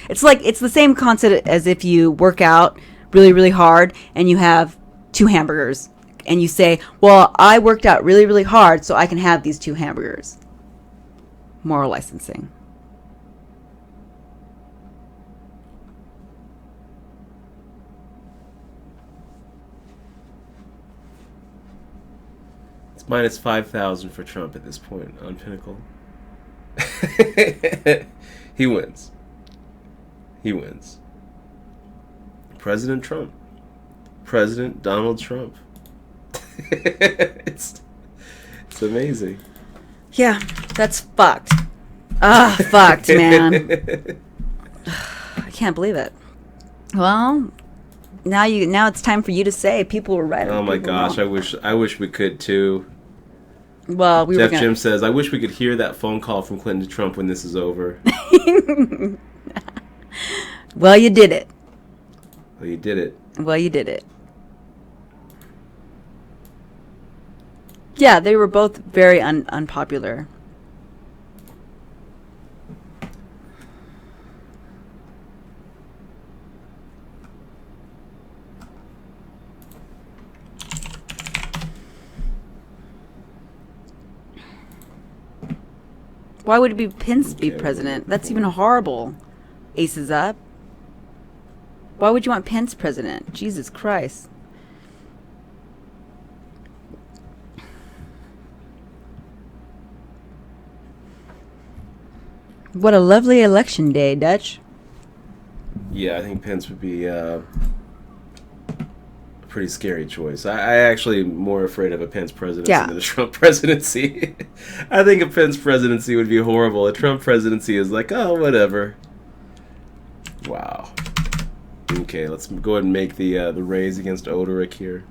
It's the same concept as if you work out really, really hard and you have 2 hamburgers and you say, well, I worked out really, really hard so I can have these 2 hamburgers. Moral licensing. It's minus 5,000 for Trump at this point on Pinnacle. He wins. President Trump. President Donald Trump. It's amazing. Yeah, that's fucked. Fucked, man. I can't believe it. Well, now it's time for you to say people were right. Oh my gosh, wrong. I wish we could too. Well, Jim says, I wish we could hear that phone call from Clinton to Trump when this is over. Well, you did it. Well, you did it. Yeah, they were both very unpopular. Why would it be Pence be president? That's even horrible. Aces up. Why would you want Pence president? Jesus Christ. What a lovely election day, Dutch. Yeah, I think Pence would be a pretty scary choice. I actually am more afraid of a Pence presidency than a Trump presidency. I think a Pence presidency would be horrible. A Trump presidency is like, oh, whatever. Wow. Okay, let's go ahead and make the raise against Oderick here.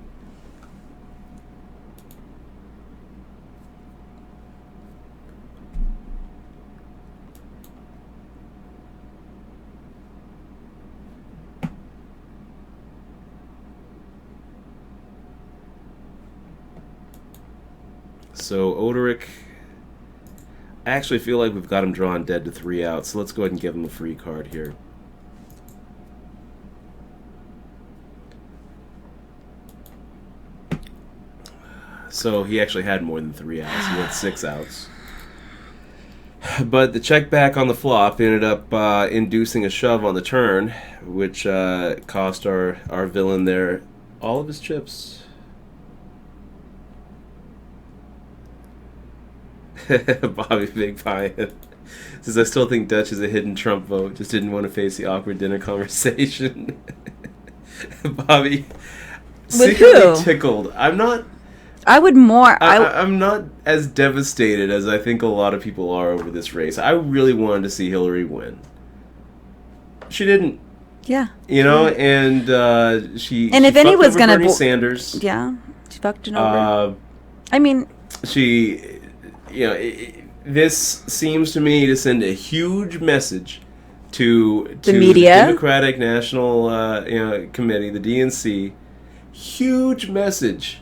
So Oderick, I actually feel like we've got him drawn dead to 3 outs, so let's go ahead and give him a free card here. So he actually had more than 3 outs. He had 6 outs. But the check back on the flop ended up inducing a shove on the turn, which cost our villain there all of his chips. Bobby Big Pie says, I still think Dutch is a hidden Trump vote. Just didn't want to face the awkward dinner conversation. Bobby, secretly tickled. I'm not as devastated as I think a lot of people are over this race. I really wanted to see Hillary win. She didn't. Yeah. And she. And if fucked anyone's over gonna Bernie Sanders. Yeah, she fucked it over. I mean, she. This seems to me to send a huge message to the media, the Democratic National Committee, the DNC. Huge message.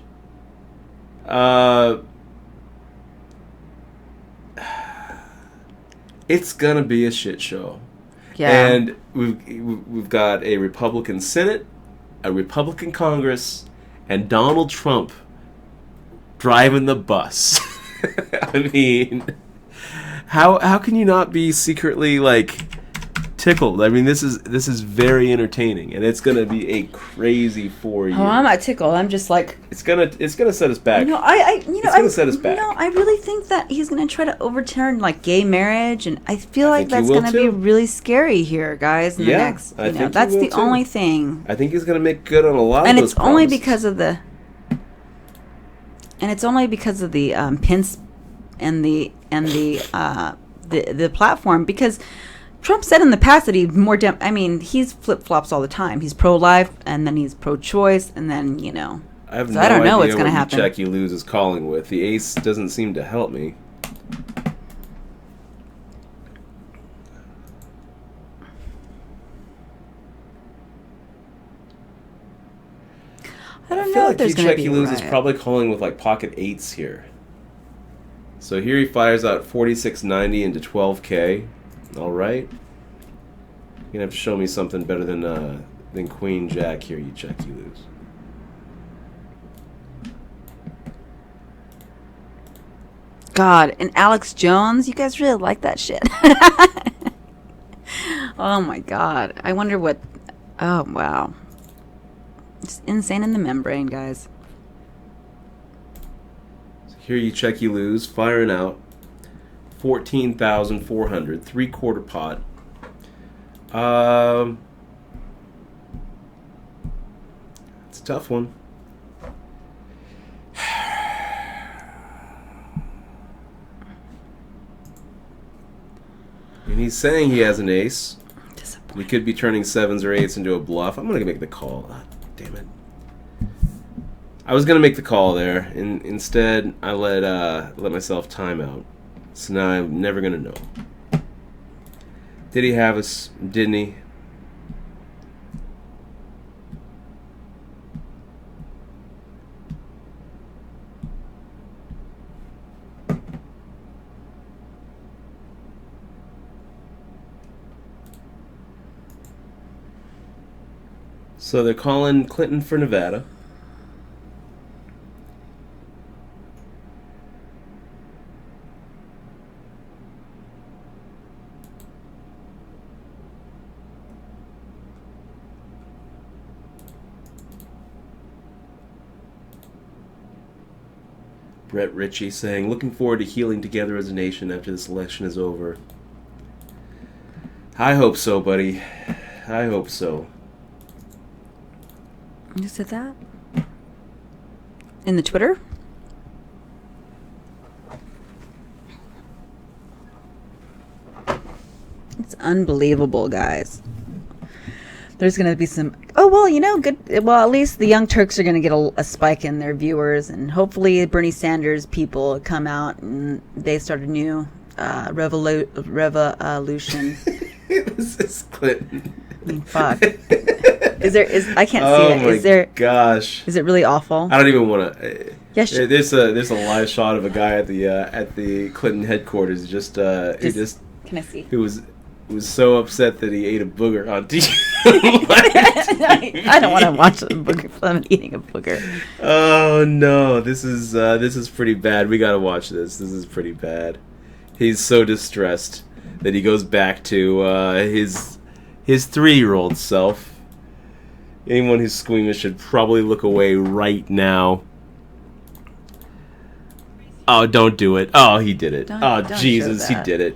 It's gonna be a shit show. Yeah. And we've got a Republican Senate, a Republican Congress, and Donald Trump driving the bus. I mean, how can you not be secretly like tickled? I mean, this is very entertaining, and it's gonna be a crazy 4 years. Oh, I'm not tickled. I'm just like, it's gonna set us back. it's gonna set us back. I really think that he's gonna try to overturn like gay marriage, and I feel like that's gonna be really scary here, guys. In the next, that's the only thing. I think he's gonna make good on a lot of those. And it's only because of the. And it's only because of the pins and the platform, because Trump said in the past that he's he's flip flops all the time. He's pro life and then he's pro choice, and then I have so I don't know what's going to happen. happen. Check you lose is calling with the ace doesn't seem to help me. I don't I know feel if like there's going to be you lose is probably calling with like pocket eights here. So here he fires out 4690 into 12K. All right. You're gonna have to show me something better than Queen Jack here. You check, you lose. God, and Alex Jones, you guys really like that shit. Oh my God, I wonder what. Oh wow, it's insane in the membrane, guys. Here you check, you lose, firing out 14,400, 3/4 pot. It's a tough one. And he's saying he has an ace. We could be turning sevens or eights into a bluff. I'm gonna make the call. Ah, damn it. I was gonna make the call there, and instead I let myself time out. So now I'm never gonna know. Did he have us? Didn't he? So they're calling Clinton for Nevada. Brett Ritchie saying, looking forward to healing together as a nation after this election is over. I hope so, buddy. I hope so. You said that? In the Twitter? It's unbelievable, guys. There's going to be some... Oh, well, good. Well, at least the Young Turks are going to get a spike in their viewers, and hopefully Bernie Sanders people come out and they start a new revolution. This is Clinton. I mean, fuck. I can't see it. Is there? Gosh. Is it really awful? I don't even want to. Yes. There's a live shot of a guy at the Clinton headquarters. Can I see? Who was so upset that he ate a booger on TV. I don't want to watch a booger film eating a booger. Oh no, this is pretty bad. We gotta watch this. This is pretty bad. He's so distressed that he goes back to his 3-year-old self. Anyone who's squeamish should probably look away right now. Oh, don't do it. Oh, he did it. Don't Jesus, he did it.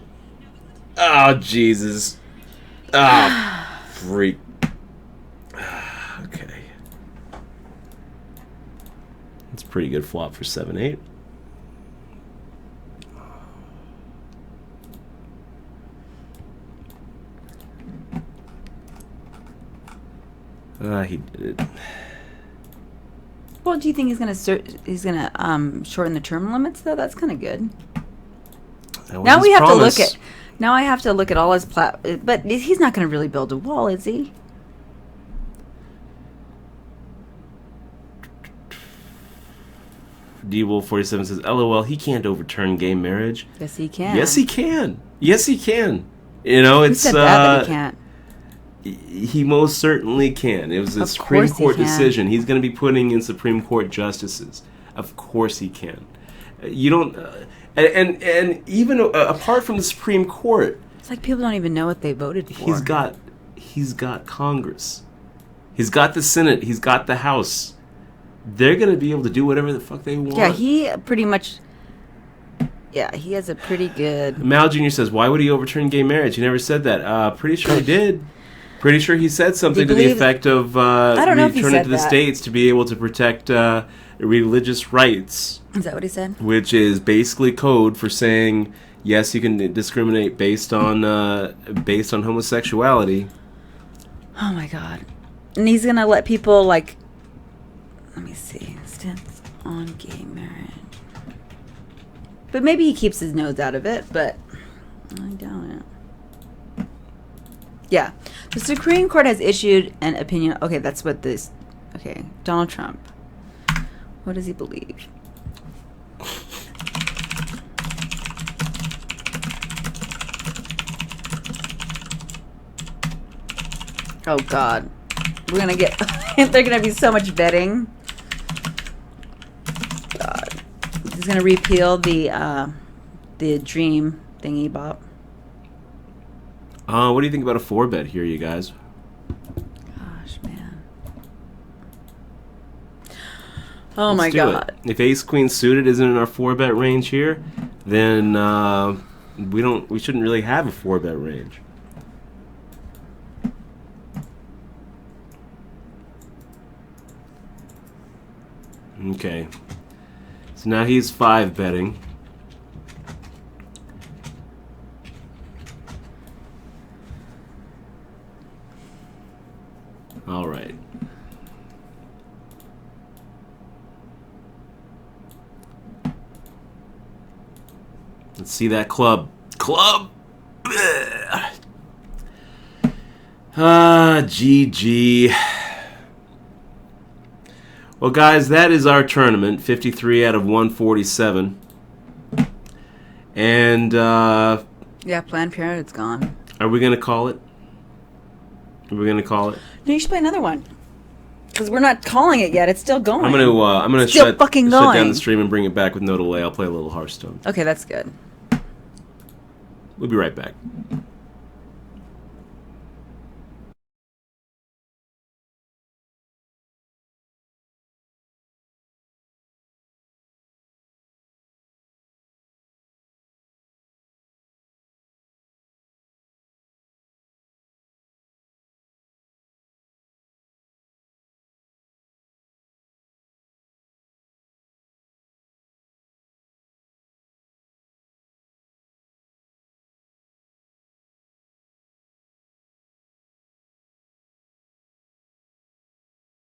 Oh, Jesus. Ah, freak. Okay. That's a pretty good flop for 7-8. He did it. Well, do you think he's gonna shorten the term limits though? That's kind of good. Now we have to look at. Now I have to look at all his but he's not going to really build a wall, is he? D-Wolf47 says, LOL, he can't overturn gay marriage. Yes, he can. Yes, he can. Yes, he can. Who said that he can't? He most certainly can. It was a Supreme Court decision. He's going to be putting in Supreme Court justices. Of course he can. You don't, and even apart from the Supreme Court, It's like people don't even know what they voted for. he's got Congress, he's got the Senate, he's got the House. They're gonna be able to do whatever the fuck they want. Yeah, he pretty much. Yeah, he has a pretty good. Mal Jr. says, "Why would he overturn gay marriage? He never said that." Pretty sure he did. Pretty sure he said something to the effect of I don't know if he returning said to the that. states to be able to protect religious rights, Is that what he said? which is basically code for saying yes, you can discriminate based on homosexuality. Oh my god! And he's gonna let people like. Let me see. Stance on gay marriage. But maybe he keeps his nose out of it. But I doubt it. Yeah, the Supreme Court has issued an opinion. Okay, that's what this. Okay, Donald Trump. What does he believe? Oh God, we're gonna get. They're gonna be so much vetting. God, he's gonna repeal the dream thingy bop. What do you think about a 4-bet here, you guys? Gosh, man. Oh Let's my do God. it. If Ace Queen suited isn't in our 4-bet range here, then we shouldn't really have a 4-bet range. Okay. So now he's 5-betting. All right. Let's see that club. Club! GG. Well, guys, that is our tournament. 53 out of 147. And, Yeah, Planned Parenthood's gone. are we going to call it? Are we going to call it? No, you should play another one. Because we're not calling it yet. It's still going. I'm gonna Still shut fucking down going. the stream and bring it back with no delay. I'll play a little Hearthstone. Okay, that's good. We'll be right back.